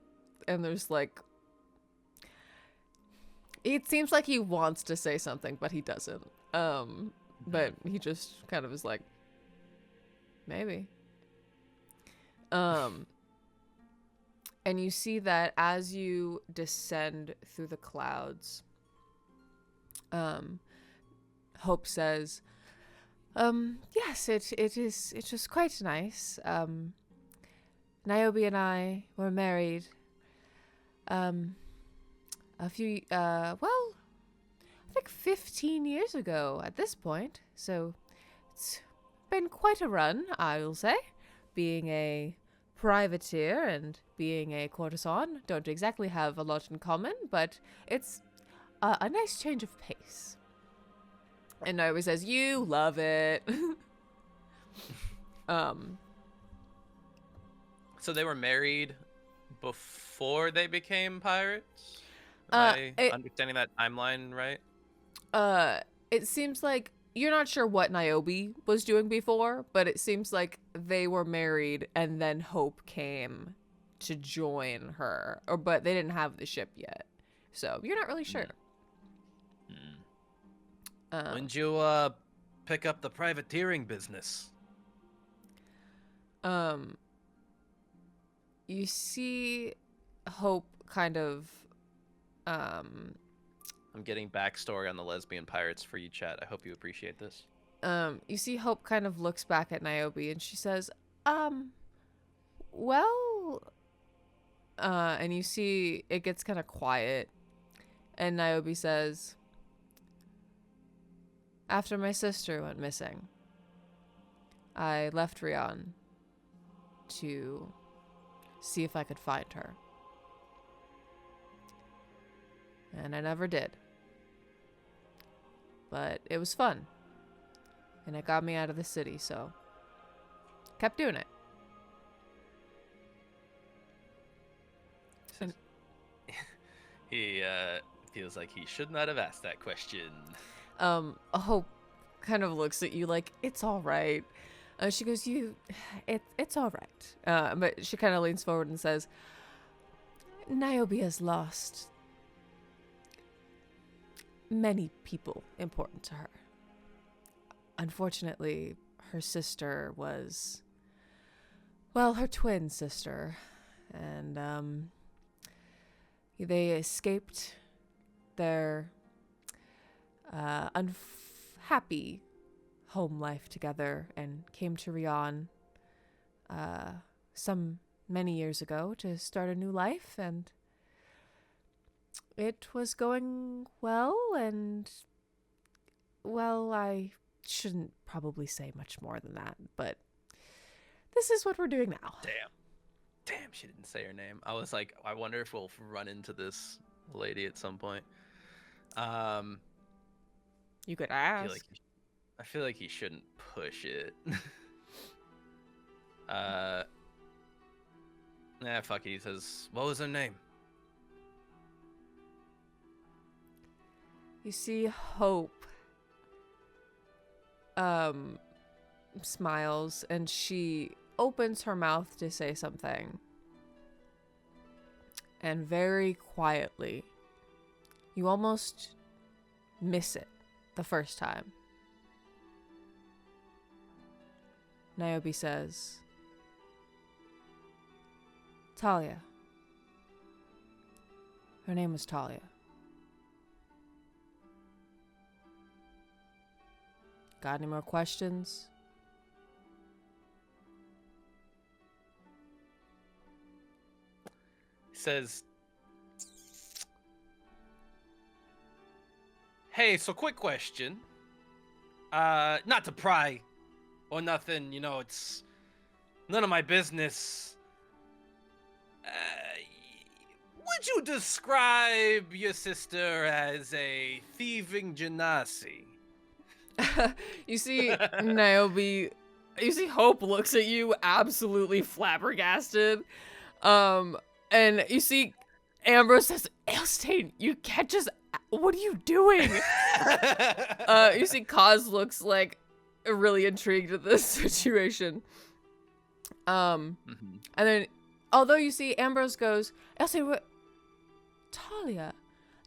and there's like, it seems like he wants to say something, but he doesn't. But he just kind of is like, maybe. And you see that as you descend through the clouds, Hope says, yes, it was quite nice. Niobe and I were married, a few, I think 15 years ago at this point. So it's been quite a run, I will say. Being a privateer and being a courtesan don't exactly have a lot in common, but it's a nice change of pace. And Niobe says, you love it. So they were married before they became pirates? Am I understanding that timeline right? It seems like you're not sure what Niobe was doing before, but it seems like they were married and then Hope came to join her, but they didn't have the ship yet, so you're not really sure. When'd you pick up the privateering business? You see Hope kind of I'm getting backstory on the lesbian pirates for you, chat. I hope you appreciate this. You see Hope kind of looks back at Niobe and she says, and you see it gets kind of quiet, and Niobe says, After my sister went missing, I left Rion to see if I could find her. And I never did. But it was fun. And it got me out of the city, so kept doing it. He feels like he should not have asked that question. Hope kind of looks at you like, it's all right. She goes, it's all right. But she kind of leans forward and says, Niobe has lost many people important to her. Unfortunately, her sister was, well, her twin sister. And, they escaped their unhappy home life together and came to Rion many years ago to start a new life, and it was going well, and well, I shouldn't probably say much more than that, but this is what we're doing now. Damn, she didn't say her name. I was like, I wonder if we'll run into this lady at some point. You could ask. I feel like he shouldn't push it. Fuck it. He says, what was her name? You see Hope smiles, and she opens her mouth to say something. And very quietly, you almost miss it the first time. Niobe says, Talia. Her name was Talia. Got any more questions? He says, hey, so quick question. Not to pry or nothing, you know, it's none of my business. Would you describe your sister as a thieving genasi? You see Niobe, you see Hope looks at you absolutely flabbergasted. And you see Ambrose says, Alestain, you can't just, what are you doing? You see Kaz looks like really intrigued at this situation. And then, although you see Ambrose goes, Alestain, what? Talia,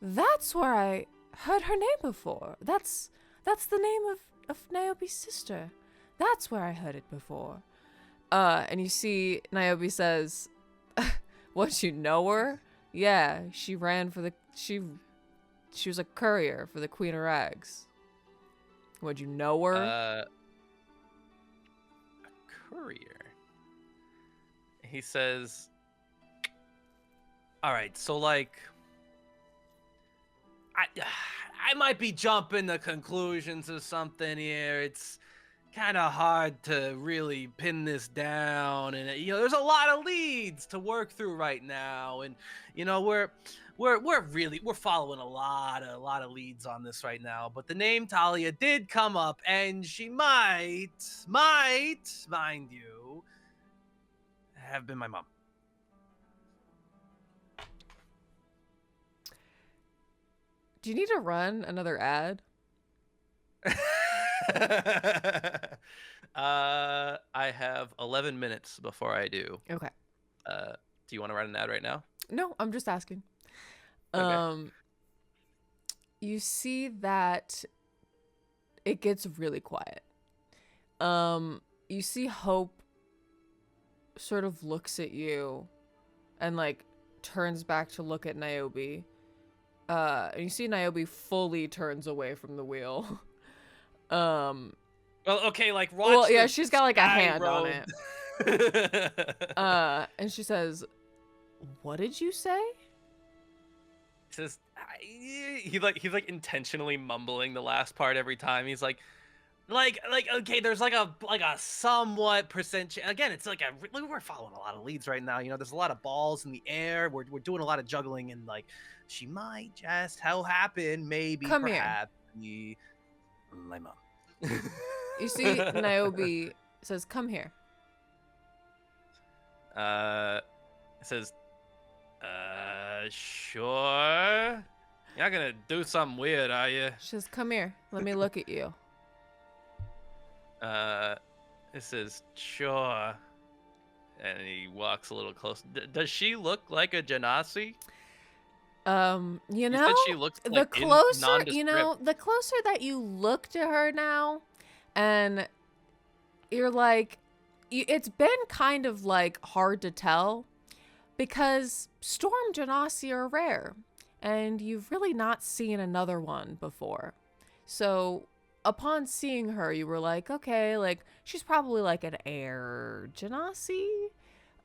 that's where I heard her name before. That's the name of Niobe's sister. That's where I heard it before. And you see Niobe says, what, you know her? Yeah, she ran for she was a courier for the Queen of Rags. Would you know her? A courier. He says, all right, so like, I might be jumping to conclusions of something here. It's kind of hard to really pin this down, and you know, there's a lot of leads to work through right now, and you know, we're following a lot of leads on this right now. But the name Talia did come up, and she might, mind you, have been my mom. Do you need to run another ad? I have 11 minutes before I do. Okay. Do you want to run an ad right now? No, I'm just asking. Okay. You see that it gets really quiet. You see Hope sort of looks at you and like turns back to look at Niobe. And you see Niobe fully turns away from the wheel. Well, okay, like watch. Well, yeah, the she's got like a sky hand on road. it. And she says, "What did you say?" Says, he's like intentionally mumbling the last part every time. He's like okay, there's like a somewhat percent again, it's like we're following a lot of leads right now, there's a lot of balls in the air, we're doing a lot of juggling, and like she might just how happen maybe Come here. perhaps be my mom. You see, Niobe says, "Come here." It says, sure. You're not gonna do something weird, are you? She says, "Come here. Let me look at you." It says, sure. And he walks a little close. Does she look like a Genasi? You know, said she looks the like closer, nondescript. the closer that you look to her now, and you're like, it's been kind of like hard to tell because storm genasi are rare, and you've really not seen another one before. So upon seeing her, you were like, okay, like she's probably like an air genasi.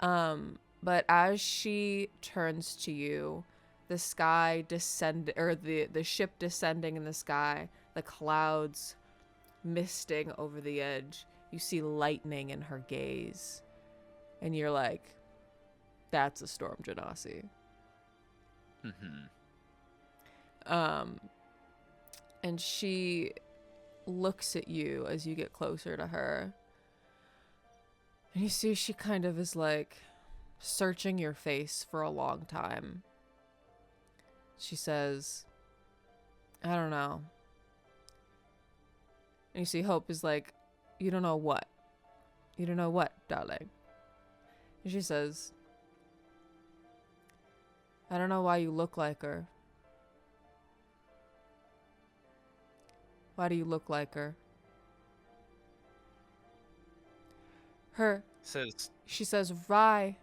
But as she turns to you, the sky or the ship descending in the sky, the clouds misting over the edge, you see lightning in her gaze, and you're like, that's a storm genasi. And she looks at you as you get closer to her, and you see she kind of is like searching your face for a long time. She says, I don't know. And you see Hope is like, you don't know what? You don't know what, darling? And she says, I don't know why you look like her. Why do you look like her? She says, Rye.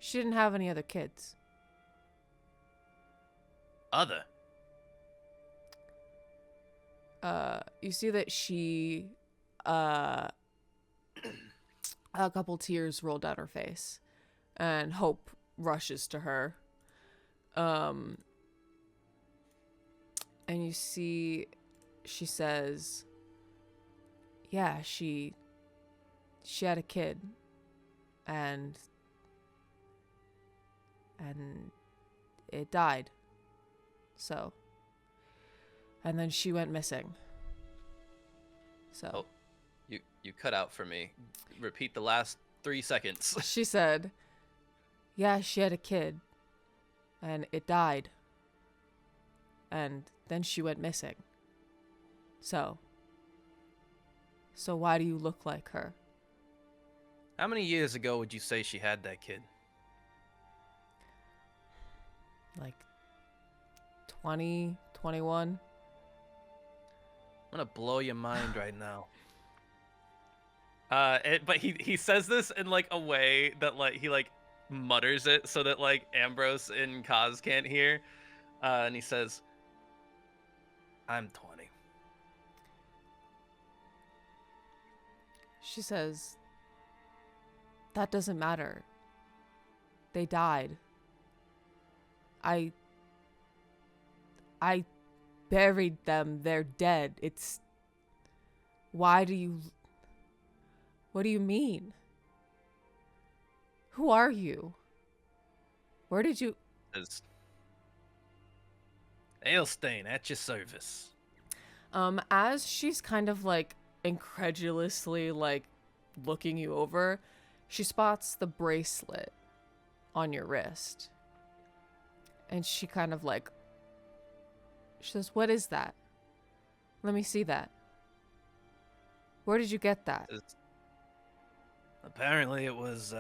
She didn't have any other kids. Other? You see that she, a couple tears roll down her face, and Hope rushes to her. And you see, she says, yeah, she had a kid, and it died. So, and then she went missing. So. Oh, you cut out for me. Repeat the last 3 seconds. She said, yeah, she had a kid, and it died. And then she went missing. So why do you look like her? How many years ago would you say she had that kid? Like 20, 21. I'm gonna blow your mind right now. But he says this in like a way that like he like mutters it so that like Ambrose and Kaz can't hear. And he says, I'm 20. She says, that doesn't matter. They died. I buried them. They're dead. What do you mean? Who are you? Where did you... Alestain, at your service. As she's kind of like incredulously like looking you over, she spots the bracelet on your wrist. And she kind of like, she says, what is that? Let me see that. Where did you get that? Apparently it was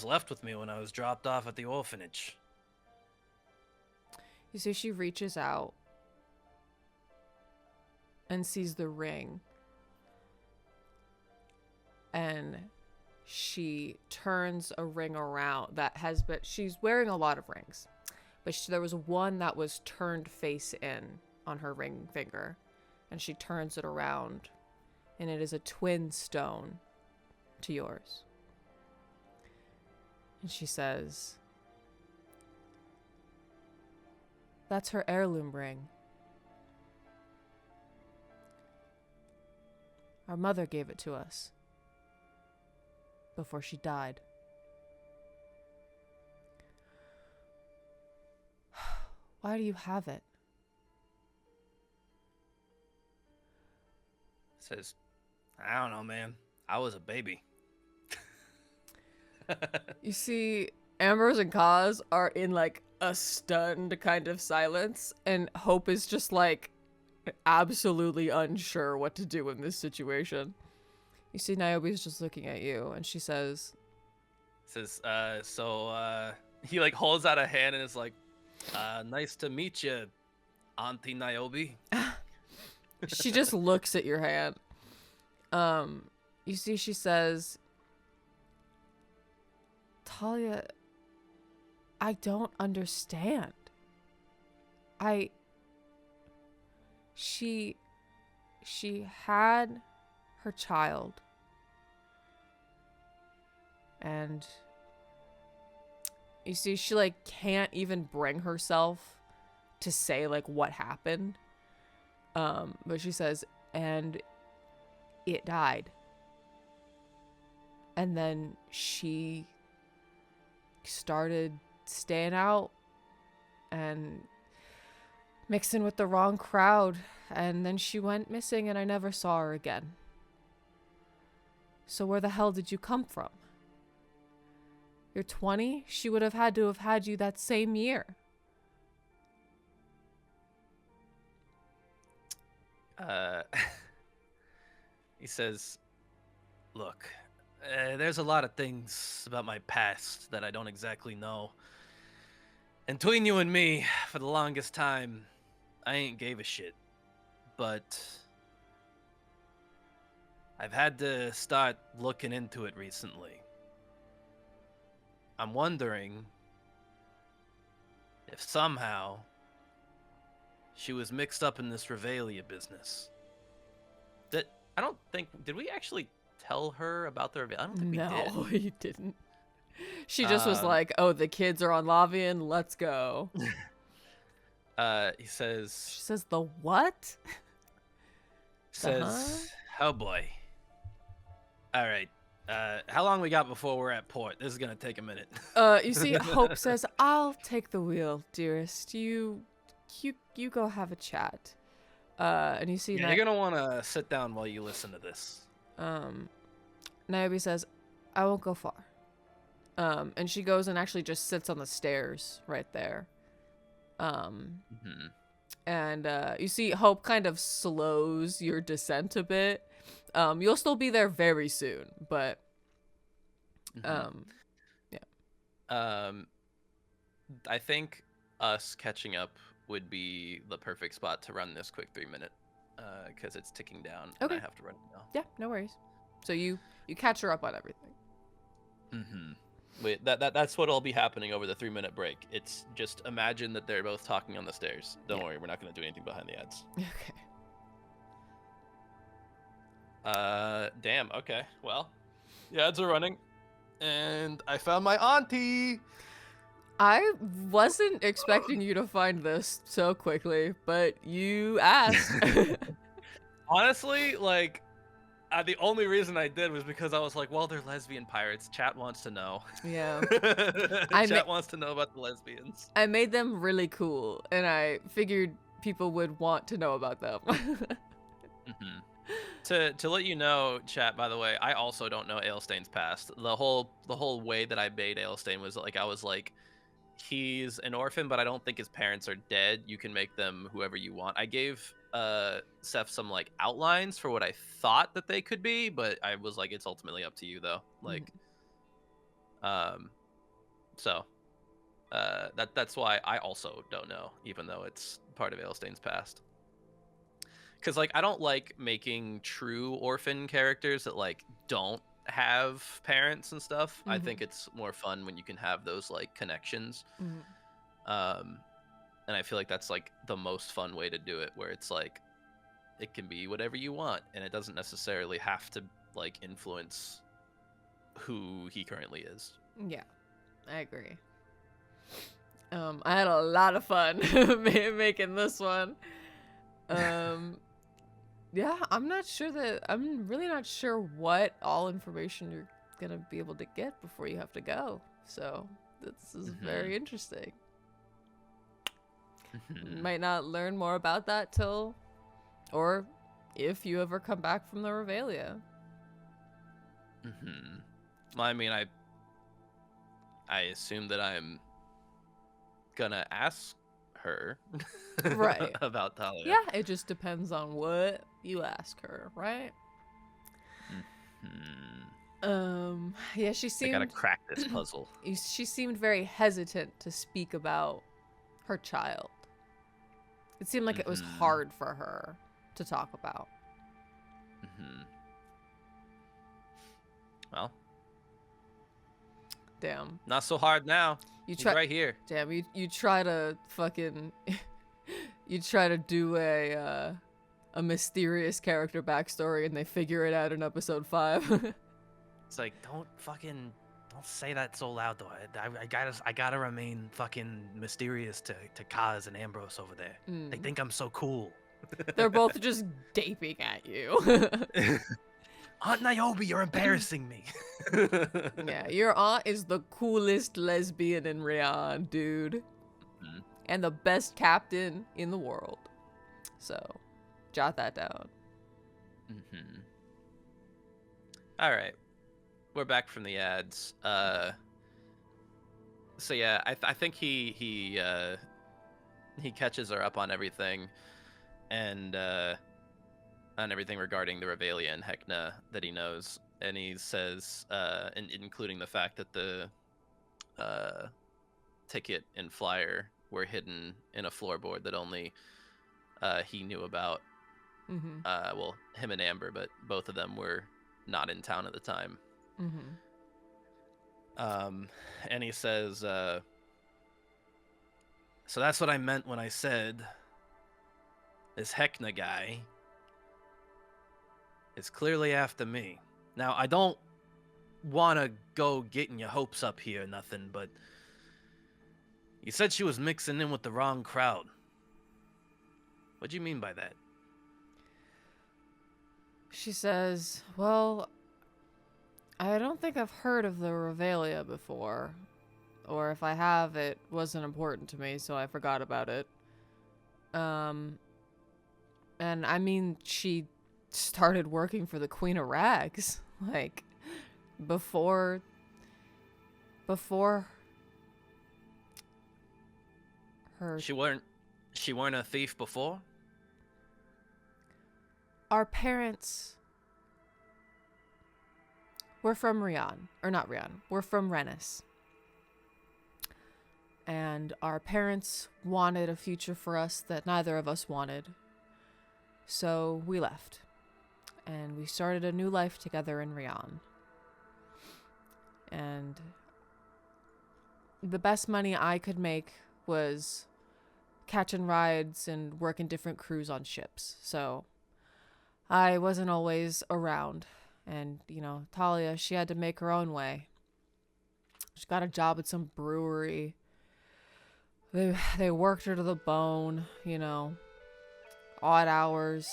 left with me when I was dropped off at the orphanage. You see, she reaches out and sees the ring. And she turns a ring around that has been... She's wearing a lot of rings. But there was one that was turned face in on her ring finger. And she turns it around. And it is a twin stone to yours. And she says, That's her heirloom ring. Our mother gave it to us before she died. Why do you have it? Says, I don't know, man. I was a baby. You see, Ambrose and Kaz are in like a stunned kind of silence, and Hope is just like absolutely unsure what to do in this situation. You see, Niobe's just looking at you, and she says, He like holds out a hand and is like, nice to meet you, Auntie Niobe. she just looks at your hand. You see, she says, Talia, I don't understand. She had her child, and you see, she like can't even bring herself to say like what happened. But she says, and it died. And then she started staying out and mixing with the wrong crowd, and then she went missing and I never saw her again. So where the hell did you come from? You're 20? She would have had to have had you that same year. He says, look, there's a lot of things about my past that I don't exactly know. And between you and me, for the longest time, I ain't gave a shit. But I've had to start looking into it recently. I'm wondering if somehow she was mixed up in this Revelia business. I don't think, did we actually tell her about the reveal? I don't think we did. No, you didn't. She just was like, oh, the kids are on Lavian, let's go. He says, She says, the what? Says, oh boy. All right. How long we got before we're at port? This is gonna take a minute. You see, Hope says, I'll take the wheel, dearest. You go have a chat. And you see, Yeah, you're gonna want to sit down while you listen to this. Niobe says, I won't go far. And she goes and actually just sits on the stairs right there. And you see Hope kind of slows your descent a bit. You'll still be there very soon, but yeah. I think us catching up would be the perfect spot to run this quick 3-minute, because it's ticking down. Okay. And I have to run it now. Yeah, no worries. So you catch her up on everything. Wait, that's what'll be happening over the 3-minute break. It's just imagine that they're both talking on the stairs. Don't worry, we're not going to do anything behind the ads. Okay. Damn. Okay. Well, the ads are running, and I found my auntie. I wasn't expecting you to find this so quickly, but you asked. Honestly, like, the only reason I did was because I was like, well, they're lesbian pirates. Chat wants to know. Yeah. Chat wants to know about the lesbians. I made them really cool, and I figured people would want to know about them. To let you know, chat, by the way, I also don't know Alestain's past. The whole way that I made Alestain was like, I was like, he's an orphan, but I don't think his parents are dead. You can make them whoever you want. I gave Seth some like outlines for what I thought that they could be, but I was like, it's ultimately up to you though. Like, that's why I also don't know, even though it's part of Alestain's past. Because like I don't like making true orphan characters that like don't have parents and stuff. I think it's more fun when you can have those like connections. And I feel like that's like the most fun way to do it, where it's like it can be whatever you want and it doesn't necessarily have to like influence who he currently is. Yeah, I agree. I had a lot of fun making this one. Yeah, I'm really not sure what all information you're gonna be able to get before you have to go. So this is very interesting. Might not learn more about that till, or if you ever come back from the Revelia. Well, I mean, I assume that I'm gonna ask her Right. about Talia. Yeah, it just depends on what you ask her, right? Yeah, she I gotta seemed crack this puzzle. she seemed very hesitant to speak about her child. It seemed like it was hard for her to talk about. Well, Damn. not so hard now. He's right here. Damn, you try to fucking you try to do a mysterious character backstory and they figure it out in episode 5. It's like, don't say that so loud though. I gotta remain fucking mysterious to Kaz and Ambrose over there. They think I'm so cool. They're both just gaping at you. Aunt Niobe, you're embarrassing me. Yeah, your aunt is the coolest lesbian in Rian, dude. And the best captain in the world. So, jot that down. All right, we're back from the ads. So yeah, I think he catches her up on everything, and on everything regarding the Revelia and Hecna that he knows, and he says, including the fact that the ticket and flyer were hidden in a floorboard that only he knew about. Well, him and Amber, but both of them were not in town at the time. And he says, so that's what I meant when I said this Hecna guy is clearly after me. Now, I don't want to go getting your hopes up here or nothing, but you said she was mixing in with the wrong crowd. What do you mean by that? She says, well, I don't think I've heard of the Revelia before. Or if I have, it wasn't important to me, so I forgot about it. And I mean, she started working for the Queen of Rags. Like, before her... She weren't a thief before? Our parents... We're from Rian. Or not Rian. We're from Rennes. And our parents wanted a future for us that neither of us wanted. So we left. And we started a new life together in Rian. And the best money I could make was catching rides and working different crews on ships. So I wasn't always around. And, you know, Talia, she had to make her own way. She got a job at some brewery. They worked her to the bone, you know. Odd hours.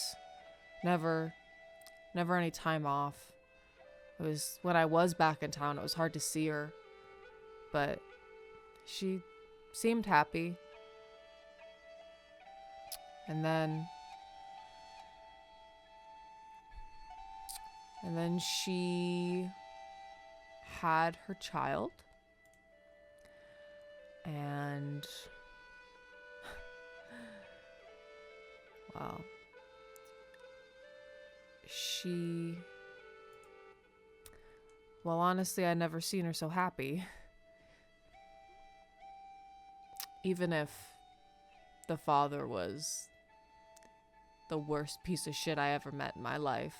Never any time off. It was when I was back in town, it was hard to see her. But she seemed happy. And then she had her child. And wow. Well, honestly, I'd never seen her so happy. Even if the father was the worst piece of shit I ever met in my life,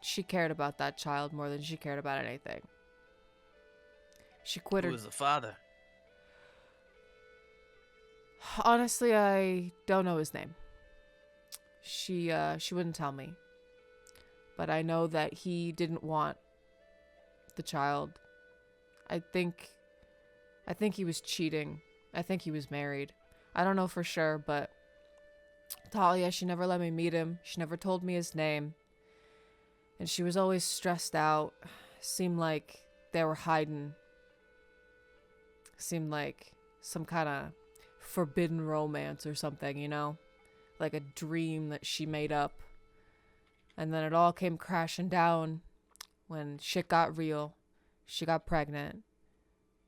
she cared about that child more than she cared about anything. She quit her... Who was the father? Honestly, I don't know his name. She wouldn't tell me. But I know that he didn't want the child. I think I think he was cheating. I think he was married. I don't know for sure, but Talia, she never let me meet him. She never told me his name. And she was always stressed out. Seemed like they were hiding. Seemed like some kind of forbidden romance or something, you know? Like a dream that she made up. And then it all came crashing down when shit got real. She got pregnant.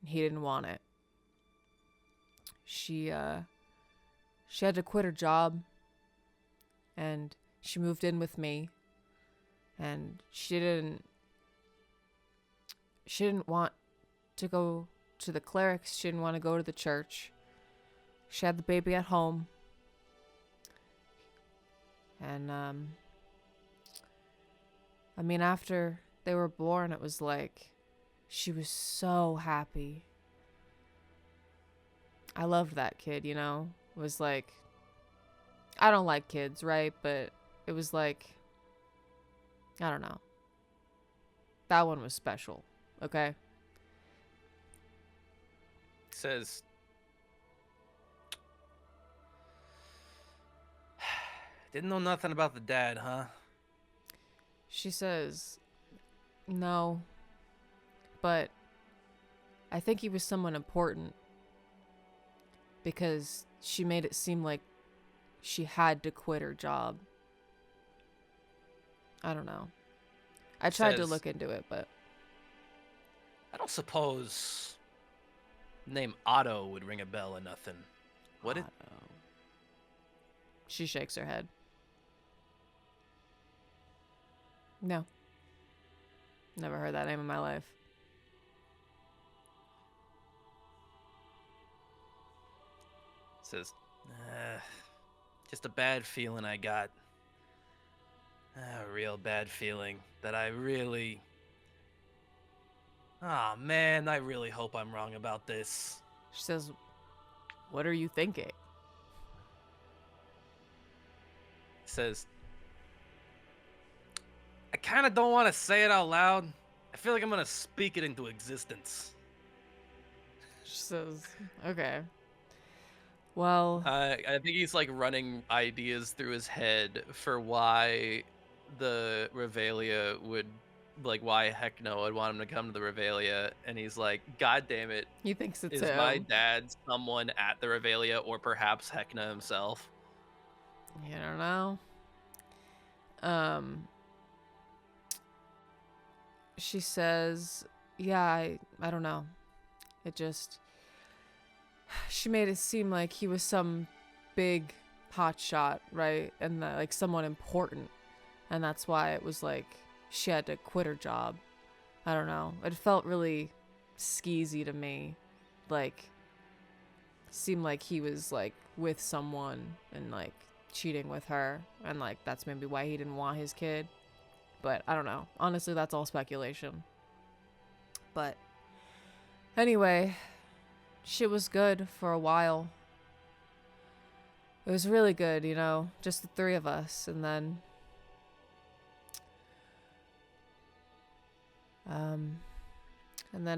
And he didn't want it. She had to quit her job. And she moved in with me. And she didn't want to go to the clerics. She didn't want to go to the church. She had the baby at home. And, I mean, after they were born, it was like, she was so happy. I loved that kid, you know? It was like, I don't like kids, right? But it was like, I don't know. That one was special, okay? Says, Didn't know nothing about the dad, huh? She says, no, but I think he was someone important because she made it seem like she had to quit her job. I don't know. I tried to Says- look into it, but I don't suppose the name Otto would ring a bell or nothing. Would it? Otto. She shakes her head. No. Never heard that name in my life. says, Just a bad feeling I got. A real bad feeling that I really... Oh man, I really hope I'm wrong about this. She says, what are you thinking? says, I kind of don't want to say it out loud. I feel like I'm going to speak it into existence. She says, okay. Well, I think he's like running ideas through his head for why the Revelia would, like, why Heckno would want him to come to the Revelia, and he's like, God damn it, he thinks it's is him. my dad someone at the Revelia, or perhaps Heckna himself? You don't know. She says, yeah, I don't know. It just, she made it seem like he was some big hotshot, right? And like someone important. And that's why it was like she had to quit her job. I don't know. It felt really skeezy to me. Like, seemed like he was like with someone and like cheating with her. And like that's maybe why he didn't want his kid. But I don't know. Honestly, that's all speculation. But anyway, shit was good for a while. It was really good, you know, just the three of us. And then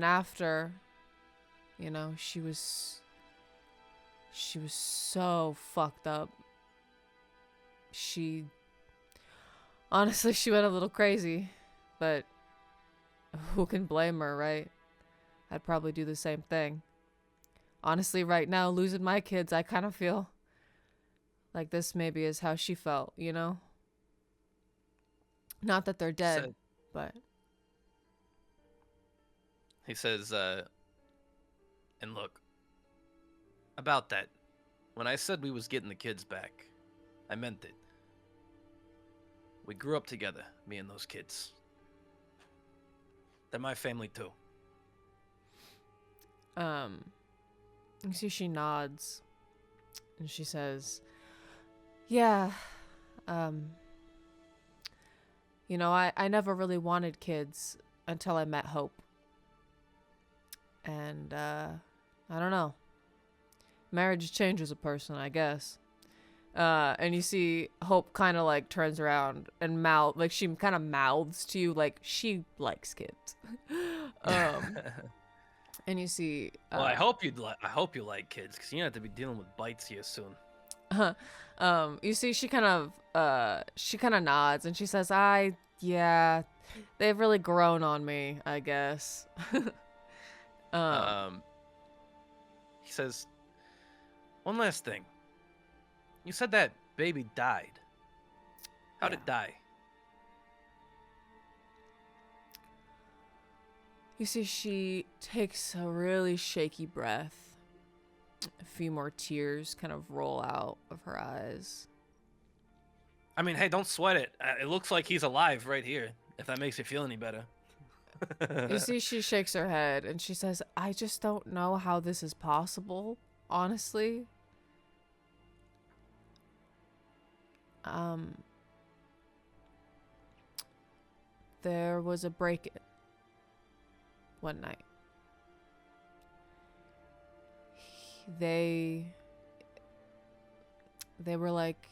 after, you know, she was so fucked up. Honestly, she went a little crazy, but who can blame her, right? I'd probably do the same thing. Honestly, right now, losing my kids, I kind of feel like this maybe is how she felt, you know? Not that they're dead, Said- but He says, And look, about that, when I said we was getting the kids back, I meant it. We grew up together, me and those kids. They're my family too. you see she nods and she says, yeah, you know, I never really wanted kids until I met Hope. And, I don't know. Marriage changes a person, I guess. And you see Hope kind of like turns around and she kind of mouths to you like she likes kids. And you see, Well, I hope you like kids, because you have to be dealing with bites here soon. you see, she kind of nods and she says, yeah, they've really grown on me, I guess. He says, one last thing. You said that baby died. How'd Yeah. it die? You see, she takes a really shaky breath. A few more tears kind of roll out of her eyes. I mean, hey, don't sweat it. It looks like he's alive right here, if that makes you feel any better. You see, she shakes her head and she says, I just don't know how this is possible, honestly. There was a break-in one night. They were like,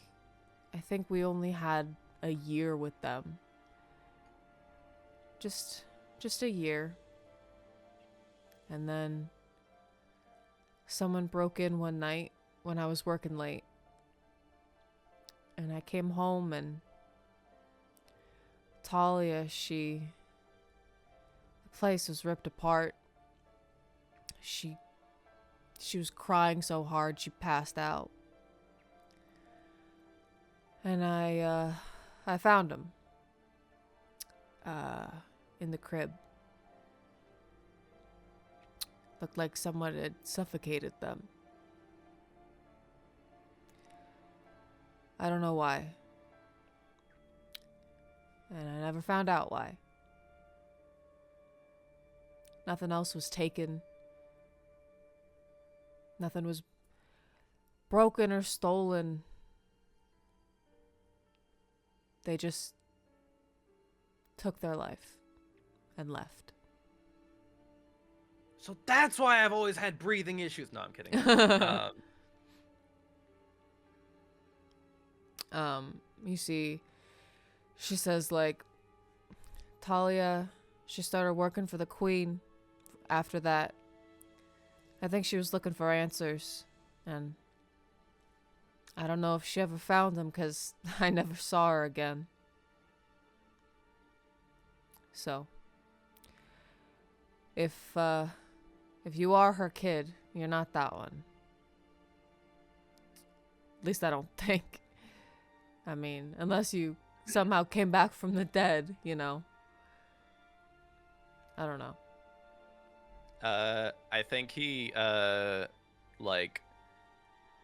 I think we only had a year with them. Just a year. And then someone broke in one night when I was working late. And I came home and Talia, the place was ripped apart. She was crying so hard she passed out. And I found him. In the crib. Looked like someone had suffocated them. I don't know why. And I never found out why. Nothing else was taken. Nothing was broken or stolen. They just took their life and left. So that's why I've always had breathing issues. No, I'm kidding. You see, she says, like, Talia, she started working for the Queen after that. I think she was looking for answers, and I don't know if she ever found them because I never saw her again. So, if you are her kid, you're not that one. At least I don't think. I mean, unless you somehow came back from the dead, you know. I don't know. I think he like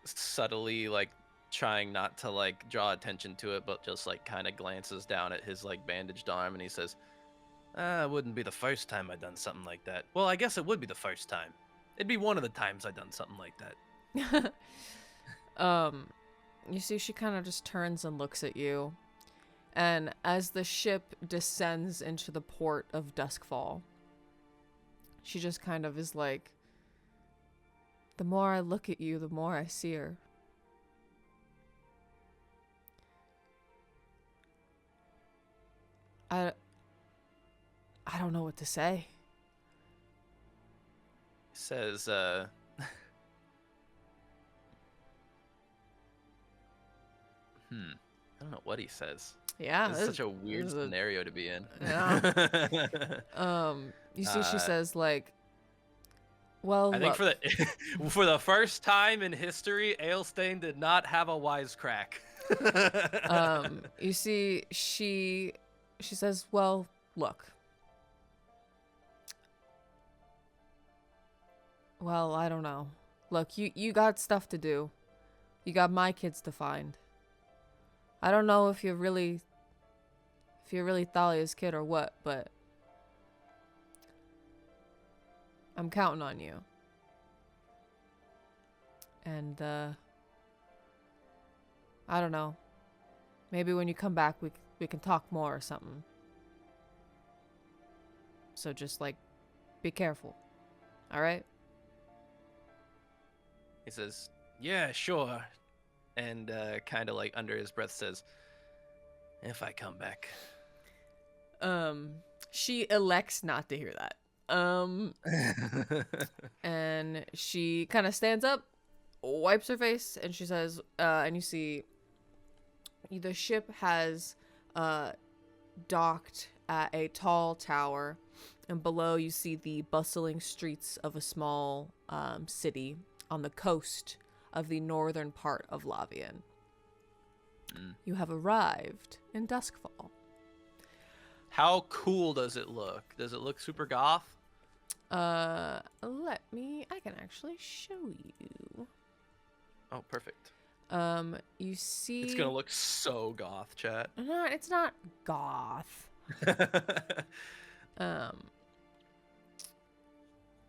subtly like trying not to like draw attention to it, but just like kind of glances down at his like bandaged arm and he says, it wouldn't be the first time I'd done something like that. Well, I guess it would be the first time. It'd be one of the times I'd done something like that. You see, she kind of just turns and looks at you. And as the ship descends into the port of Duskfall, she just kind of is like, the more I look at you, the more I see her. I don't know what to say. He says, I don't know what he says. Yeah, This is such a weird scenario to be in. Yeah. You see, she says, like, well, I think for the first time in history, Alestain did not have a wisecrack. You see, she says, well, look. Well, I don't know. Look, you got stuff to do. You got my kids to find. I don't know if you're really Thalia's kid or what, but I'm counting on you. And I don't know. Maybe when you come back we can talk more or something. So just like be careful. All right? He says, yeah, sure. And kind of like under his breath says, if I come back. She elects not to hear that. And she kind of stands up, wipes her face, and she says, and you see the ship has docked at a tall tower, and below you see the bustling streets of a small city on the coast of the northern part of Lavian. You have arrived in Duskfall. How cool does it look? Does it look super goth? I can actually show you. Oh, perfect. You see... It's gonna look so goth, chat. No, it's not goth.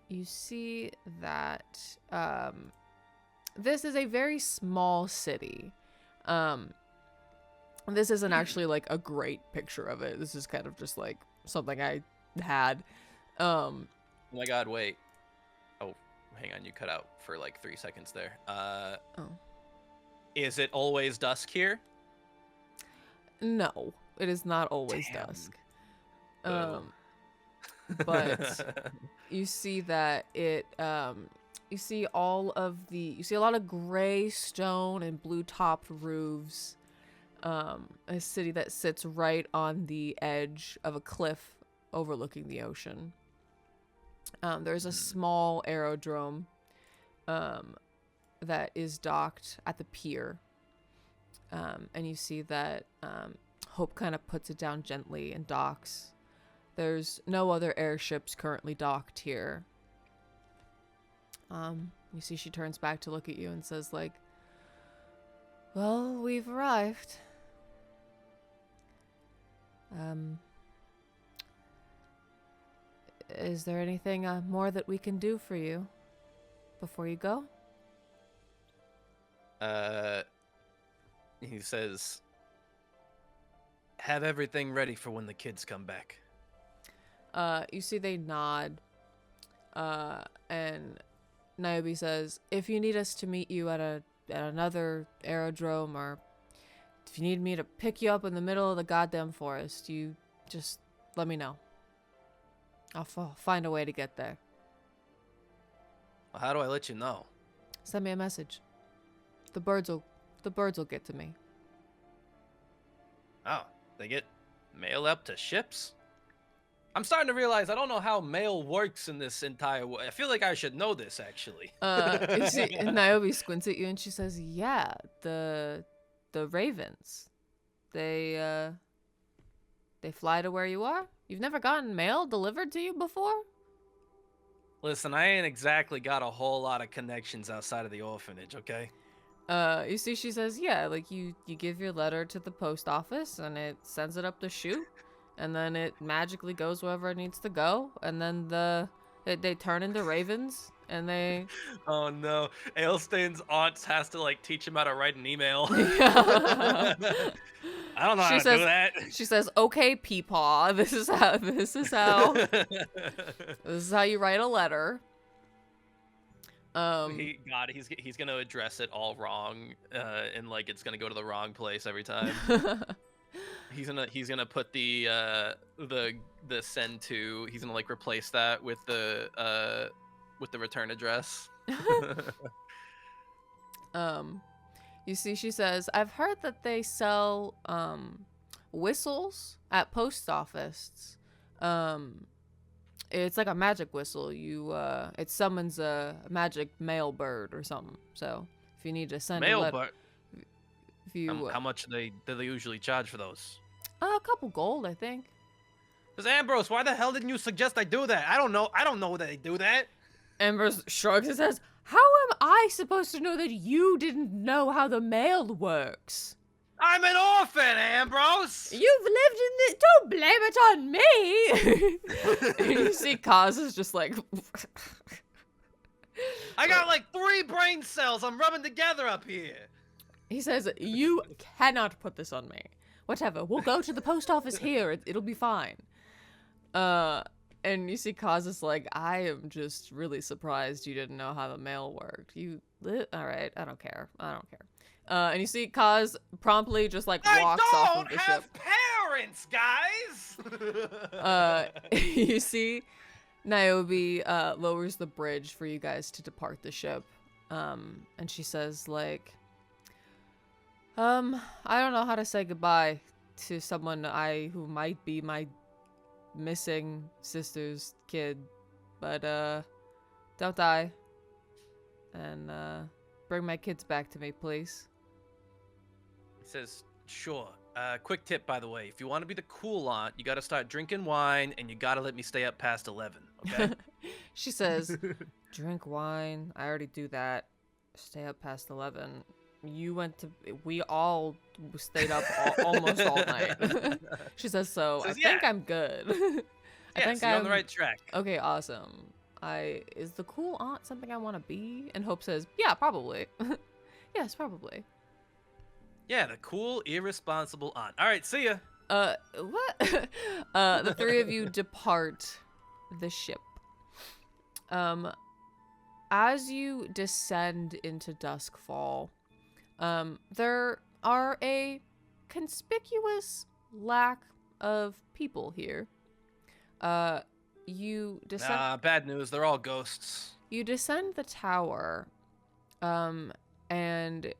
You see that, this is a very small city. This isn't actually, like, a great picture of it. This is kind of just, like, something I had. Oh my god, wait. Oh, hang on, you cut out for, like, 3 seconds there. Is it always dusk here? No, it is not always dusk. Oh. But you see that it, you see a lot of gray stone and blue topped roofs. A city that sits right on the edge of a cliff overlooking the ocean. There's a small aerodrome that is docked at the pier. And you see that Hope kind of puts it down gently and docks. There's no other airships currently docked here. You see she turns back to look at you and says, like, well, we've arrived. Is there anything more that we can do for you before you go? He says, have everything ready for when the kids come back. You see they nod. And Niobe says, if you need us to meet you at another aerodrome, or if you need me to pick you up in the middle of the goddamn forest, you just let me know. I'll find a way to get there. Well, how do I let you know? Send me a message. The birds will get to me. Oh, they get mail up to ships? I'm starting to realize I don't know how mail works in this entire way. I feel like I should know this, actually. You see, Niobe squints at you and she says, yeah, the ravens. They fly to where you are? You've never gotten mail delivered to you before? Listen, I ain't exactly got a whole lot of connections outside of the orphanage, okay? You see, she says, yeah, like you give your letter to the post office and it sends it up the chute, and then it magically goes wherever it needs to go, and then they turn into ravens, and they... Oh no, Alestain's aunt has to like teach him how to write an email. I don't know how to do that. She says, "Okay, Peepaw, this is how you write a letter." He's gonna address it all wrong, and like it's gonna go to the wrong place every time. He's gonna put the send to. He's gonna like replace that with the return address. You see, she says, I've heard that they sell whistles at post office. It's like a magic whistle. It summons a magic mail bird or something. So if you need to send a letter, bird. If you how much do they usually charge for those? a couple gold, I think. Because Ambrose, why the hell didn't you suggest I do that? I don't know that they do that. Ambrose shrugs and says, how am I supposed to know that you didn't know how the mail works? I'm an orphan, Ambrose! You've lived in this. Don't blame it on me! And you see Kaz is just like... I got like 3 brain cells I'm rubbing together up here. He says, you cannot put this on me. Whatever, we'll go to the post office here. It'll be fine. And you see Kaz is like, I am just really surprised you didn't know how the mail worked. Alright, I don't care. And you see Kaz promptly just like walks off of the ship. I don't have parents, guys! You see Niobe lowers the bridge for you guys to depart the ship. And she says, like, I don't know how to say goodbye to someone who might be my missing sister's kid, but, don't die. And, bring my kids back to me, please. He says, sure. Quick tip, by the way. If you want to be the cool aunt, you got to start drinking wine, and you got to let me stay up past 11, okay? She says, drink wine. I already do that. Stay up past 11. We all stayed up almost all night. She says, so I think I'm good. I think you're on the right track. Okay, awesome. Is the cool aunt something I want to be? And Hope says, yeah, probably. Yes, probably. Yeah, the cool, irresponsible aunt. All right, see ya. What? The three of you depart the ship. As you descend into Duskfall, there are a conspicuous lack of people here. You descend. Bad news. They're all ghosts. You descend the tower, and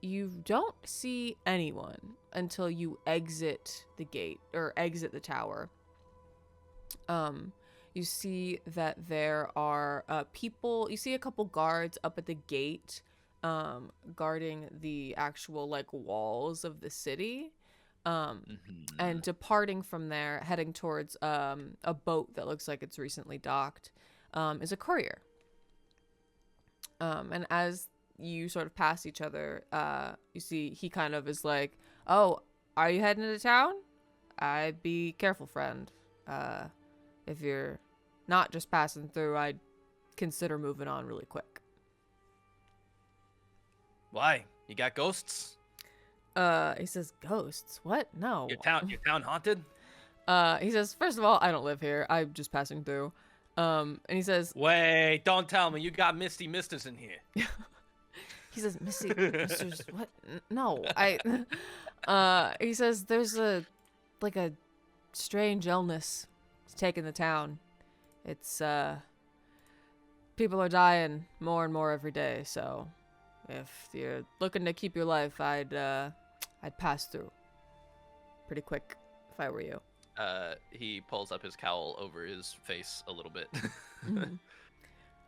you don't see anyone until you exit the gate or exit the tower. You see that there are people. You see a couple guards up at the gate, guarding the actual like walls of the city. And departing from there, heading towards a boat that looks like it's recently docked, is a courier. And as you sort of pass each other, you see he kind of is like, oh, are you heading to town? I'd be careful, friend. If you're not just passing through, I'd consider moving on really quick. Why? You got ghosts? He says, ghosts? What? No. Your town haunted? He says, first of all, I don't live here. I'm just passing through. And he says, wait, don't tell me you got Misty Misters in here. He says, Misty Misters, what? No, he says, there's a strange illness taking the town. It's, people are dying more and more every day, so if you're looking to keep your life, I'd pass through pretty quick if I were you. He pulls up his cowl over his face a little bit. Mm-hmm.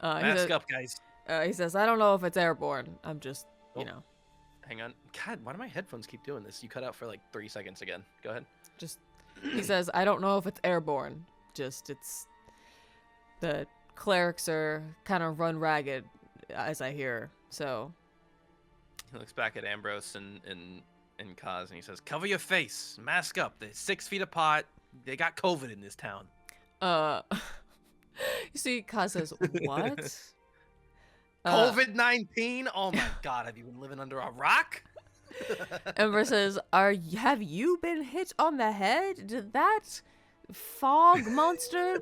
Mask up, guys. He says, I don't know if it's airborne. I'm just, you know. Hang on. God, why do my headphones keep doing this? You cut out for like 3 seconds again. Go ahead. He says, I don't know if it's airborne. The clerics are kind of run ragged, as I hear, so. He looks back at Ambrose and Kaz, and he says, cover your face. Mask up. They're 6 feet apart. They got COVID in this town. You see, Kaz says, what? COVID-19? Oh my god, have you been living under a rock? Ember says, have you been hit on the head? Did that fog monster,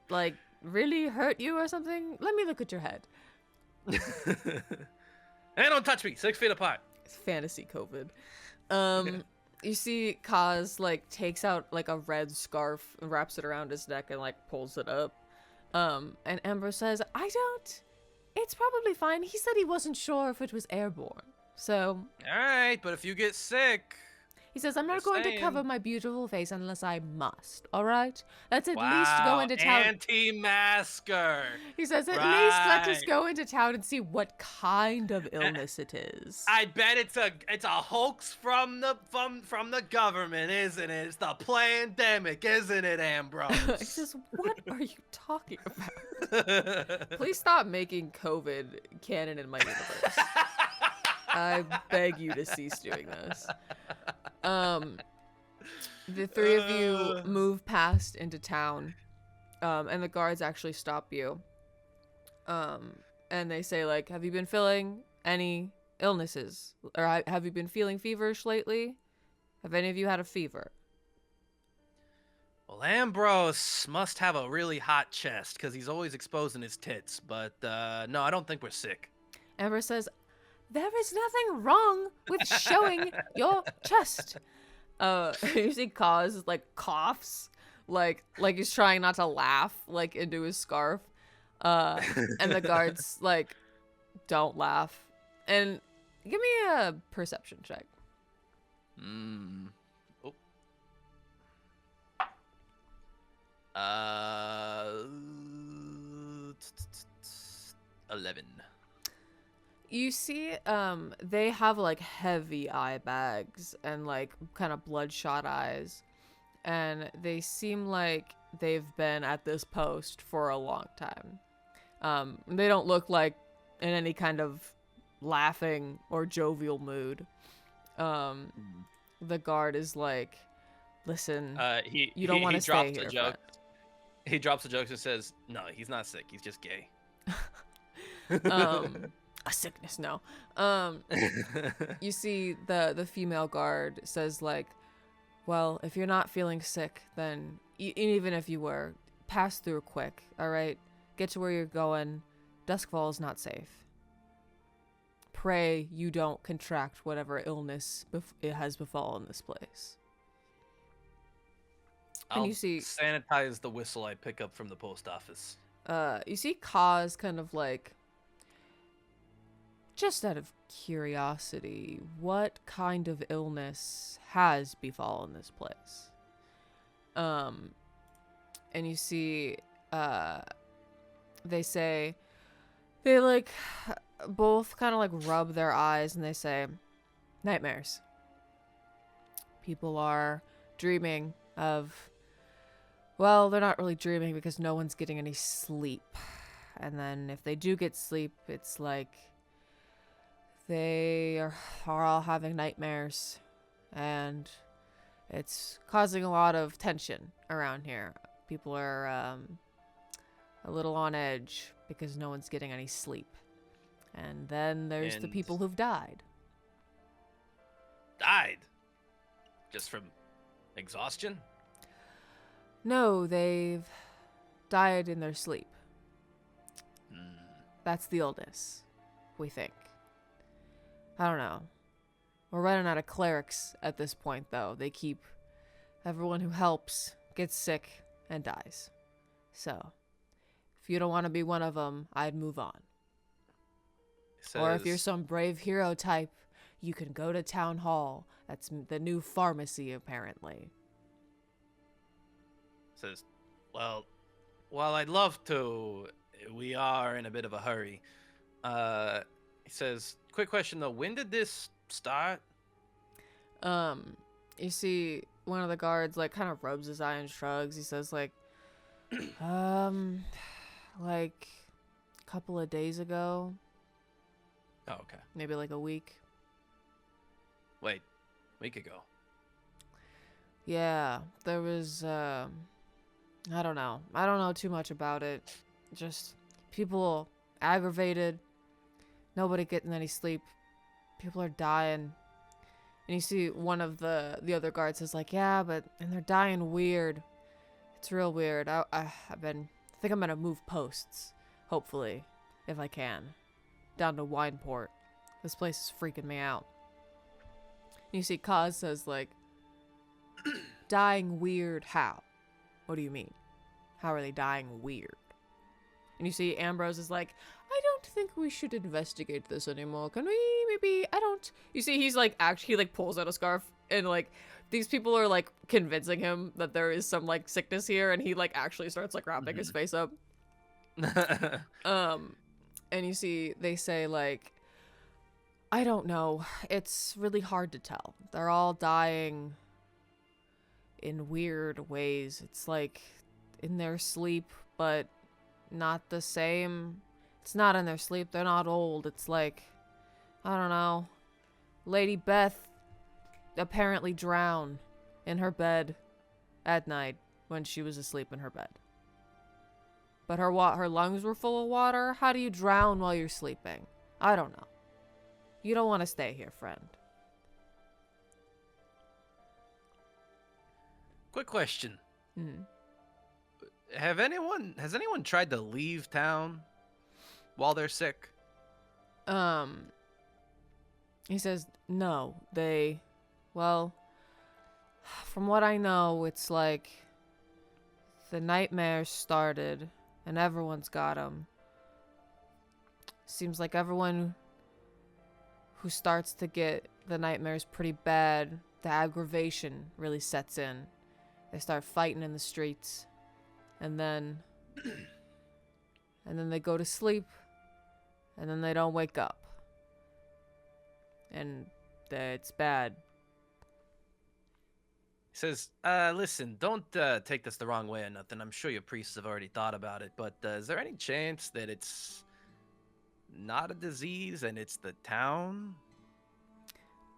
like really hurt you or something? Let me look at your head. Hey, don't touch me. 6 feet apart. It's fantasy COVID. You see Kaz, takes out, a red scarf and wraps it around his neck and, pulls it up. And Ember says, it's probably fine. He said he wasn't sure if it was airborne. So. Alright, but if you get sick. He says, I'm not going to cover my beautiful face unless I must, alright? Let's at Wow, least go into town. Anti-masker. He says, at least let us go into town and see what kind of illness it is. I bet it's a hoax from the government, isn't it? It's the pandemic, isn't it, Ambrose? He says, what are you talking about? Please stop making COVID canon in my universe. I beg you to cease doing this. The three of you move past into town, and the guards actually stop you. And they say, have you been feeling any illnesses? Or have you been feeling feverish lately? Have any of you had a fever? Well, Ambrose must have a really hot chest, because he's always exposing his tits. But, no, I don't think we're sick. Amber says, there is nothing wrong with showing your chest. You see Kaz, coughs like he's trying not to laugh like into his scarf. And the guards like don't laugh. And give me a perception check. Oh. 11. You see, they have like heavy eye bags and like kind of bloodshot eyes, and they seem like they've been at this post for a long time. They don't look like in any kind of laughing or jovial mood. The guard is like, "Listen, you don't want to stay here." He drops a joke and says, "No, he's not sick. He's just gay." A sickness, no. You see the female guard says like, well, if you're not feeling sick, then even if you were, pass through quick, all right? Get to where you're going. Duskfall is not safe. Pray you don't contract whatever illness it has befallen this place. I'll you see sanitize the whistle I pick up from the post office. You see Kaz kind of like, just out of curiosity, what kind of illness has befallen this place? And you see, they say, they like, both kind of like rub their eyes and they say, nightmares. People are dreaming of, well, they're not really dreaming because no one's getting any sleep. And then if they do get sleep, it's like they are all having nightmares. And it's causing a lot of tension around here. People are a little on edge because no one's getting any sleep. And then there's the people who've died. Died? Just from exhaustion? No, they've died in their sleep. That's the illness, we think. I don't know. We're running out of clerics at this point, though. They keep... Everyone who helps gets sick and dies. So, if you don't want to be one of them, I'd move on. Or if you're some brave hero type, you can go to Town Hall. That's the new pharmacy, apparently. Says, well, while I'd love to, we are in a bit of a hurry. He says, quick question though, when did this start? You see one of the guards like kind of rubs his eye and shrugs. He says like, like a couple of days ago. Oh, okay. Maybe like a week. Wait, week ago. Yeah, there was, I don't know. I don't know too much about it. Just people aggravated. Nobody getting any sleep. People are dying. And you see one of the other guards is like, yeah, and they're dying weird. It's real weird. I think I'm gonna move posts. Hopefully, if I can. Down to Wineport. This place is freaking me out. And you see Kaz says like, dying weird how? What do you mean? How are they dying weird? And you see Ambrose is like, I don't think we should investigate this anymore. Can we maybe, you see he's like, actually he like pulls out a scarf and like, these people are like convincing him that there is some like sickness here, and he like actually starts like wrapping his face up. And you see they say like, I don't know. It's really hard to tell. They're all dying in weird ways. It's like in their sleep, but not the same. It's not in their sleep. They're not old. It's like, I don't know. Lady Beth apparently drowned in her bed at night when she was asleep in her bed. But her lungs were full of water? How do you drown while you're sleeping? I don't know. You don't want to stay here, friend. Quick question. Mm. Has anyone tried to leave town while they're sick? He says, no, well, from what I know, it's like The nightmares started, and everyone's got them. Seems like everyone who starts to get the nightmares pretty bad, the aggravation really sets in. They start fighting in the streets, and then they go to sleep, and then they don't wake up. And it's bad. He says, listen, don't take this the wrong way or nothing. I'm sure your priests have already thought about it, but is there any chance that it's not a disease and it's the town?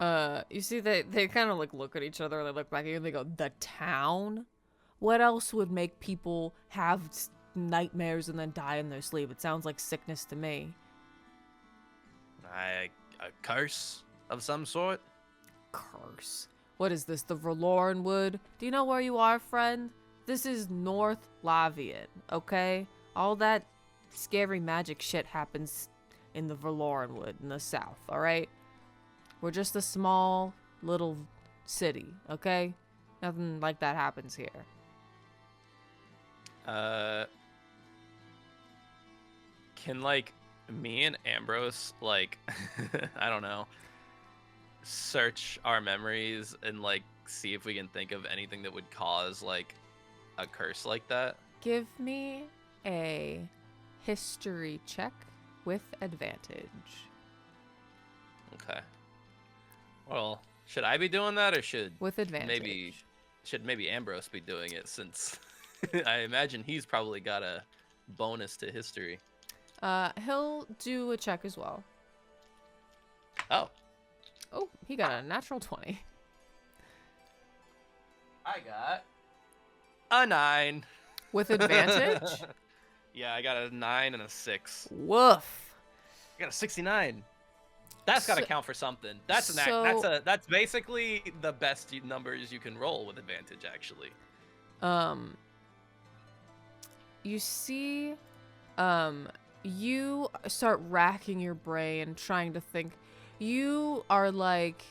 You see, they kind of like look at each other, they look back at you, and they go, the town? What else would make people have nightmares and then die in their sleep? It sounds like sickness to me. A curse of some sort? Curse. What is this, the Verloren Wood? Do you know where you are, friend? This is North Lavian, okay? All that scary magic shit happens in the Verloren Wood in the south, alright? We're just a small little city, okay? Nothing like that happens here. Can, like, me and Ambrose, like, I don't know, search our memories and, like, see if we can think of anything that would cause, like, a curse like that? Give me a history check with advantage. Okay. Well, should I be doing that, or should With advantage. maybe Ambrose be doing it, since I imagine he's probably got a bonus to history. He'll do a check as well. Oh. Oh, he got a natural 20. I got a 9. With advantage? Yeah, I got a 9 and a 6. Woof. I got a 69. That's got to So- count for something. That's an that's basically the best numbers you can roll with advantage, actually. You see, you start racking your brain, trying to think. You are like,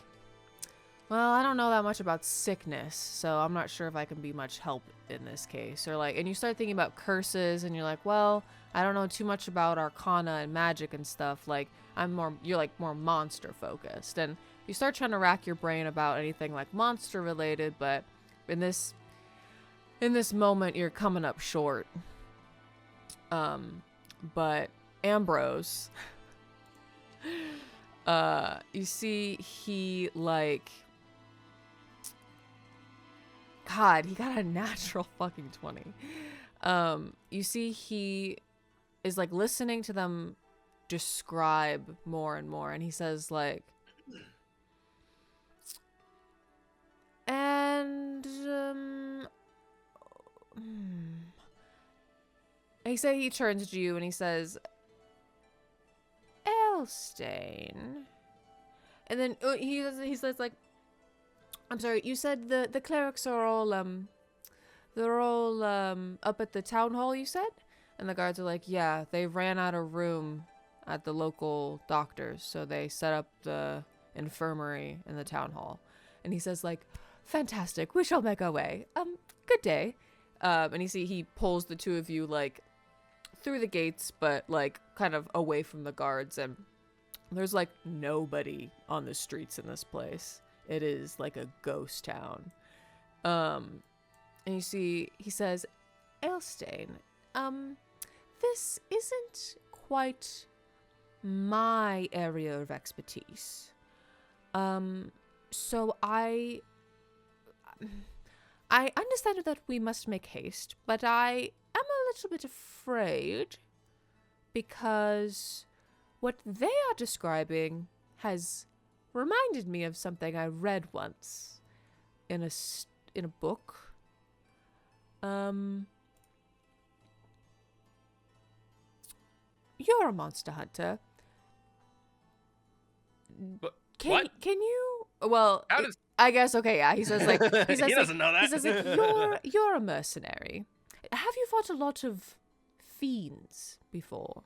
well, I don't know that much about sickness, so I'm not sure if I can be much help in this case. Or like, and you start thinking about curses, and you're like, well, I don't know too much about arcana and magic and stuff. Like, you're like more monster focused, and you start trying to rack your brain about anything like monster related, but in this moment, you're coming up short. But Ambrose, you see he like, God, he got a natural fucking 20. You see he is like listening to them describe more and more, and he says like, and he turns to you and he says, Alestain. And then he says like, I'm sorry, you said the clerics are all they're all up at the town hall, you said? And the guards are like, yeah, they ran out of room at the local doctor's, so they set up the infirmary in the town hall. And he says like, fantastic, we shall make our way. Good day. And you see he pulls the two of you like through the gates, but like kind of away from the guards, and there's like nobody on the streets in this place. It is like a ghost town. And you see he says, Alestain, this isn't quite my area of expertise. So I understand that we must make haste, but I am a little bit afraid because what they are describing has reminded me of something I read once in a book. You're a monster hunter. But Can you? Well, How does- I guess okay. Yeah, he says like he says He doesn't know that. He says like you're a mercenary. Have you fought a lot of fiends before?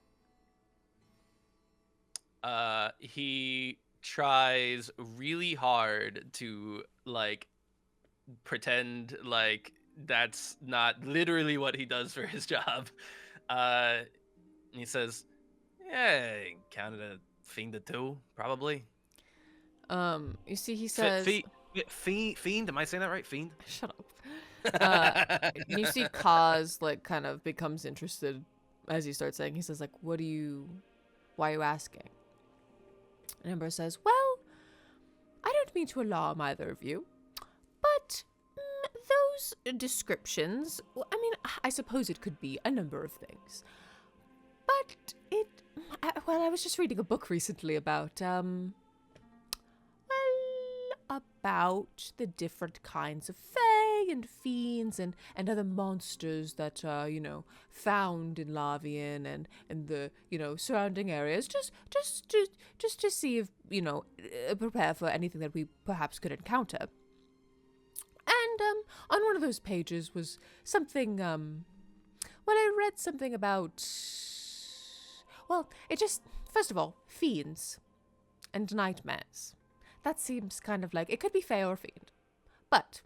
He tries really hard to like pretend like that's not literally what he does for his job. And he says, "Yeah, counted a fiend or two, probably." You see, he says, Fiend? Am I saying that right? Fiend? "Shut up." Uh, you see, Kaz like kind of becomes interested as he starts saying. He says, like, "Why are you asking?" And Ember says, "Well, I don't mean to alarm either of you, but those descriptions, I mean, I suppose it could be a number of things. But I was just reading a book recently about, about the different kinds of fae and fiends and other monsters that are, found in Lavian and the, surrounding areas, just to see if, prepare for anything that we perhaps could encounter. And, on one of those pages was something, I read something about, first of all, fiends and nightmares. That seems kind of like, it could be fae or fiend. But,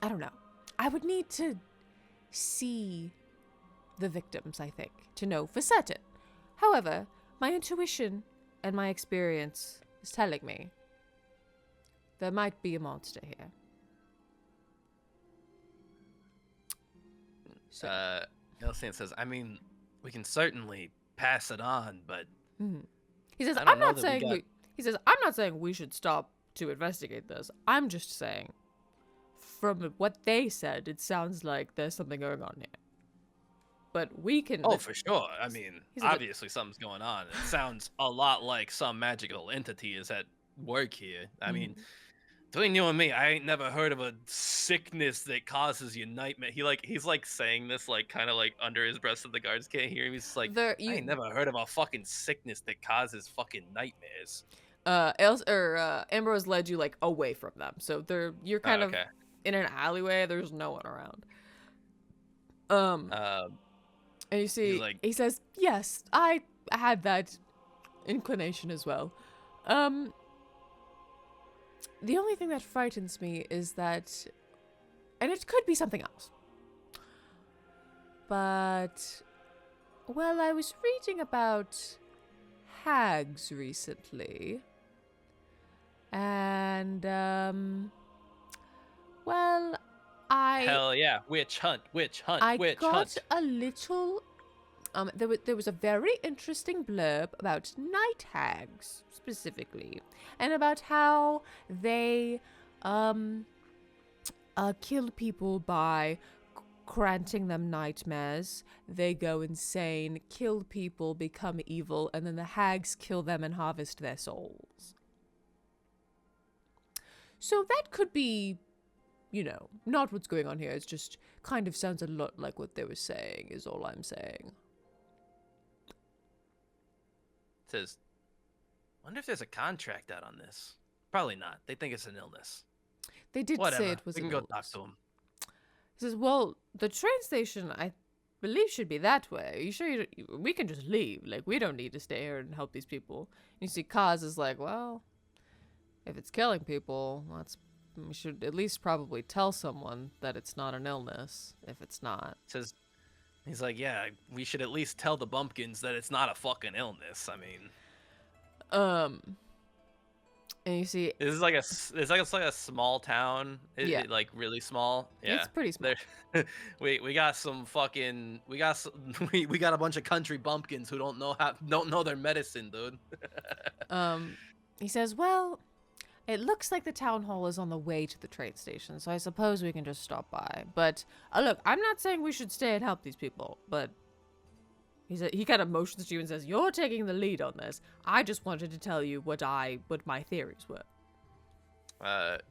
I don't know. I would need to see the victims, I think, to know for certain. However, my intuition and my experience is telling me there might be a monster here. So, Alestain says, I mean, we can certainly pass it on, but he says, I don't know that I'm not saying we should stop to investigate this. I'm just saying, from what they said, it sounds like there's something going on here. But we can... Oh, for sure. I mean, He said, obviously something's going on. It sounds a lot like some magical entity is at work here. I mean, between you and me, I ain't never heard of a sickness that causes you nightmare. He's like saying this like kind of like under his breath so the guards can't hear him. He's just like, I ain't never heard of a fucking sickness that causes fucking nightmares. Amber has led you like away from them, so you're kind of in an alleyway. There's no one around. And you see, he says, "Yes, I had that inclination as well. The only thing that frightens me is that, and it could be something else, but, well, I was reading about hags recently, and, well, Hell yeah, witch hunt, witch hunt. I got a little, there was a very interesting blurb about night hags, specifically, and about how they, kill people by granting them nightmares. They go insane, kill people, become evil, and then the hags kill them and harvest their souls. So that could be, not what's going on here. It's just kind of sounds a lot like what they were saying, is all I'm saying. It says, wonder if there's a contract out on this. Probably not. They think it's an illness. They did Whatever. say it was We can go talk to them. He says, well, the train station, I believe, should be that way. Are you sure we can just leave? Like, we don't need to stay here and help these people. And you see Kaz is like, well, if it's killing people, we should at least probably tell someone that it's not an illness, if it's not. He's like, yeah, we should at least tell the bumpkins that it's not a fucking illness. I mean, and you see, it's like a small town. Yeah. Like really small. Yeah, it's pretty small. we got some fucking we got a bunch of country bumpkins who don't know their medicine, dude. He says, well, it looks like the town hall is on the way to the train station, so I suppose we can just stop by. But, look, I'm not saying we should stay and help these people, but he kind of motions to you and says, you're taking the lead on this. I just wanted to tell you what my theories were.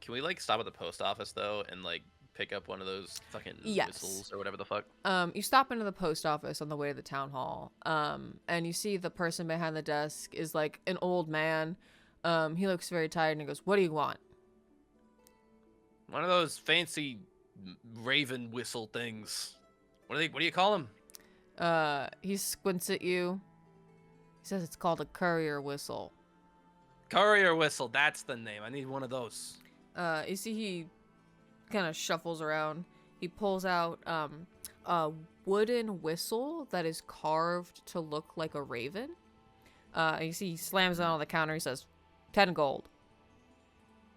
Can we, stop at the post office, though, and, pick up one of those fucking whistles or whatever the fuck? You stop into the post office on the way to the town hall, and you see the person behind the desk is, an old man. He looks very tired and he goes, what do you want? One of those fancy raven whistle things. What do you call them? He squints at you. He says it's called a courier whistle. Courier whistle, that's the name. I need one of those. You see he kind of shuffles around. He pulls out a wooden whistle that is carved to look like a raven. You see he slams it on the counter. He says, 10 gold.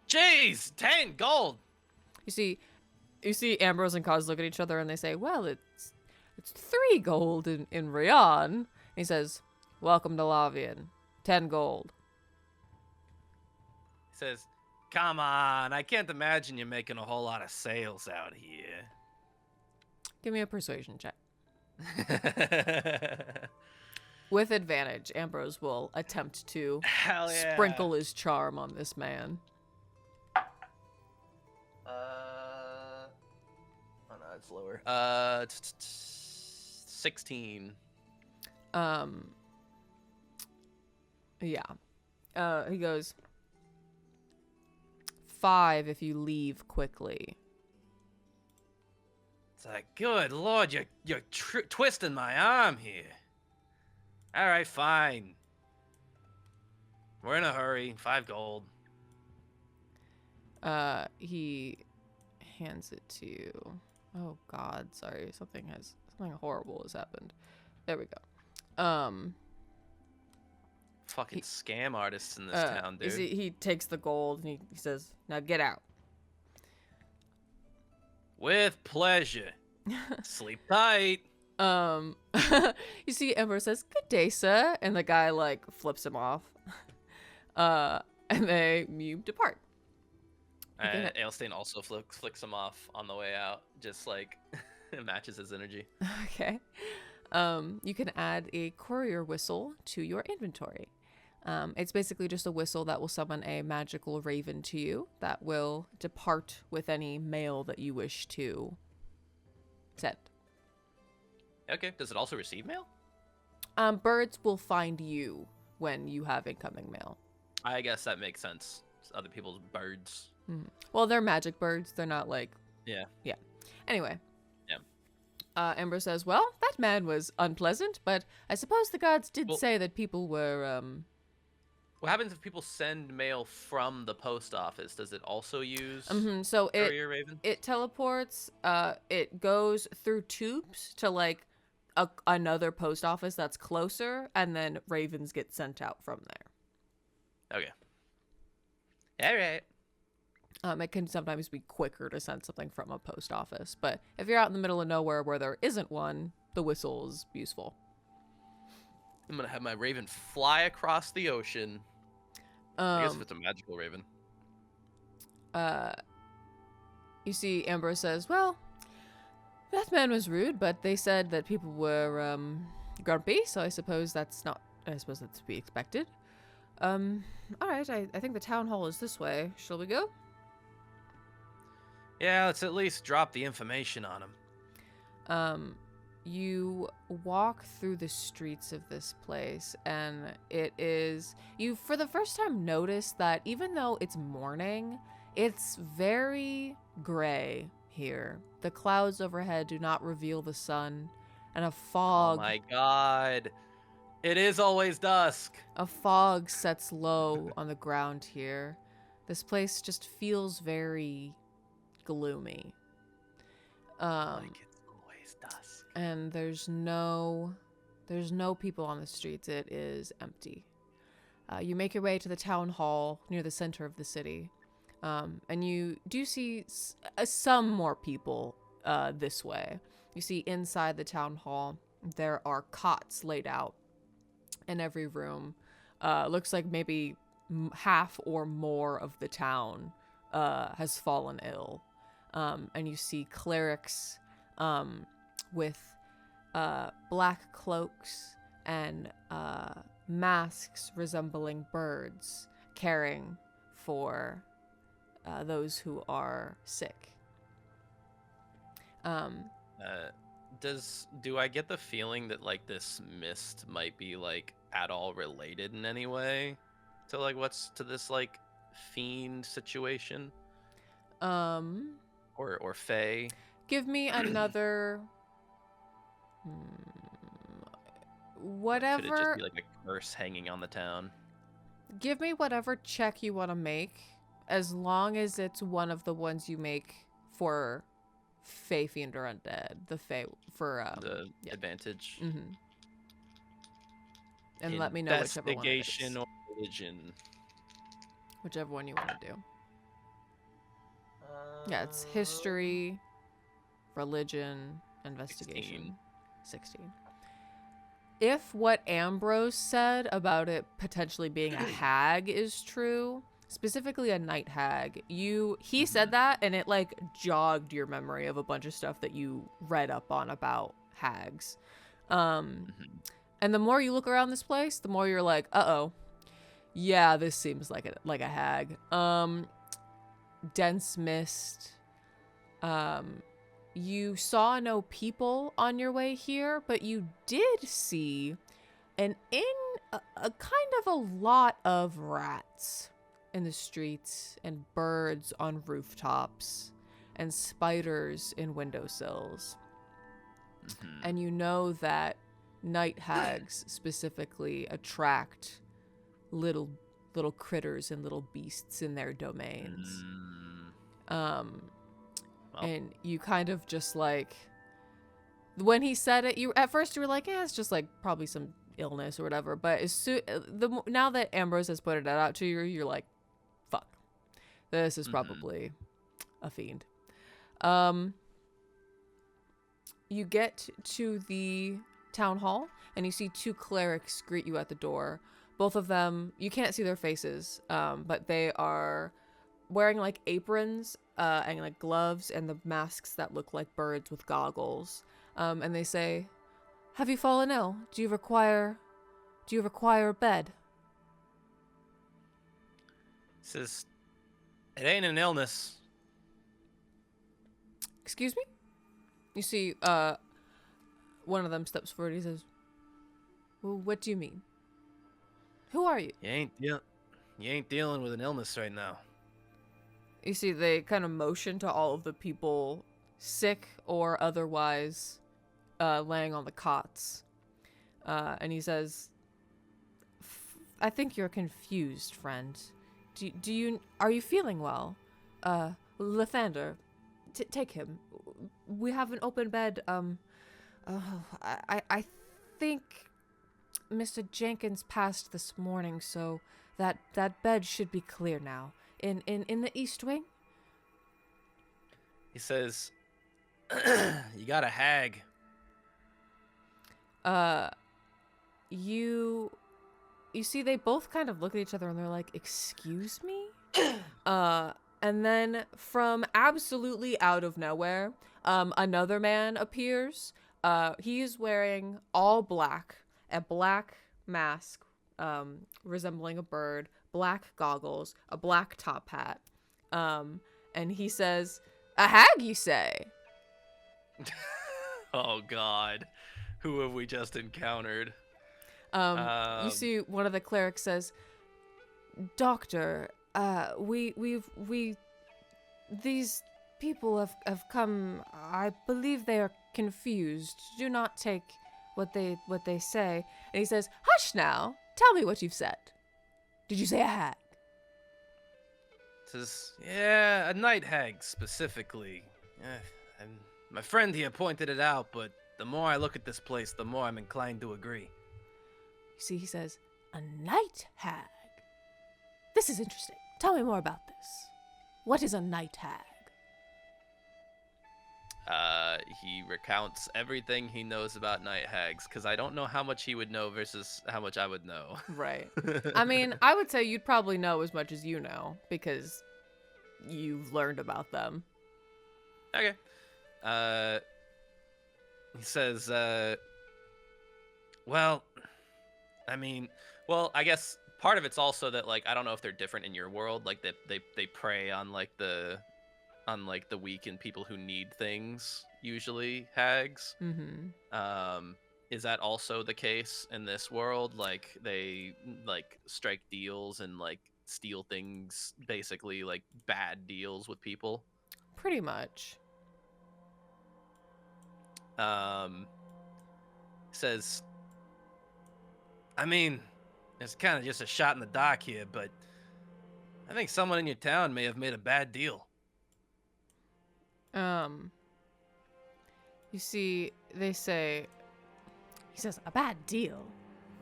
Jeez, 10 gold. You see Ambrose and Kaz look at each other and they say, well, it's 3 gold in Rion. He says, welcome to Lavian. 10 gold. He says, come on, I can't imagine you making a whole lot of sales out here. Give me a persuasion check. With advantage, Ambrose will attempt to Hell yeah. sprinkle his charm on this man. Oh no, it's lower. 16. Yeah. He goes, 5 if you leave quickly. It's like, good lord, you're twisting my arm here. All right, fine. We're in a hurry. 5 gold. He hands it to you. Oh God, sorry. Something horrible has happened. There we go. Fucking scam artists in this town, dude. He takes the gold and he says, now get out. With pleasure. Sleep tight. You see Ember says, good day, sir. And the guy, like, flips him off. And you depart. Alestain also flicks him off on the way out. Just, like, it matches his energy. Okay. You can add a courier whistle to your inventory. It's basically just a whistle that will summon a magical raven to you that will depart with any mail that you wish to send. Okay, does it also receive mail? Birds will find you when you have incoming mail. I guess that makes sense. It's other people's birds. Well, they're magic birds. They're not like... Yeah. Yeah. Anyway. Yeah. Ember says, well, that man was unpleasant, but I suppose the gods did say that people were, What happens if people send mail from the post office? Does it also use So Courier Raven? it teleports, it goes through tubes to, like, another post office that's closer, and then ravens get sent out from there. Okay. All right. It can sometimes be quicker to send something from a post office, but if you're out in the middle of nowhere where there isn't one, the whistle is useful. I'm gonna have my raven fly across the ocean. I guess if it's a magical raven. You see Ambrose says, well, that man was rude, but they said that people were grumpy, so I suppose that's to be expected. All right, I think the town hall is this way. Shall we go? Yeah, let's at least drop the information on him. You walk through the streets of this place, and you for the first time notice that even though it's morning, it's very gray here. The clouds overhead do not reveal the sun, and a fog... Oh my god. It is always dusk. A fog sets low on the ground here. This place just feels very gloomy. Like it's always dusk. And there's no people on the streets. It is empty. You make your way to the town hall near the center of the city. And you do see some more people this way. You see inside the town hall, there are cots laid out in every room. Looks like maybe half or more of the town has fallen ill. And you see clerics with black cloaks and masks resembling birds caring for those who are sick. Do I get the feeling that like this mist might be like at all related in any way to like what's to this like fiend situation? Or fae? Give me another whatever. Could it just be like a curse hanging on the town? Give me whatever check you want to make, as long as it's one of the ones you make for Fey, Fiend, or Undead. The Fey for The yeah. advantage. Mm-hmm. And let me know whichever one it Investigation is. or religion. Whichever one you want to do. Yeah, it's history, religion, investigation. 16. If what Ambrose said about it potentially being a hag is true, specifically a night hag, he said that and it like jogged your memory of a bunch of stuff that you read up on about hags. And the more you look around this place, the more you're like, uh-oh. Yeah, this seems like a hag. Dense mist. You saw no people on your way here, but you did see a kind of a lot of rats in the streets and birds on rooftops and spiders in windowsills. And you know that night hags specifically attract little critters and little beasts in their domains. And you kind of just like, when he said it, at first you were like, yeah, it's just like probably some illness or whatever. But now that Ambrose has put it out to you, you're like, fuck, this is probably a fiend. You get to the town hall and you see two clerics greet you at the door. Both of them, you can't see their faces, but they are wearing like aprons and like gloves and the masks that look like birds with goggles. And they say, "Have you fallen ill? Do you require a bed?" Says, it ain't an illness. Excuse me? You see, one of them steps forward. He says, "Well, what do you mean? Who are you?" You ain't dealing with an illness right now. You see, they kind of motion to all of the people, sick or otherwise, laying on the cots. And he says, "I think you're confused, friend. Are you feeling well? Lathander, take him. We have an open bed. I think Mr. Jenkins passed this morning, so that bed should be clear now. In the East Wing?" He says, you got a hag. You see they both kind of look at each other and they're like, "Excuse me?" And then from absolutely out of nowhere, another man appears. He is wearing all black, a black mask, resembling a bird, black goggles, a black top hat. And he says, "A hag, you say?" Oh God, who have we just encountered? You see one of the clerics says, "Doctor, these people have come. I believe they are confused. Do not take what they say." And he says, "Hush now. Tell me what you've said. Did you say a hag?" Says, yeah, a night hag specifically. And my friend here pointed it out, but the more I look at this place, the more I'm inclined to agree. You see, he says, "A night hag. This is interesting. Tell me more about this. What is a night hag?" He recounts everything he knows about night hags, because I don't know how much he would know versus how much I would know. Right. I mean, I would say you'd probably know as much as you know, because you've learned about them. Okay. He says, well, I guess part of it's also that, like, I don't know if they're different in your world, like they prey on the weak and people who need things, usually hags. Mm-hmm. Is that also the case in this world? Like, they like strike deals and like steal things, basically like bad deals with people? Pretty much. Says, it's kind of just a shot in the dark here, but I think someone in your town may have made a bad deal. You see, they say, he says, a bad deal?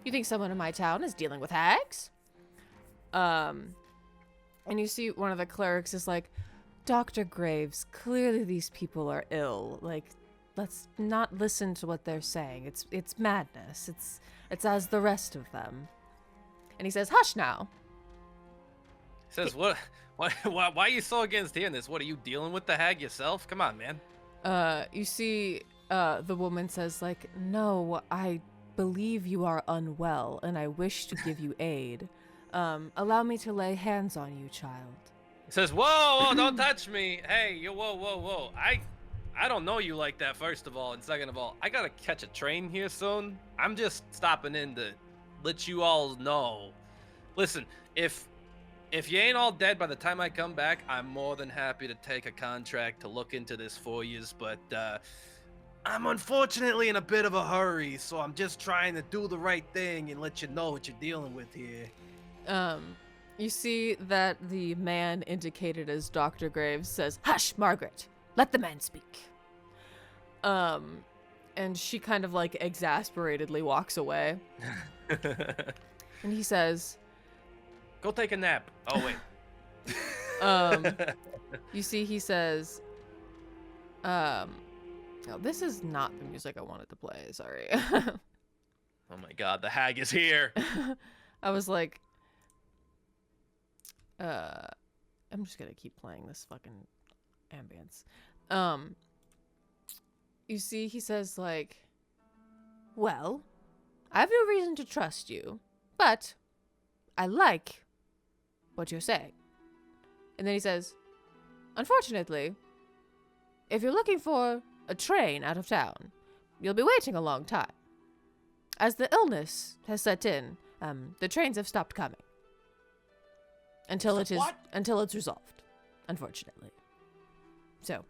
You think someone in my town is dealing with hags? And you see one of the clerics is like, Dr. Graves, clearly these people are ill. Like, let's not listen to what they're saying. It's madness. It's as the rest of them. And he says, hush now. He says, why are you so against hearing this? What, are you dealing with the hag yourself? Come on, man. You see, the woman says, like, no, I believe you are unwell, and I wish to give you aid. Allow me to lay hands on you, child. He says, whoa, don't touch me. Hey, whoa. I don't know you like that, first of all. And second of all, I gotta catch a train here soon. I'm just stopping in to let you all know. Listen, if you ain't all dead by the time I come back, I'm more than happy to take a contract to look into this for yous, but I'm unfortunately in a bit of a hurry, so I'm just trying to do the right thing and let you know what you're dealing with here. You see that the man indicated as Dr. Graves says, hush, Margaret, let the man speak. And she kind of like exasperatedly walks away. And he says, go take a nap. Oh, wait. You see, he says, no, this is not the music I wanted to play. Sorry. Oh my God, the hag is here. I was like, I'm just gonna keep playing this fucking ambience. You see, he says, like, well, I have no reason to trust you, but I like what you're saying. And then he says, unfortunately, if you're looking for a train out of town, you'll be waiting a long time. As the illness has set in, the trains have stopped coming. Until it's resolved, unfortunately. So,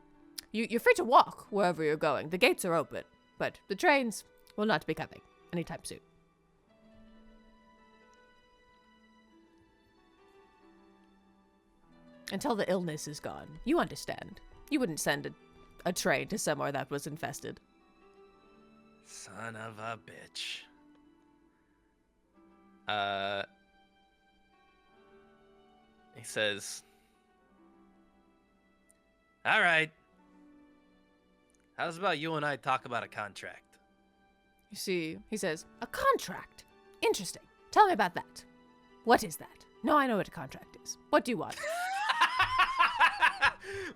you're free to walk wherever you're going. The gates are open, but the trains will not be coming anytime soon. Until the illness is gone. You understand. You wouldn't send a train to somewhere that was infested. Son of a bitch. He says, all right. How's about you and I talk about a contract? You see, he says, a contract? Interesting. Tell me about that. What is that? No, I know what a contract is. What do you want?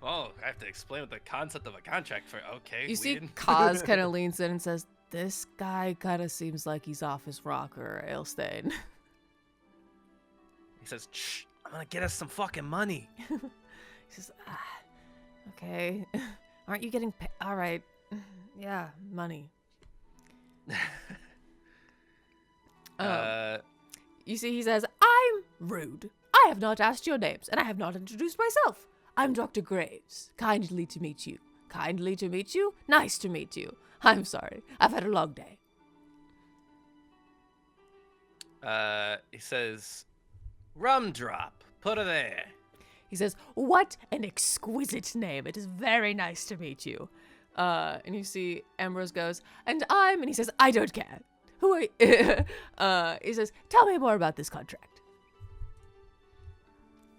Oh, I have to explain what the concept of a contract for. Okay. You see, Kaz kind of leans in and says, this guy kind of seems like he's off his rocker, Alestain. He says, shh, I'm gonna get us some fucking money. He says, okay. Aren't you getting paid? All right. Yeah, money. You see, he says, I'm rude. I have not asked your names, and I have not introduced myself. I'm Dr. Graves. Kindly to meet you. Kindly to meet you. Nice to meet you. I'm sorry. I've had a long day. He says, rum drop. Put her there. He says, what an exquisite name. It is very nice to meet you. And you see Ambrose goes, and he says, I don't care. Who are you? He says, tell me more about this contract.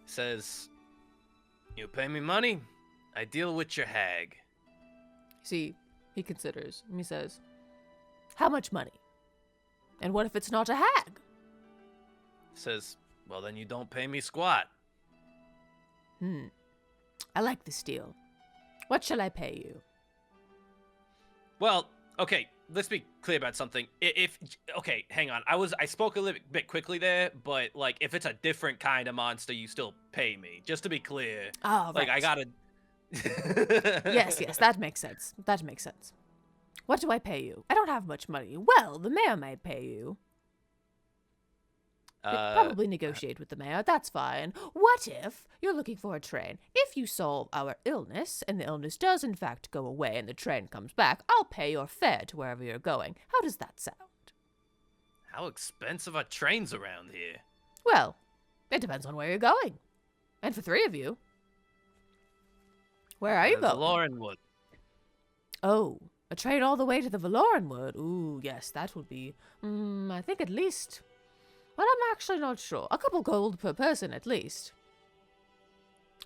He says, you pay me money, I deal with your hag. See, he considers, and he says, how much money? And what if it's not a hag? He says, well, then you don't pay me squat. I like this deal. What shall I pay you? Well, okay, let's be clear about something. Okay, hang on. I spoke a little bit quickly there, but like if it's a different kind of monster, you still pay me. Just to be clear. Oh, right. Like I gotta. Yes, that makes sense. That makes sense. What do I pay you? I don't have much money. Well, the mayor may pay you. Probably negotiate with the mayor. That's fine. What if you're looking for a train? If you solve our illness, and the illness does in fact go away and the train comes back, I'll pay your fare to wherever you're going. How does that sound? How expensive are trains around here? Well, it depends on where you're going. And for 3 of you. Where are you going? Valoran Wood. Oh, a train all the way to the Valoran Wood. Ooh, yes, that would be, I think at least, well, I'm actually not sure. A couple gold per person, at least.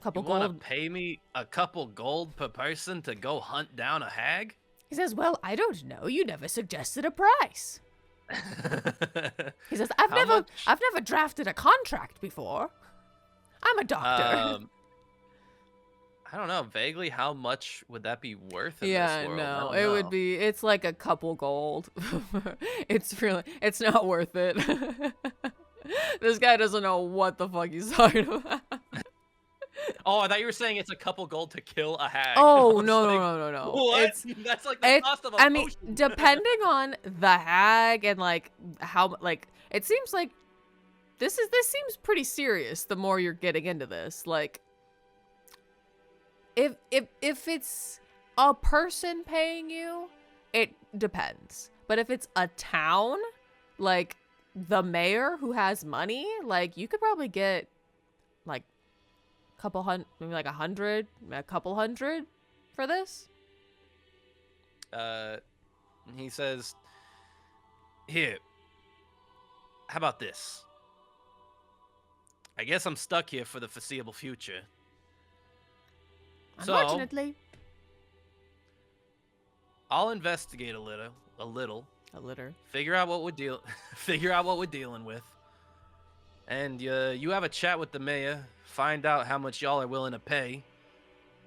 Couple You want gold. to pay me a couple gold per person to go hunt down a hag? He says, well, I don't know. You never suggested a price. He says, I've How much? never drafted a contract before. I'm a doctor. I don't know. Vaguely, how much would that be worth in Yeah, this world? I no, don't it know. would be, it's like a couple gold. It's not worth it. This guy doesn't know what the fuck he's talking about. Oh, I thought you were saying it's a couple gold to kill a hag. Oh, I was no, like, no. What? It's, That's like the cost of a I mean, potion. depending on the hag and like how, like, it seems like this seems pretty serious the more you're getting into this. Like, if it's a person paying you, it depends. But if it's a town, like the mayor who has money, like you could probably get like couple hundred, maybe like 100, a couple hundred for this. He says, "Here, how about this? I guess I'm stuck here for the foreseeable future. So Unfortunately, I'll investigate a little, a litter. figure out what we're dealing with, and you have a chat with the mayor, find out how much y'all are willing to pay,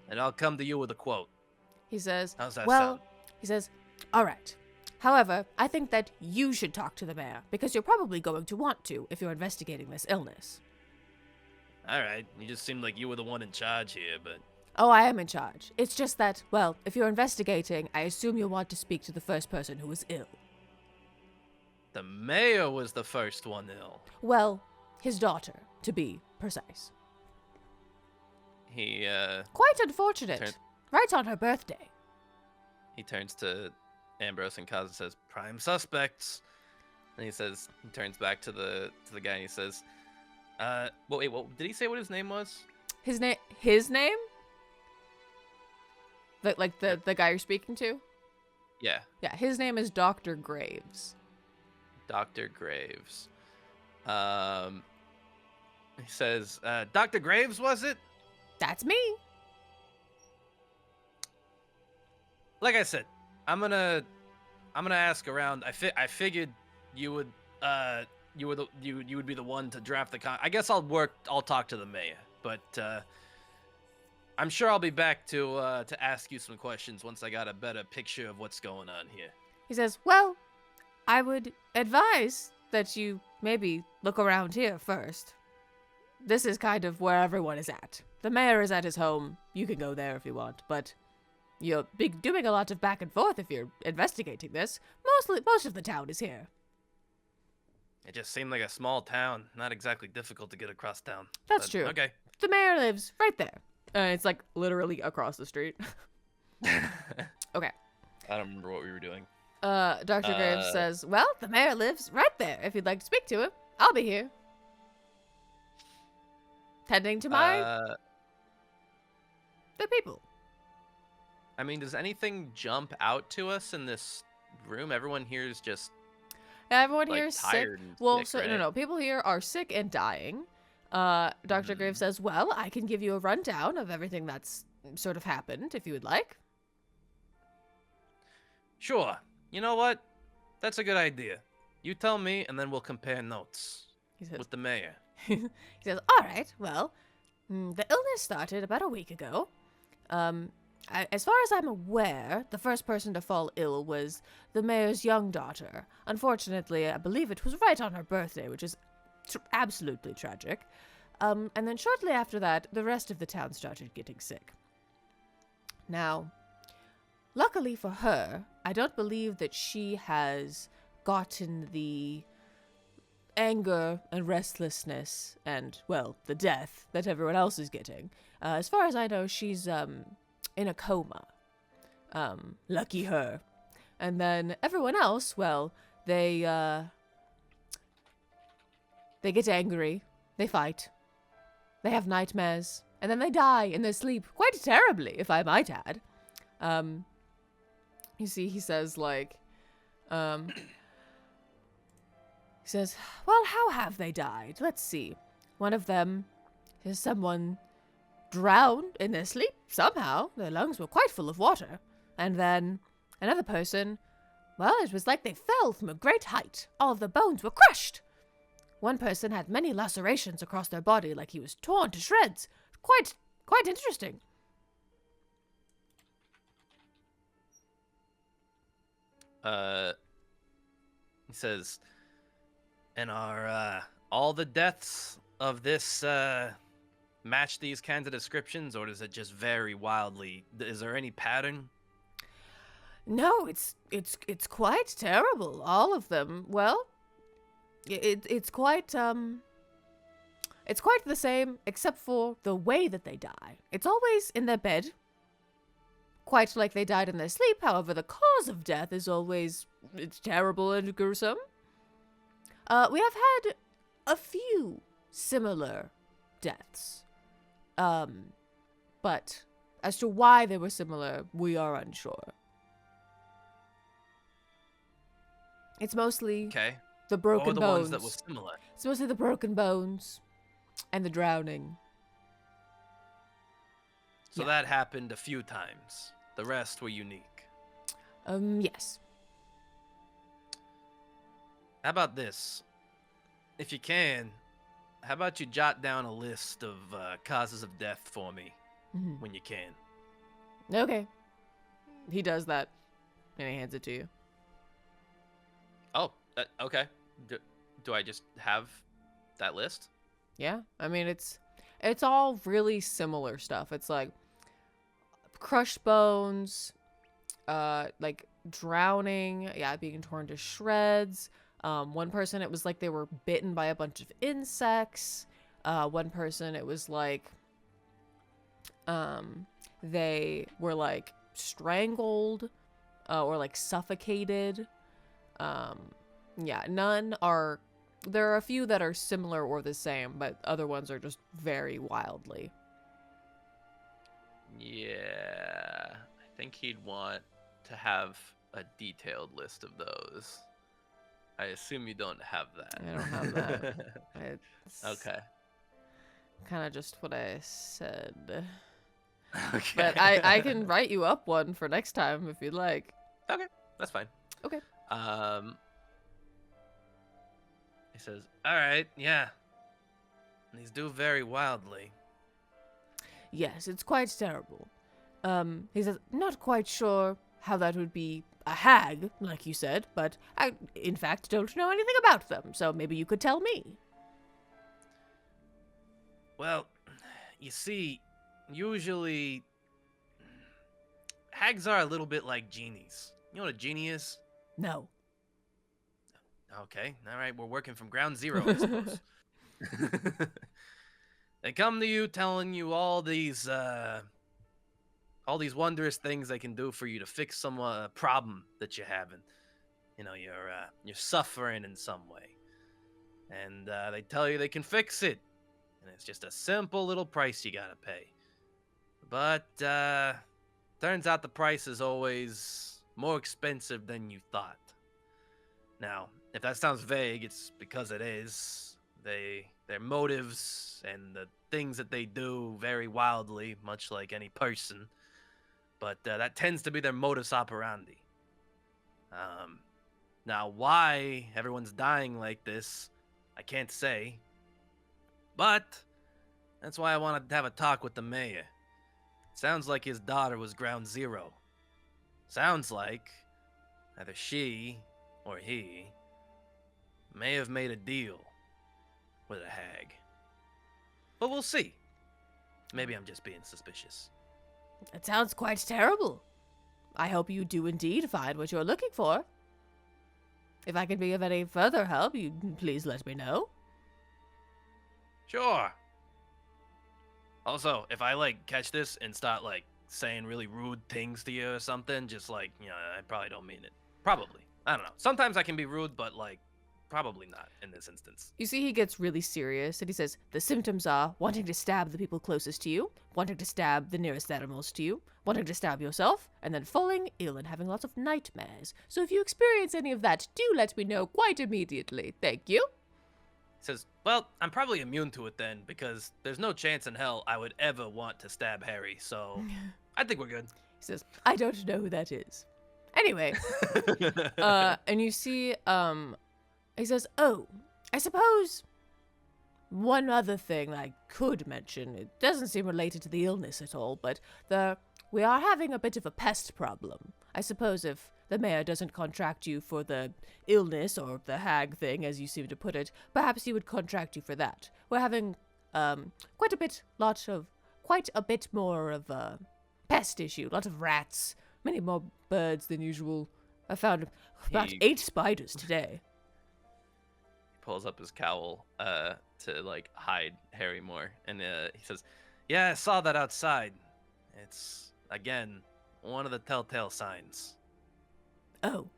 and I'll come to you with a quote. He says, How's that well, sound?" he says, all right. However, I think that you should talk to the mayor because you're probably going to want to if you're investigating this illness. All right, you just seemed like you were the one in charge here, but Oh, I am in charge. It's just that, well, if you're investigating, I assume you'll want to speak to the first person who was ill. the mayor was the first one ill. Well, his daughter, to be precise. He Quite unfortunate. Turn- Right on her birthday. He turns to Ambrose and Kaz and says, "Prime suspects." And he turns back to the guy and he says, well, wait, what did he say what his name was?" His name? The guy you're speaking to? Yeah, Yeah, his name is Dr. Graves. Dr. Graves. He says, "Dr. Graves, was it?" That's me. Like I said, I'm gonna ask around. I figured you would you would be the one to draft the I guess I'll talk to the mayor, but I'm sure I'll be back to ask you some questions once I got a better picture of what's going on here. He says, well, I would advise that you maybe look around here first. This is kind of where everyone is at. The mayor is at his home. You can go there if you want, but you'll be doing a lot of back and forth if you're investigating this. Most of the town is here. It just seemed like a small town, not exactly difficult to get across town. That's But, true. Okay. The mayor lives right there. It's like literally across the street. Okay. I don't remember what we were doing. Dr. Graves says, well, the mayor lives right there. If you'd like to speak to him, I'll be here. Tending to the people. I mean, does anything jump out to us in this room? Everyone here is just Everyone like here is sick. tired and Well, sick, so right? no. People here are sick and dying. Dr. Graves says, well, I can give you a rundown of everything that's sort of happened if you would like. Sure. You know what? That's a good idea. You tell me, and then we'll compare notes He says, with the mayor. he says, all right, well, the illness started about a week ago. As far as I'm aware, the first person to fall ill was the mayor's young daughter. Unfortunately, I believe it was right on her birthday, which is absolutely tragic. And then shortly after that, the rest of the town started getting sick. Now, luckily for her, I don't believe that she has gotten the anger and restlessness and, well, the death that everyone else is getting. As far as I know, she's in a coma. Lucky her. And then everyone else, well, they get angry, they fight, they have nightmares, and then they die in their sleep, quite terribly, if I might add. You see, he says, like, he says, well, how have they died? Let's see. One of them is someone drowned in their sleep somehow. Their lungs were quite full of water. And then another person, well, it was like they fell from a great height. All of their bones were crushed. One person had many lacerations across their body, like he was torn to shreds. Quite interesting. He says, and are all the deaths of this match these kinds of descriptions, or does it just vary wildly? Is there any pattern? No, it's quite terrible. All of them. Well, it's quite the same, except for the way that they die. It's always in their bed, quite like they died in their sleep. However, the cause of death is always, it's terrible and gruesome. We have had a few similar deaths. But as to why they were similar, we are unsure. It's mostly the broken or the bones. ones that were similar. It's mostly the broken bones and the drowning. So that happened a few times. The rest were unique. Yes. How about this? If you can, how about you jot down a list of causes of death for me when you can? Okay. He does that, and he hands it to you. Oh, okay. Do I just have that list? Yeah, I mean, it's all really similar stuff. It's like crushed bones, like drowning, being torn to shreds. One person, it was like they were bitten by a bunch of insects. One person, it was like they were like strangled or like suffocated. There are a few that are similar or the same, but other ones are just very wildly. Yeah, I think he'd want to have a detailed list of those. I assume you don't have that. I don't have that. It's Okay. kind of just what I said. Okay. But I can write you up one for next time if you'd like. Okay, that's fine. Okay. He says, all right, yeah. These do vary wildly. Yes, it's quite terrible. He says, not quite sure how that would be a hag, like you said, but I, in fact, don't know anything about them, so maybe you could tell me. Well, you see, usually hags are a little bit like genies. You know what a genie is? No. Okay, all right, we're working from ground zero, I suppose. They come to you telling you all these wondrous things they can do for you to fix some problem that you're having. You know, you're suffering in some way. And they tell you they can fix it. And it's just a simple little price you gotta pay. But turns out the price is always more expensive than you thought. Now, if that sounds vague, it's because it is. Their motives and the things that they do vary wildly, much like any person. But that tends to be their modus operandi. Now, why everyone's dying like this, I can't say. But that's why I wanted to have a talk with the mayor. Sounds like his daughter was ground zero. Sounds like either she or he may have made a deal with a hag. But we'll see. Maybe I'm just being suspicious. It sounds quite terrible. I hope you do indeed find what you're looking for. If I can be of any further help, you please let me know. Sure. Also, if I catch this and start saying really rude things to you or something, just I probably don't mean it. Probably. I don't know. Sometimes I can be rude, but probably not in this instance. You see, he gets really serious, and he says, the symptoms are wanting to stab the people closest to you, wanting to stab the nearest animals to you, wanting to stab yourself, and then falling ill and having lots of nightmares. So if you experience any of that, do let me know quite immediately. Thank you. He says, well, I'm probably immune to it then, because there's no chance in hell I would ever want to stab Harry, so I think we're good. He says, I don't know who that is. Anyway, and you see, he says, oh, I suppose one other thing I could mention, it doesn't seem related to the illness at all, but we are having a bit of a pest problem. I suppose if the mayor doesn't contract you for the illness or the hag thing, as you seem to put it, perhaps he would contract you for that. We're having quite a bit more of a pest issue, a lot of rats, many more birds than usual. I found about 8 spiders today. Pulls up his cowl to like hide Harry more, and he says, Yeah, I saw that outside. It's, again, one of the telltale signs. Oh.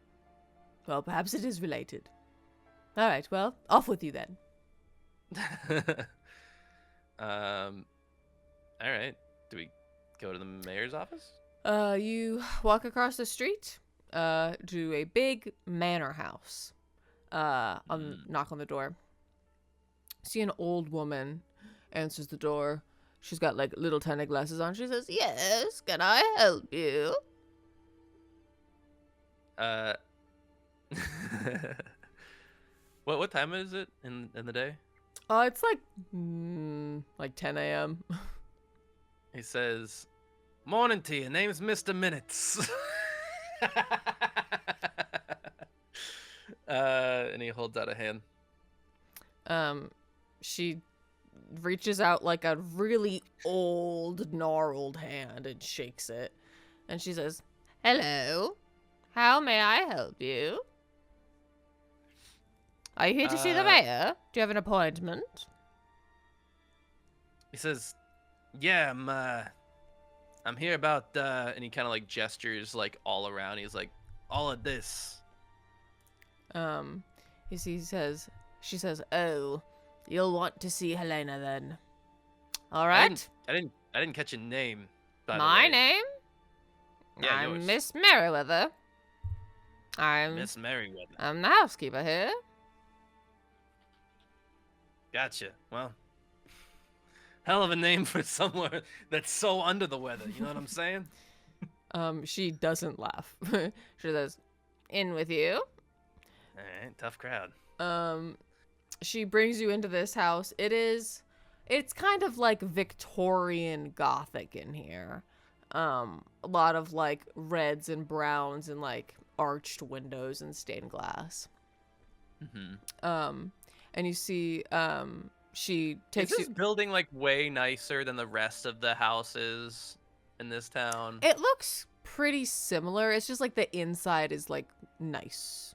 Well, perhaps it is related. All right, well, off with you then. all right. Do we go to the mayor's office? You walk across the street to a big manor house. Knock on the door. See an old woman answers the door. She's got like little tiny glasses on. She says, "Yes, can I help you?" What time is it in the day? It's like 10 a.m. He says, Morning to you. Name's Mr. Minutes. And he holds out a hand. She reaches out like a really old, gnarled hand and shakes it. And she says, "Hello. How may I help you? Are you here to see the mayor? Do you have an appointment?" He says, Yeah, I'm here about, And he kind of like gestures like all around. He's like, all of this. She says, "Oh, you'll want to see Helena then. All right. I didn't catch a name. By My the way. name? Yeah, I'm yours. Miss Merriweather. Miss Merriweather. I'm the housekeeper here." Gotcha. Well, hell of a name for somewhere that's so under the weather. You know what I'm saying? She doesn't laugh. She says, "In with you." All right, tough crowd. She brings you into this house. It's kind of like Victorian Gothic in here. A lot of like reds and browns and like arched windows and stained glass. Mm-hmm. And you see, she takes Is this you. building like way nicer than the rest of the houses in this town? It looks pretty similar. It's just like the inside is like nice.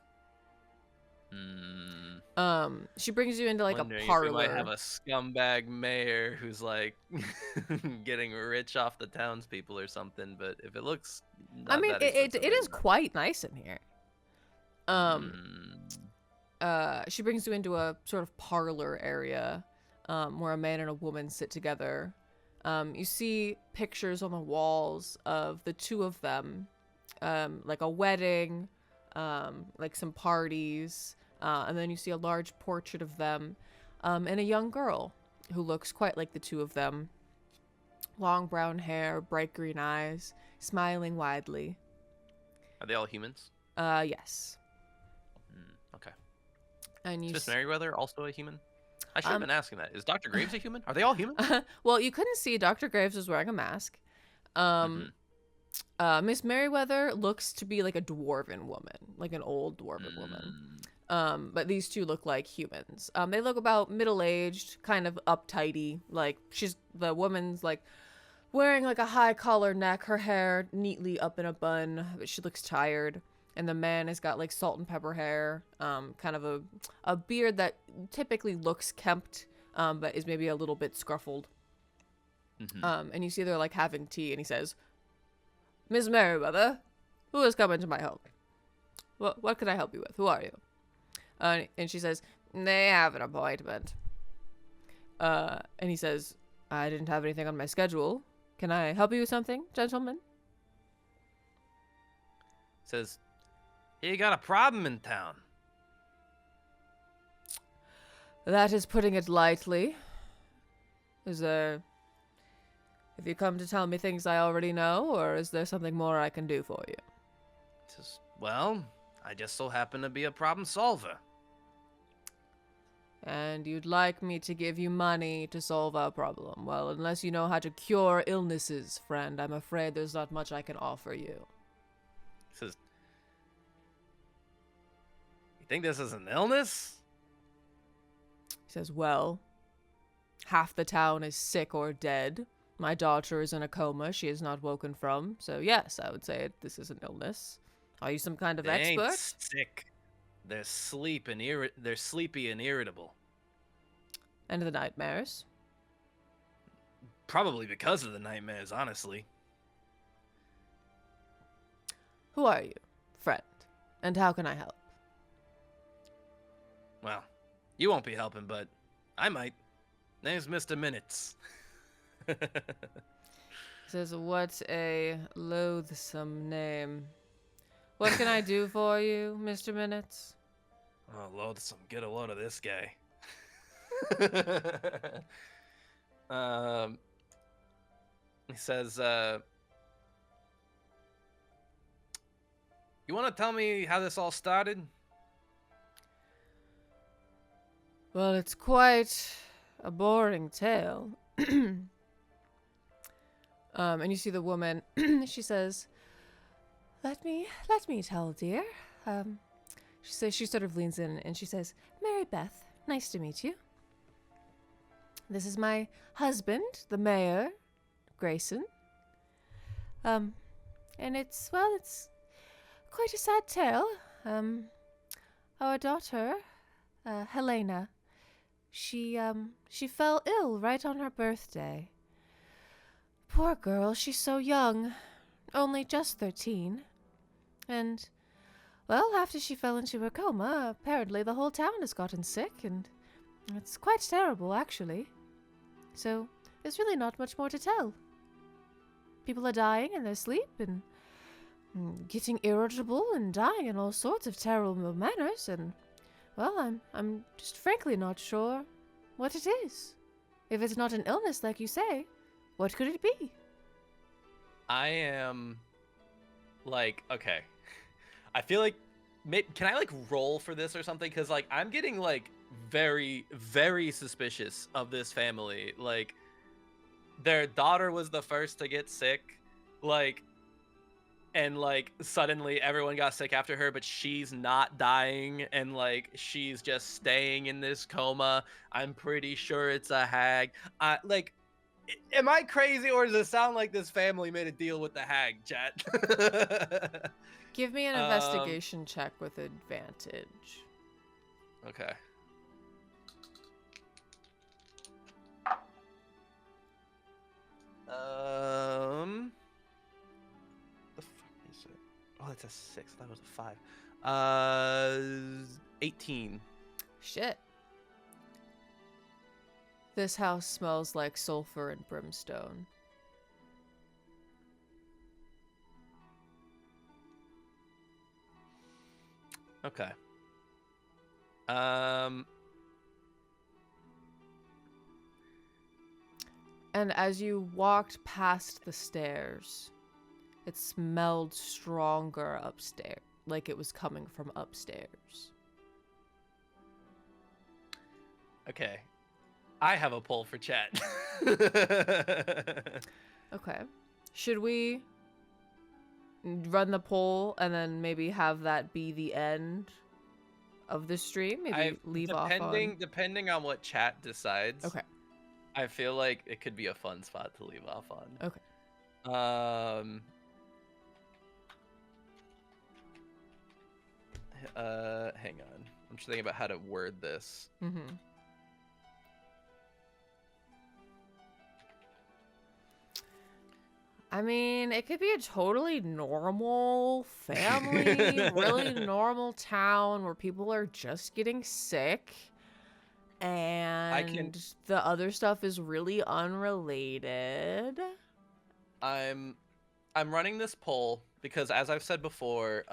She brings you into like Wondering a if parlor. we might have a scumbag mayor who's like getting rich off the townspeople or something. But if it looks, I not mean, that it expensive, is maybe not. quite nice in here. She brings you into a sort of parlor area, where a man and a woman sit together. You see pictures on the walls of the two of them, like a wedding, like some parties, and then you see a large portrait of them, and a young girl who looks quite like the two of them. Long brown hair, bright green eyes, smiling widely. Are they all humans? Yes. Okay. And you Is Miss Merriweather also a human? I should have been asking that. Is Dr. Graves a human? Are they all humans? Well, you couldn't see Dr. Graves was wearing a mask. Miss Merriweather looks to be like a dwarven woman, like an old dwarven woman. But these two look like humans. They look about middle-aged, kind of uptighty. Like the woman's like wearing like a high collar neck, her hair neatly up in a bun, but she looks tired. And the man has got like salt and pepper hair, kind of a beard that typically looks kempt, but is maybe a little bit scruffled. And you see they're like having tea, and he says, "Miss Merriweather, who has come into my home? What can I help you with? Who are you?" And she says, they have an appointment. And he says, I didn't have anything on my schedule. Can I help you with something, gentlemen? Says, you got a problem in town. That is putting it lightly. Have you come to tell me things I already know, or is there something more I can do for you? Says, well, I just so happen to be a problem solver. And you'd like me to give you money to solve our problem. Well, unless you know how to cure illnesses, friend, I'm afraid there's not much I can offer you. Says, you think this is an illness? He says, well, half the town is sick or dead. My daughter is in a coma she is not woken from. So yes, I would say this is an illness. Are you some kind of They ain't expert? sick. They're they're sleepy and irritable. And the nightmares? Probably because of the nightmares, honestly. Who are you, friend? And how can I help? Well, you won't be helping, but I might. Name's Mr. Minutes. He says, what a loathsome name. What can I do for you, Mr. Minutes? Oh, loathsome. Get a load of this guy. He says, you want to tell me how this all started? Well, it's quite a boring tale. And you see the woman, she says, let me tell, dear. She sort of leans in and she says, Mary Beth, nice to meet you. This is my husband, the mayor, Grayson. And it's quite a sad tale. Our daughter, Helena, she fell ill right on her birthday. Poor girl, she's so young, only just 13. And, well, after she fell into a coma, apparently the whole town has gotten sick, and it's quite terrible, actually. So, there's really not much more to tell. People are dying in their sleep, and getting irritable, and dying in all sorts of terrible manners, and, well, I'm just frankly not sure what it is. If it's not an illness, like you say, what could it be? I am like, okay. I feel like, can I like roll for this or something? Because like I'm getting like very, very suspicious of this family. Like their daughter was the first to get sick, like, and like suddenly everyone got sick after her, but she's not dying, and like she's just staying in this coma. I'm pretty sure it's a hag. Like, am I crazy, or does it sound like this family made a deal with the hag, chat? Give me an investigation check with advantage. Okay. The fuck is it? Oh, it's a 6. That was a 5. 18. Shit. This house smells like sulfur and brimstone. Okay. And as you walked past the stairs, it smelled stronger upstairs, like it was coming from upstairs. Okay. I have a poll for chat. Okay. Should we run the poll and then maybe have that be the end of the stream? Maybe leave off on... Depending on what chat decides. Okay. I feel like it could be a fun spot to leave off on. Okay. Hang on. I'm just thinking about how to word this. Mm-hmm. I mean, it could be a totally normal family, really normal town where people are just getting sick. And the other stuff is really unrelated. I'm running this poll because, as I've said before,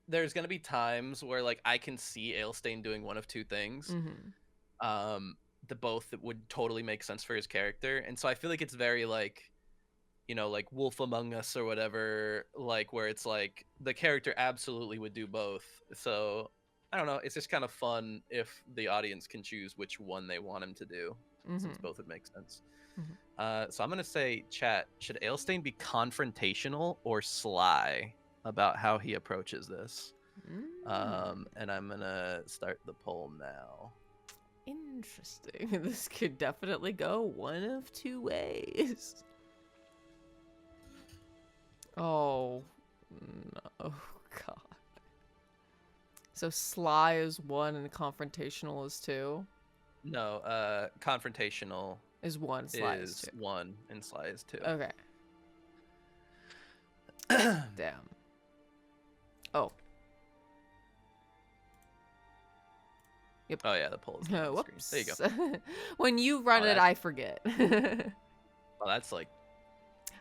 there's gonna be times where like I can see Alestain doing one of two things. The both that would totally make sense for his character, and so I feel like it's very like, you know, like Wolf Among Us or whatever, like where it's like the character absolutely would do both. So I don't know, it's just kind of fun if the audience can choose which one they want him to do, since both would make sense. So I'm gonna say, chat, should Alestain be confrontational or sly about how he approaches this? And I'm gonna start the poll now. Interesting. This could definitely go one of two ways. Oh, no. God. So sly is 1 and confrontational is 2? No, confrontational Is 1, sly is is 2. 1 and sly is 2. Okay. Damn. Oh. Yep. Oh yeah, the poll is on the screen. Whoops. There you go. When you run it, I forget. Well, that's like...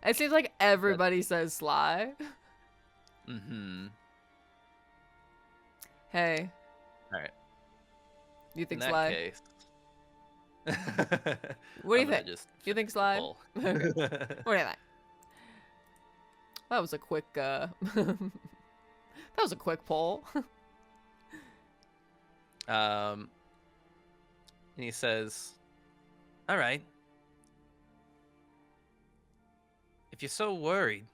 It seems like everybody says sly. Hey. All right. You think In that sly? case... What do you think? You think sly? Okay. What do you think? That was a quick that was a quick poll. And he says, all right, if you're so worried,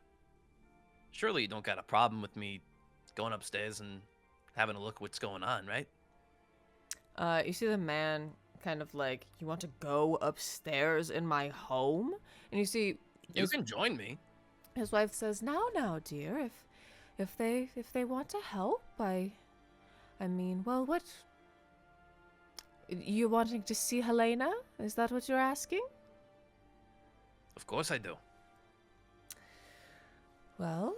surely you don't got a problem with me going upstairs and having a look at what's going on, right? You see the man kind of like, you want to go upstairs in my home? And you see You can join me. his wife says, now, dear, if they want to help, I mean, well, what? You wanting to see Helena? Is that what you're asking? Of course I do. Well,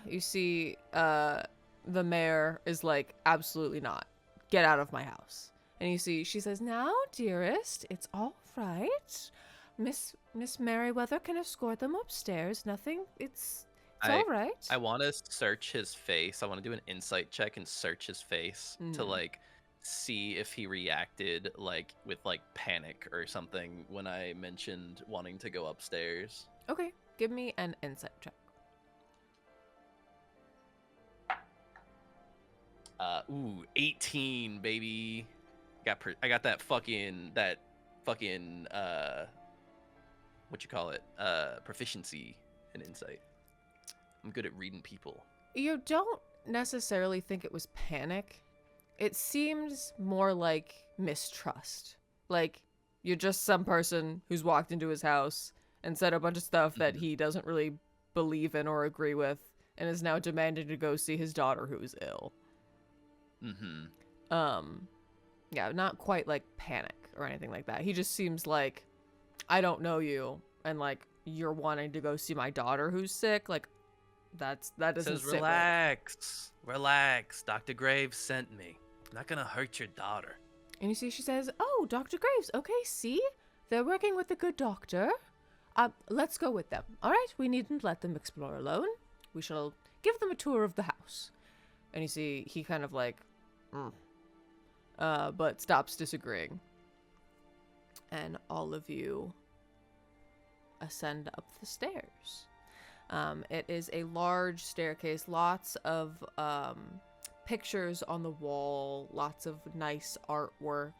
you see, the mayor is like, absolutely not. Get out of my house. And you see, she says, now, dearest, it's all right. Miss Merriweather can escort them upstairs. Nothing, it's all right. I want to search his face. I want to do an insight check and search his face to like see if he reacted like with like panic or something when I mentioned wanting to go upstairs. Okay, give me an insight check. 18, baby. I got that fucking what you call it? Proficiency in insight. I'm good at reading people. You don't necessarily think it was panic. It seems more like mistrust. Like, you're just some person who's walked into his house and said a bunch of stuff that he doesn't really believe in or agree with, and is now demanding to go see his daughter who is ill. Yeah, not quite like panic or anything like that. He just seems like, I don't know you, and like, you're wanting to go see my daughter who's sick. Like, that doesn't sit Relax. Dr. Graves sent me. I'm not gonna hurt your daughter. And you see, she says, oh, Dr. Graves, okay, see? They're working with a good doctor. Let's go with them. All right, we needn't let them explore alone. We shall give them a tour of the house. And you see, he kind of like, but stops disagreeing. And all of you ascend up the stairs. It is a large staircase, lots of pictures on the wall, lots of nice artwork,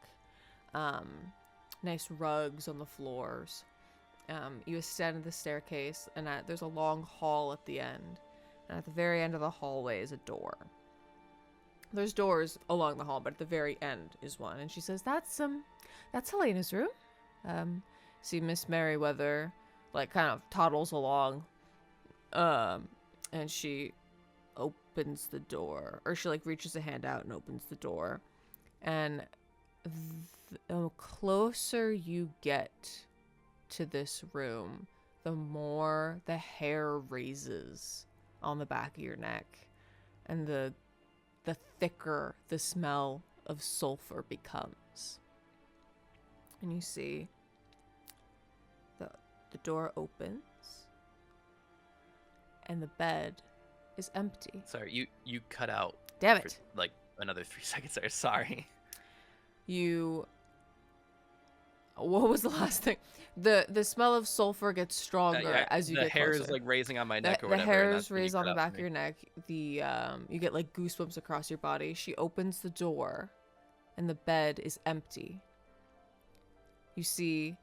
nice rugs on the floors. You ascend the staircase, and there's a long hall at the end. And at the very end of the hallway is a door. There's doors along the hall, but at the very end is one. And she says, that's Helena's room. See Miss Merriweather, like, kind of toddles along. And she opens the door, or she like reaches a hand out and opens the door. And the closer you get to this room, the more the hair raises on the back of your neck, and the thicker the smell of sulfur becomes. And you see the door opens, and the bed is empty. Sorry, you cut out. Damn For, it. like another 3 seconds there. Sorry. What was the last thing? The smell of sulfur gets stronger as you the get hair closer. is like raising on my neck or The whatever. and hairs that's when you raise on cut the out back for of me. your neck. You get like goosebumps across your body. She opens the door, and the bed is empty. You see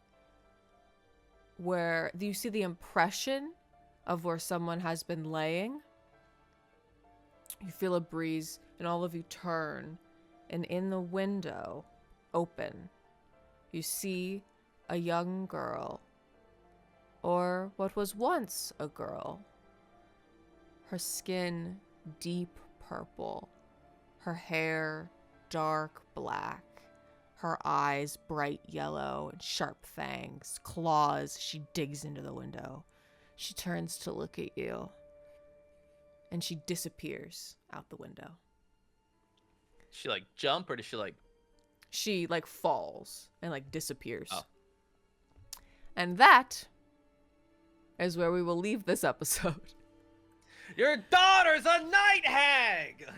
the impression of where someone has been laying. You feel a breeze, and all of you turn, and in the window, open, you see a young girl, or what was once a girl. Her skin deep purple, her hair dark black, her eyes bright yellow and sharp fangs, claws. She digs into the window. She turns to look at you, and she disappears out the window. She like jump or does she like? She like falls and like disappears. Oh. And that is where we will leave this episode. Your daughter's a night hag.